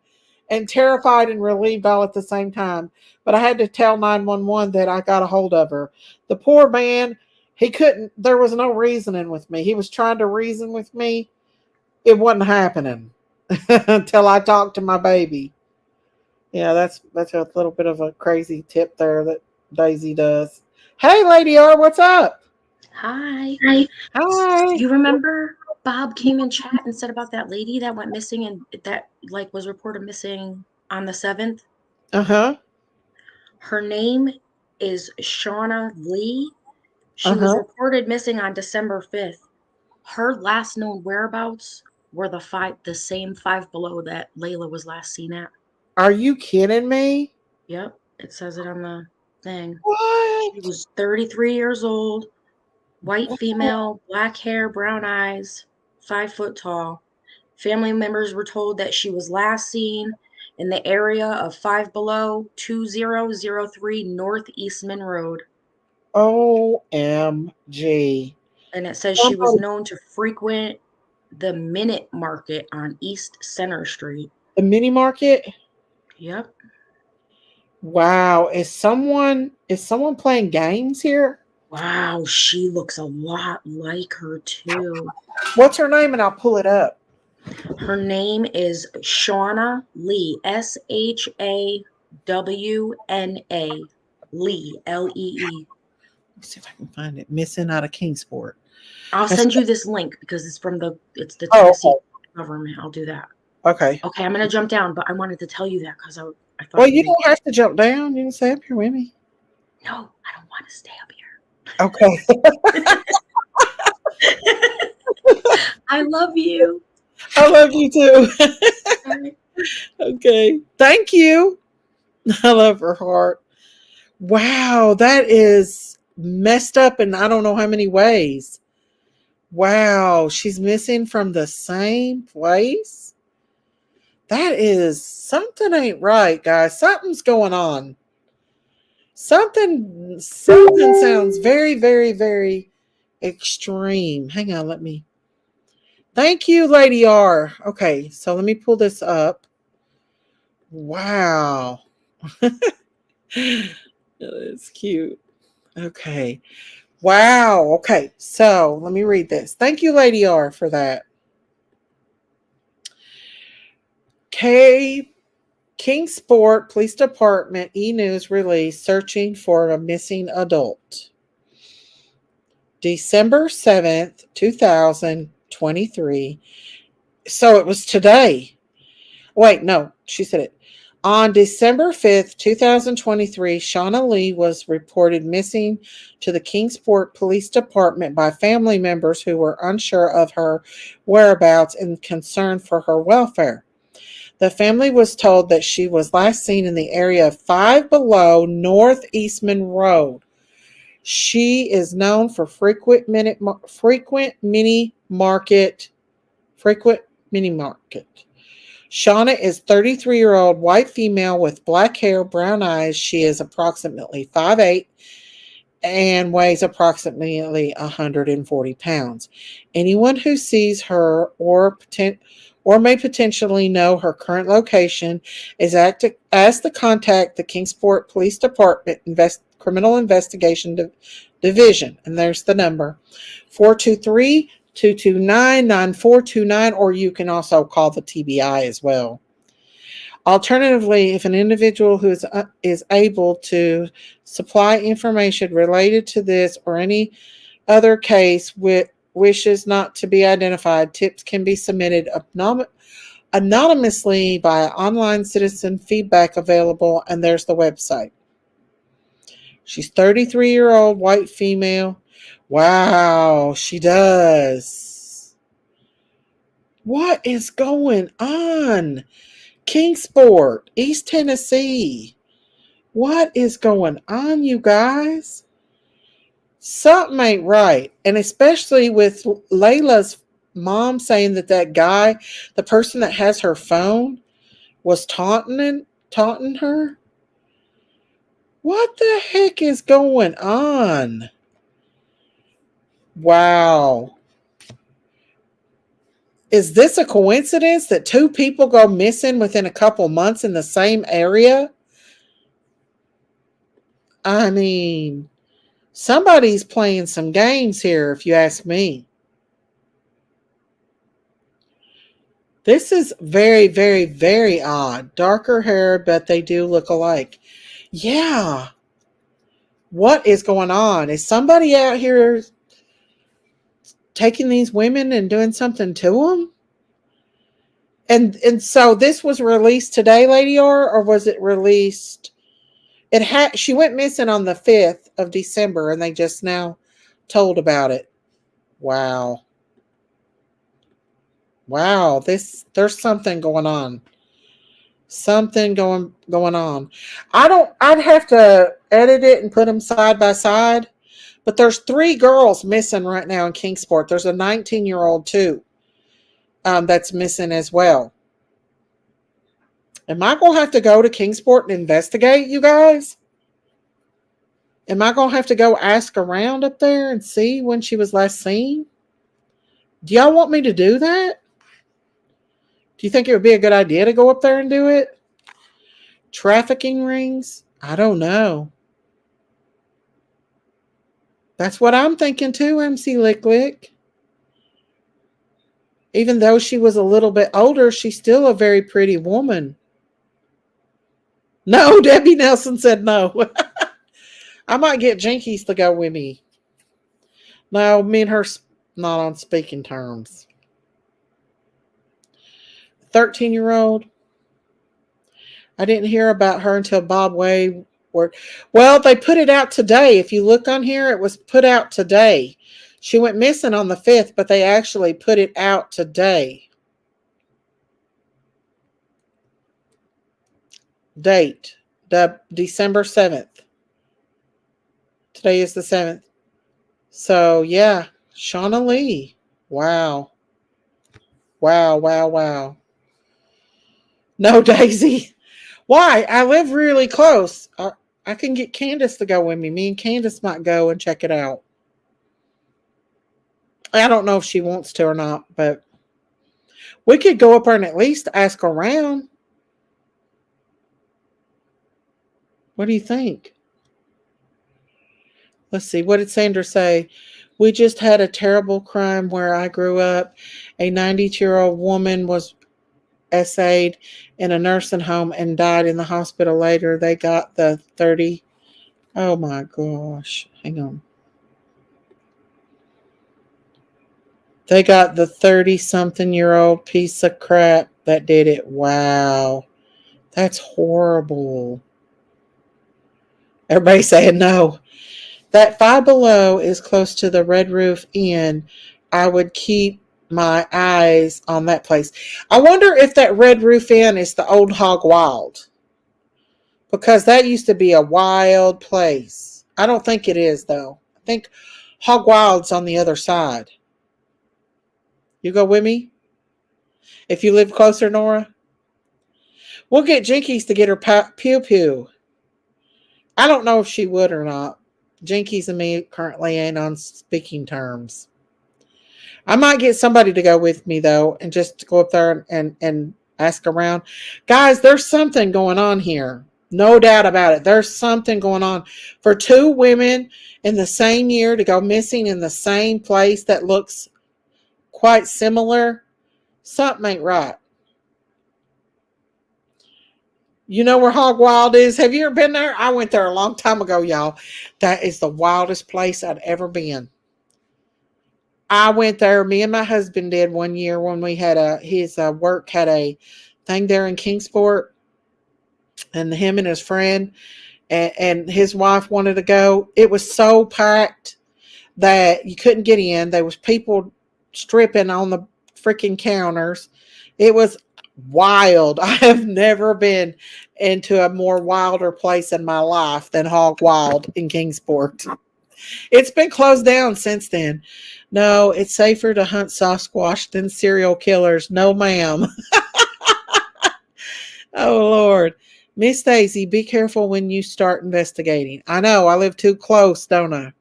and terrified and relieved all at the same time. But I had to tell 911 that I got a hold of her. The poor man, there was no reasoning with me. He was trying to reason with me. It wasn't happening until I talked to my baby. Yeah, that's a little bit of a crazy tip there that Daisy does. Hey, Lady R, what's up? Hi. Hi. You remember Bob came in chat and said about that lady that went missing and that like was reported missing on the 7th? Uh huh. Her name is Shauna Lee. Uh She was huh. reported missing on December 5th. Her last known whereabouts were the same Five Below that Layla was last seen at. Are you kidding me? Yep, it says it on the thing. She What? was 33 years old, white female, black hair, brown eyes, 5 foot tall. Family members were told that she was last seen in the area of Five Below 2003 North Eastman Road. OMG. And it says she was Somebody, known to frequent the Minute Market on East Center Street. the mini market? Yep. Wow. Is someone playing games here? Wow, she looks a lot like her too. What's her name? And I'll pull it up. Her name is Shauna Lee, Shawna. Lee, Lee. Let's see if I can find it. Missing out of Kingsport. I'll That's- send you this link because it's the Oh, Tennessee government. I'll do that. okay. Okay, I'm gonna jump down, but I wanted to tell you that because I thought. Well, you don't have to jump down. You can stay up here with me. No, I don't want to stay up here. Okay. I love you. I love you too. Bye. Okay. Thank you. I love her heart. Wow, that is messed up in I don't know how many ways. Wow, she's missing from the same place. That is something ain't right, guys. Something's going on. Something sounds very, very, very extreme. Hang on, let me. Thank you, Lady R. Okay, so let me pull this up. Wow. It's cute. Okay. Wow. Okay. So let me read this. Thank you, Lady R, for that. K Kingsport Police Department e-news release searching for a missing adult. December 7th, 2023. So it was today. Wait, no, she said it. On December 5th, 2023, Shauna Lee was reported missing to the Kingsport Police Department by family members who were unsure of her whereabouts and concerned for her welfare. The family was told that she was last seen in the area of Five Below North Eastman Road. She is known for frequent mini market. Shauna is 33-year-old white female with black hair, brown eyes. She is approximately 5'8" and weighs approximately 140 pounds. Anyone who sees her or may potentially know her current location is asked to contact the Kingsport Police Department Criminal Investigation Division. And there's the number 423-229-9429, or you can also call the TBI as well. Alternatively, if an individual who is able to supply information related to this or any other case wishes not to be identified, tips can be submitted anonymously via online citizen feedback available, and there's the website. She's 33-year-old white female. Wow, she does. What is going on? Kingsport, East Tennessee. What is going on, you guys? Something ain't right. And especially with Layla's mom saying that guy, the person that has her phone, was taunting her. What the heck is going on? Wow. Is this a coincidence that two people go missing within a couple months in the same area? I mean, somebody's playing some games here, if you ask me. This is very, very, very odd. Darker hair, but they do look alike. Yeah. What is going on? Is somebody out here taking these women and doing something to them? And so this was released today, Lady R, or was it released? It had. She went missing on the 5th of December, and they just now told about it. Wow. Wow. There's something going on. Something going on. I'd have to edit it and put them side by side. But there's 3 girls missing right now in Kingsport. There's a 19-year-old too, that's missing as well. Am I going to have to go to Kingsport and investigate, you guys? Am I going to have to go ask around up there and see when she was last seen? Do y'all want me to do that? Do you think it would be a good idea to go up there and do it? Trafficking rings? I don't know. That's what I'm thinking too, MC Lick Lick. Even though she was a little bit older, she's still a very pretty woman. No, Debbie Nelson said no. I might get Jinkies to go with me. No, me and her not on speaking terms. 13-year-old. I didn't hear about her until Bob Way. Well, they put it out today. If you look on here, it was put out today. She went missing on the 5th, but they actually put it out today. Date, December 7th. Today is the 7th. So, yeah, Shauna Lee. Wow. Wow, wow, wow. No, Daisy. Why? I live really close. I can get Candace to go with me. Me and Candace might go and check it out. I don't know if she wants to or not, but we could go up there and at least ask around. What do you think? Let's see. What did Sandra say? We just had a terrible crime where I grew up. A 92-year-old woman was essayed in a nursing home and died in the hospital later. They got the 30. Oh my gosh. Hang on. They got the 30-something-year-old piece of crap that did it. Wow. That's horrible. Everybody saying no. That Five Below is close to the Red Roof Inn. I would keep my eyes on that place. I wonder if that Red Roof Inn is the old Hog Wild. Because that used to be a wild place. I don't think it is, though. I think Hog Wild's on the other side. You go with me? If you live closer, Nora? We'll get Jinkies to get her pew-pew. I don't know if she would or not. Jinkies and me currently ain't on speaking terms. I might get somebody to go with me, though, and just go up there and ask around. Guys, there's something going on here. No doubt about it. There's something going on. For 2 women in the same year to go missing in the same place that looks quite similar, something ain't right. You know where Hog Wild is? Have you ever been there? I went there a long time ago, y'all. That is the wildest place I'd ever been. I went there. Me and my husband did one year when we had his work had a thing there in Kingsport, and him and his friend and his wife wanted to go. It was so packed that you couldn't get in. There was people stripping on the freaking counters. It was wild. I have never been into a more wilder place in my life than Hog Wild in Kingsport. It's been closed down since then. No, it's safer to hunt Sasquatch than serial killers. No, ma'am. Oh, Lord. Miss Daisy, be careful when you start investigating. I know, I live too close, don't I?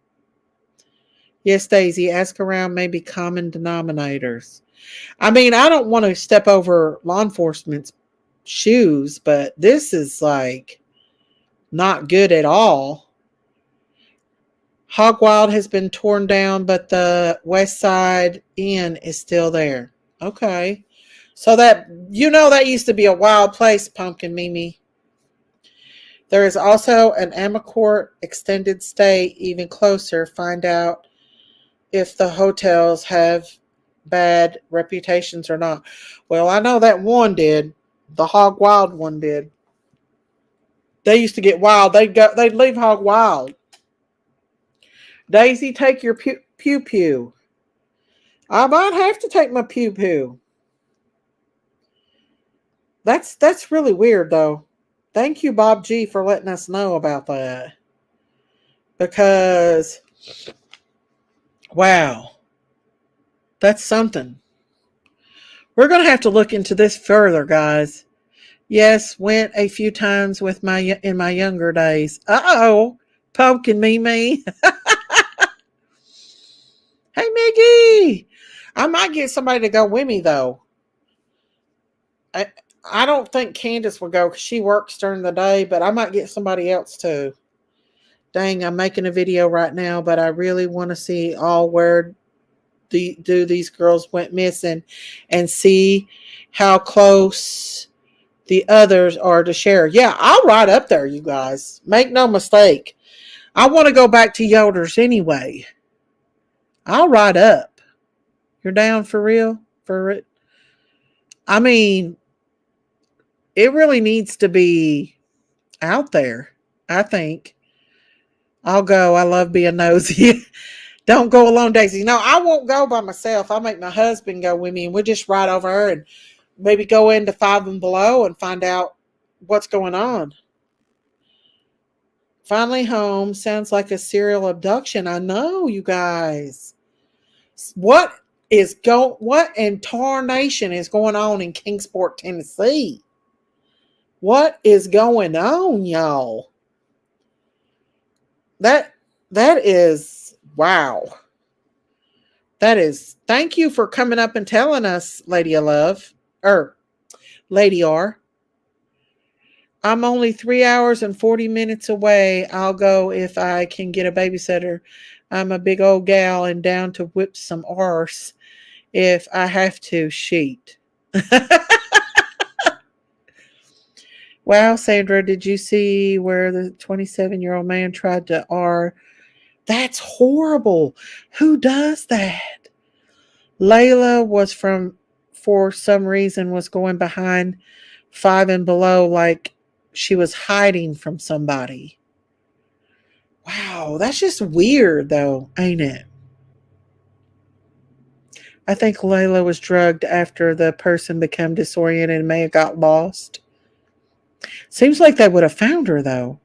Yes, Daisy, ask around maybe common denominators. I mean, I don't want to step over law enforcement's shoes, but this is like not good at all. Hog Wild has been torn down, but the West Side Inn is still there. Okay. So that, that used to be a wild place, Pumpkin Mimi. There is also an Amarcord extended stay even closer. Find out if the hotels have bad reputations or not. Well, I know that one did. The Hog Wild one did. They used to get wild. They'd leave Hog Wild. Daisy, take your pew pew. I might have to take my pew pew. That's really weird though. Thank you, Bob G, for letting us know about that. Because wow, that's something. We're gonna have to look into this further, guys. Yes, went a few times with in my younger days. Uh-oh, Pumpkin Mimi. Hey, Miggy. I might get somebody to go with me though. I don't think Candace will go because she works during the day, but I might get somebody else too. Dang, I'm making a video right now, but I really want to see all where do these girls went missing and see how close the others are to share. Yeah, I'll ride up there, you guys. Make no mistake. I want to go back to Yoder's anyway. I'll ride up. You're down for real? For it? I mean, it really needs to be out there, I think. I'll go. I love being nosy. Don't go alone, Daisy. No, I won't go by myself. I'll make my husband go with me and we'll just ride over and maybe go into Five and Below and find out what's going on. Finally home sounds like a serial abduction. I know, you guys. What in tarnation is going on in Kingsport, Tennessee? What is going on, y'all? That is wow. That is, thank you for coming up and telling us, Lady of Love. Lady R. I'm only 3 hours and 40 minutes away. I'll go if I can get a babysitter. I'm a big old gal and down to whip some arse if I have to. Sheet. Wow, Sandra, did you see where the 27-year-old man tried to R? That's horrible. Who does that? Layla was for some reason, was going behind Five and Below like she was hiding from somebody. Wow, that's just weird though, ain't it? I think Layla was drugged after the person became disoriented and may have got lost. Seems like they would have found her though.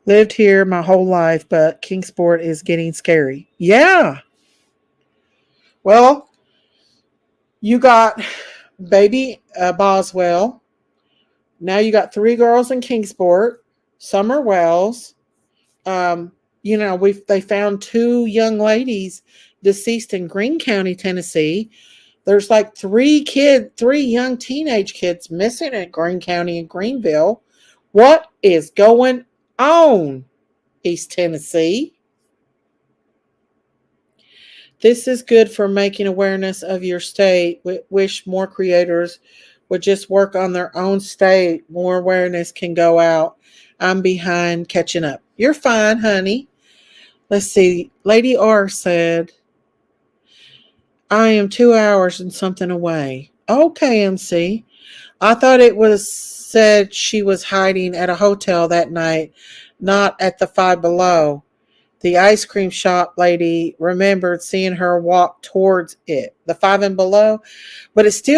Lived here my whole life, but Kingsport is getting scary. Yeah. Well, you got baby Boswell. Now you got 3 girls in Kingsport. Summer Wells. They found 2 young ladies deceased in Greene County, Tennessee. There's like 3 young teenage kids missing in Greene County and Greenville. What is going on, East Tennessee? This is good for making awareness of your state. Wish more creators would just work on their own state. More awareness can go out. I'm behind catching up. You're fine, honey. Let's see. Lady R said, I am 2 hours and something away. Okay, MC. I thought it was said she was hiding at a hotel that night, not at the Five Below. The ice cream shop lady remembered seeing her walk towards it, the Five and Below, but it's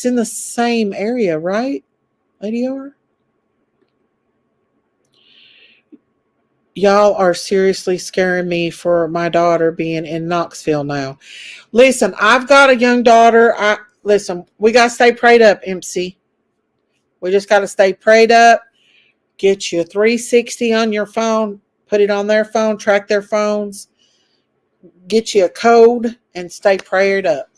in the same area, right, Lady R? Y'all are seriously scaring me for my daughter being in Knoxville now. Listen, I've got a young daughter. Listen, we got to stay prayed up, MC. We just got to stay prayed up. Get you 360 on your phone. Put it on their phone. Track their phones. Get you a code and stay prayed up.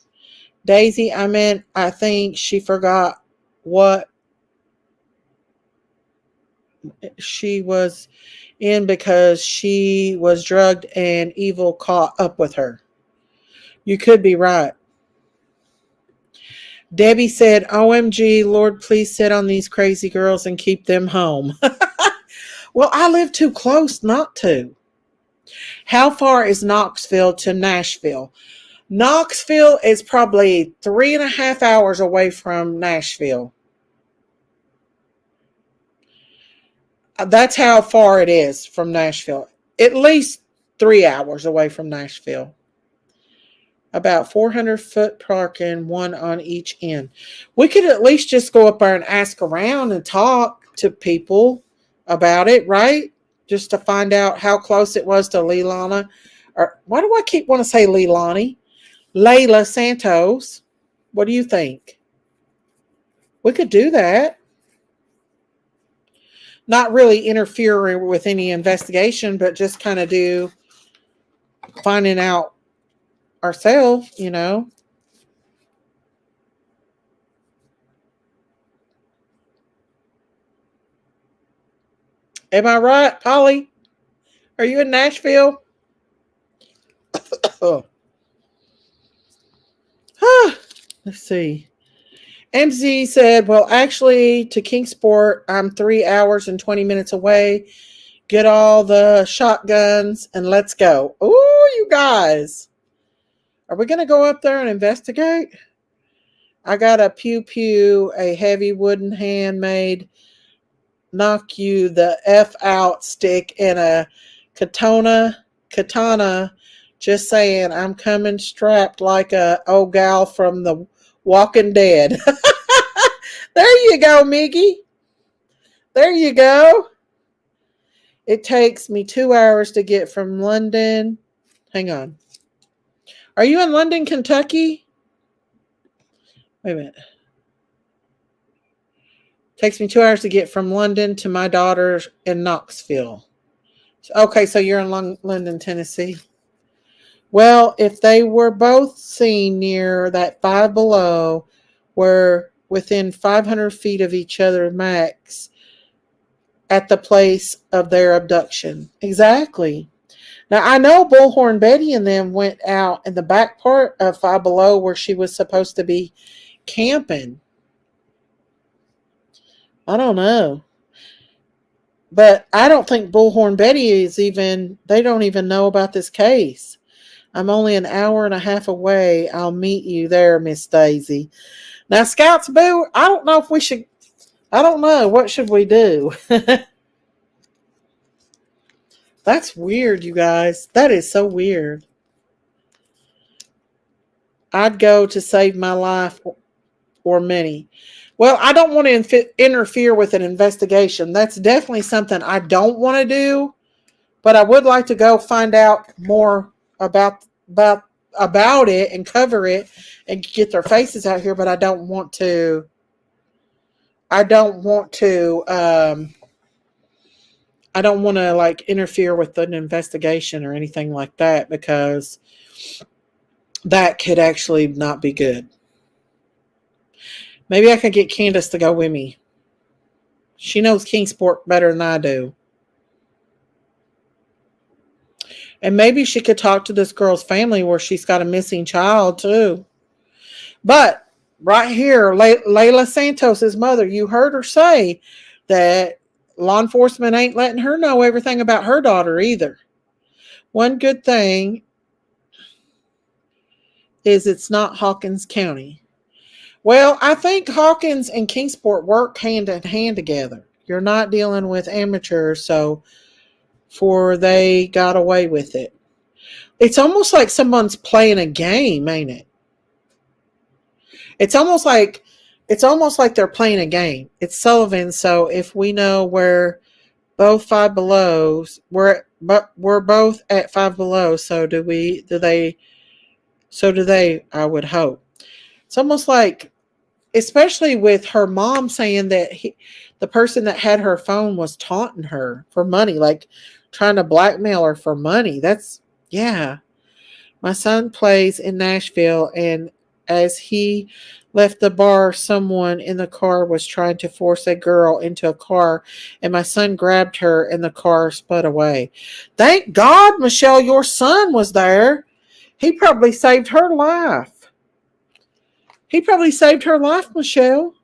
Daisy, I think she forgot what she was in because she was drugged and evil caught up with her. You could be right. Debbie said, OMG, Lord, please sit on these crazy girls and keep them home. Well, I live too close not to. How far is Knoxville to Nashville? Knoxville is probably 3.5 hours away from Nashville. That's how far it is from Nashville. At least 3 hours away from Nashville. About 400-foot parking, one on each end. We could at least just go up there and ask around and talk to people about it, right? Just to find out how close it was to Leilani. Or why do I keep wanting to say Leilani? Layla Santos. What do you think? We could do that. Not really interfere with any investigation, but just kind of do finding out ourselves, you know. Am I right, Polly? Are you in Nashville? Oh. Let's see. MZ said, well, actually, to Kingsport, I'm 3 hours and 20 minutes away. Get all the shotguns and let's go. Ooh, you guys. Are we going to go up there and investigate? I got a pew pew, a heavy wooden handmade knock you the F out stick, and a katana. Just saying, I'm coming strapped like a old gal from the Walking Dead. There you go, Miggy. There you go. It takes me 2 hours to get from London. Hang on. Are you in London, Kentucky? Wait a minute. Takes me 2 hours to get from London to my daughter in Knoxville. Okay, so you're in London, Tennessee. Well, if they were both seen near that Five Below, were within 500 feet of each other max at the place of their abduction. Exactly. Now, I know Bullhorn Betty and them went out in the back part of Five Below where she was supposed to be camping. I don't know. But I don't think Bullhorn Betty they don't even know about this case. I'm only an hour and a half away. I'll meet you there, Miss Daisy. Now, Scouts Boo, I don't know if we should, I don't know. What should we do? That's weird, you guys. That is so weird. I'd go to save my life or many. Well, I don't want to interfere with an investigation. That's definitely something I don't want to do, but I would like to go find out more about it and cover it and get their faces out here, but I don't want to like interfere with an investigation or anything like that, because that could actually not be good. Maybe I could get Candace to go with me. She knows Kingsport better than I do. And maybe she could talk to this girl's family where she's got a missing child too. But right here, Layla Santos's mother, you heard her say that law enforcement ain't letting her know everything about her daughter either. One good thing is it's not Hawkins County. Well, I think Hawkins and Kingsport work hand in hand together. You're not dealing with amateurs, so they got away with it. It's almost like someone's playing a game, ain't it? It's almost like they're playing a game. It's Sullivan, so if we know where both Five Belows, we're both at Five Below, so do they, I would hope. It's almost like, especially with her mom saying that the person that had her phone was taunting her for money, like trying to blackmail her for money. That's, yeah. My son plays in Nashville, and as he left the bar, someone in the car was trying to force a girl into a car, and my son grabbed her and the car sped away. Thank God, Michelle, your son was there. He probably saved her life. He probably saved her life, Michelle.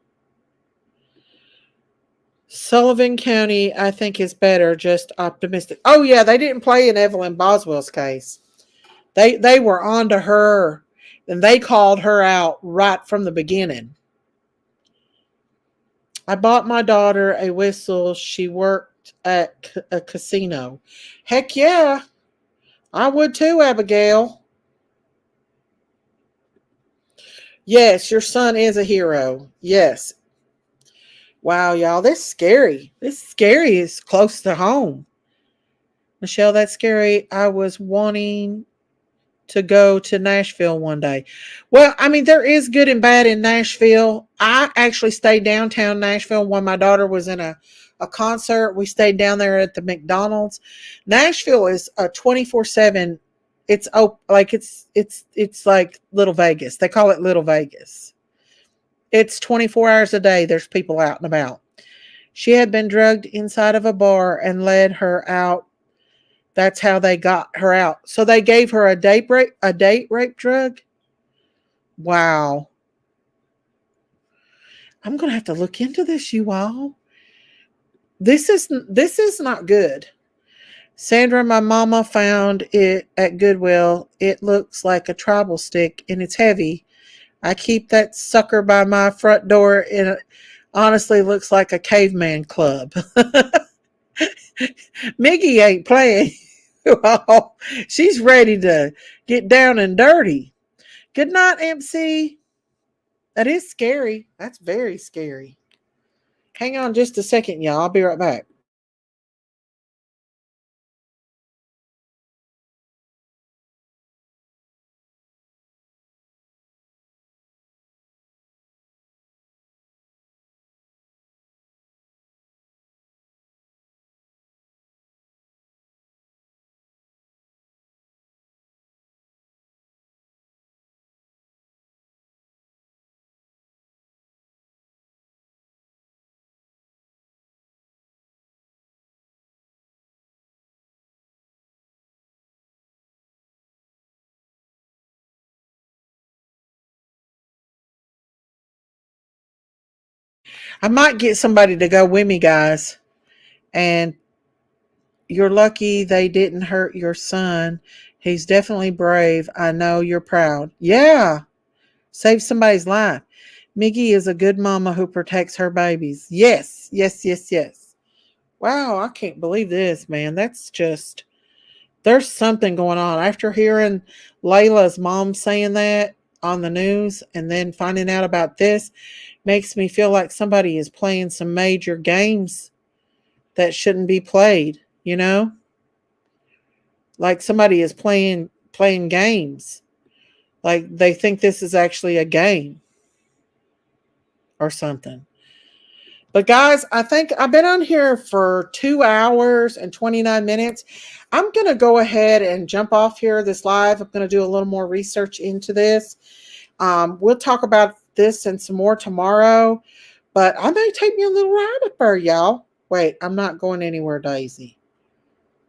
Sullivan County, I think, is better. Just optimistic. Oh yeah, they didn't play in Evelyn Boswell's case. They were on to her, and they called her out right from the beginning. I bought my daughter a whistle. She worked at a casino. Heck yeah, I would too, Abigail. Yes, your son is a hero. Yes. Wow, y'all, this is scary. This scary is close to home. Michelle, that's scary. I was wanting to go to Nashville one day. Well, I mean, there is good and bad in Nashville. I actually stayed downtown Nashville when my daughter was in a concert. We stayed down there at the McDonald's. Nashville is a 24/7. It's like it's like Little Vegas. They call it Little Vegas. It's 24 hours a day. There's people out and about. She had been drugged inside of a bar and led her out. That's how they got her out. So they gave her a date rape drug. Wow. I'm gonna have to look into this, you all. This is not good. Sandra, my mama found it at Goodwill. It looks like a tribal stick and it's heavy. I keep that sucker by my front door and it honestly looks like a caveman club. Miggy ain't playing. Well, she's ready to get down and dirty. Good night, MC. That is scary. That's very scary. Hang on just a second, y'all. I'll be right back. I might get somebody to go with me, guys. And you're lucky they didn't hurt your son. He's definitely brave. I know you're proud. Yeah. Save somebody's life. Miggy is a good mama who protects her babies. Yes, yes, yes, yes. Wow, I can't believe this, man. That's just, there's something going on. After hearing Layla's mom saying that on the news and then finding out about this, makes me feel like somebody is playing some major games that shouldn't be played, you know? Like somebody is playing games. Like they think this is actually a game or something. But guys, I think I've been on here for 2 hours and 29 minutes. I'm going to go ahead and jump off here this live. I'm going to do a little more research into this. We'll talk about this and some more tomorrow, but I may take me a little ride up there, y'all. Wait, I'm not going anywhere, Daisy.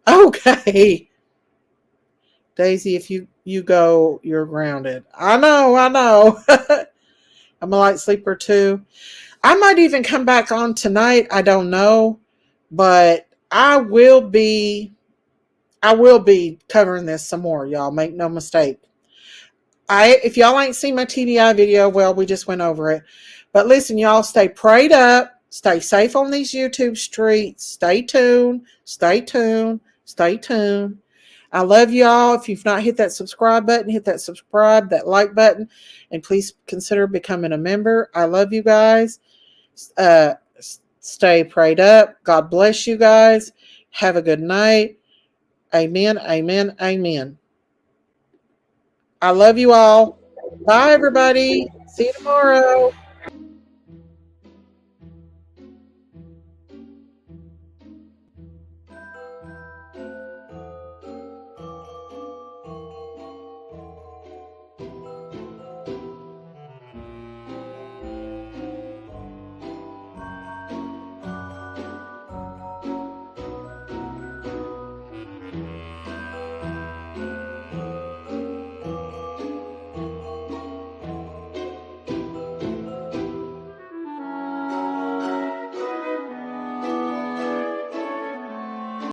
Okay. Daisy, if you go, you're grounded. I know. I'm a light sleeper too. I might even come back on tonight. I don't know, but I will be covering this some more, y'all. Make no mistake. If y'all ain't seen my TBI video, well, we just went over it. But listen, y'all, stay prayed up. Stay safe on these YouTube streets. Stay tuned. Stay tuned. Stay tuned. I love y'all. If you've not hit that subscribe button, hit that subscribe, that like button, and please consider becoming a member. I love you guys. Stay prayed up. God bless you guys. Have a good night. Amen. Amen. Amen. I love you all. Bye, everybody. See you tomorrow.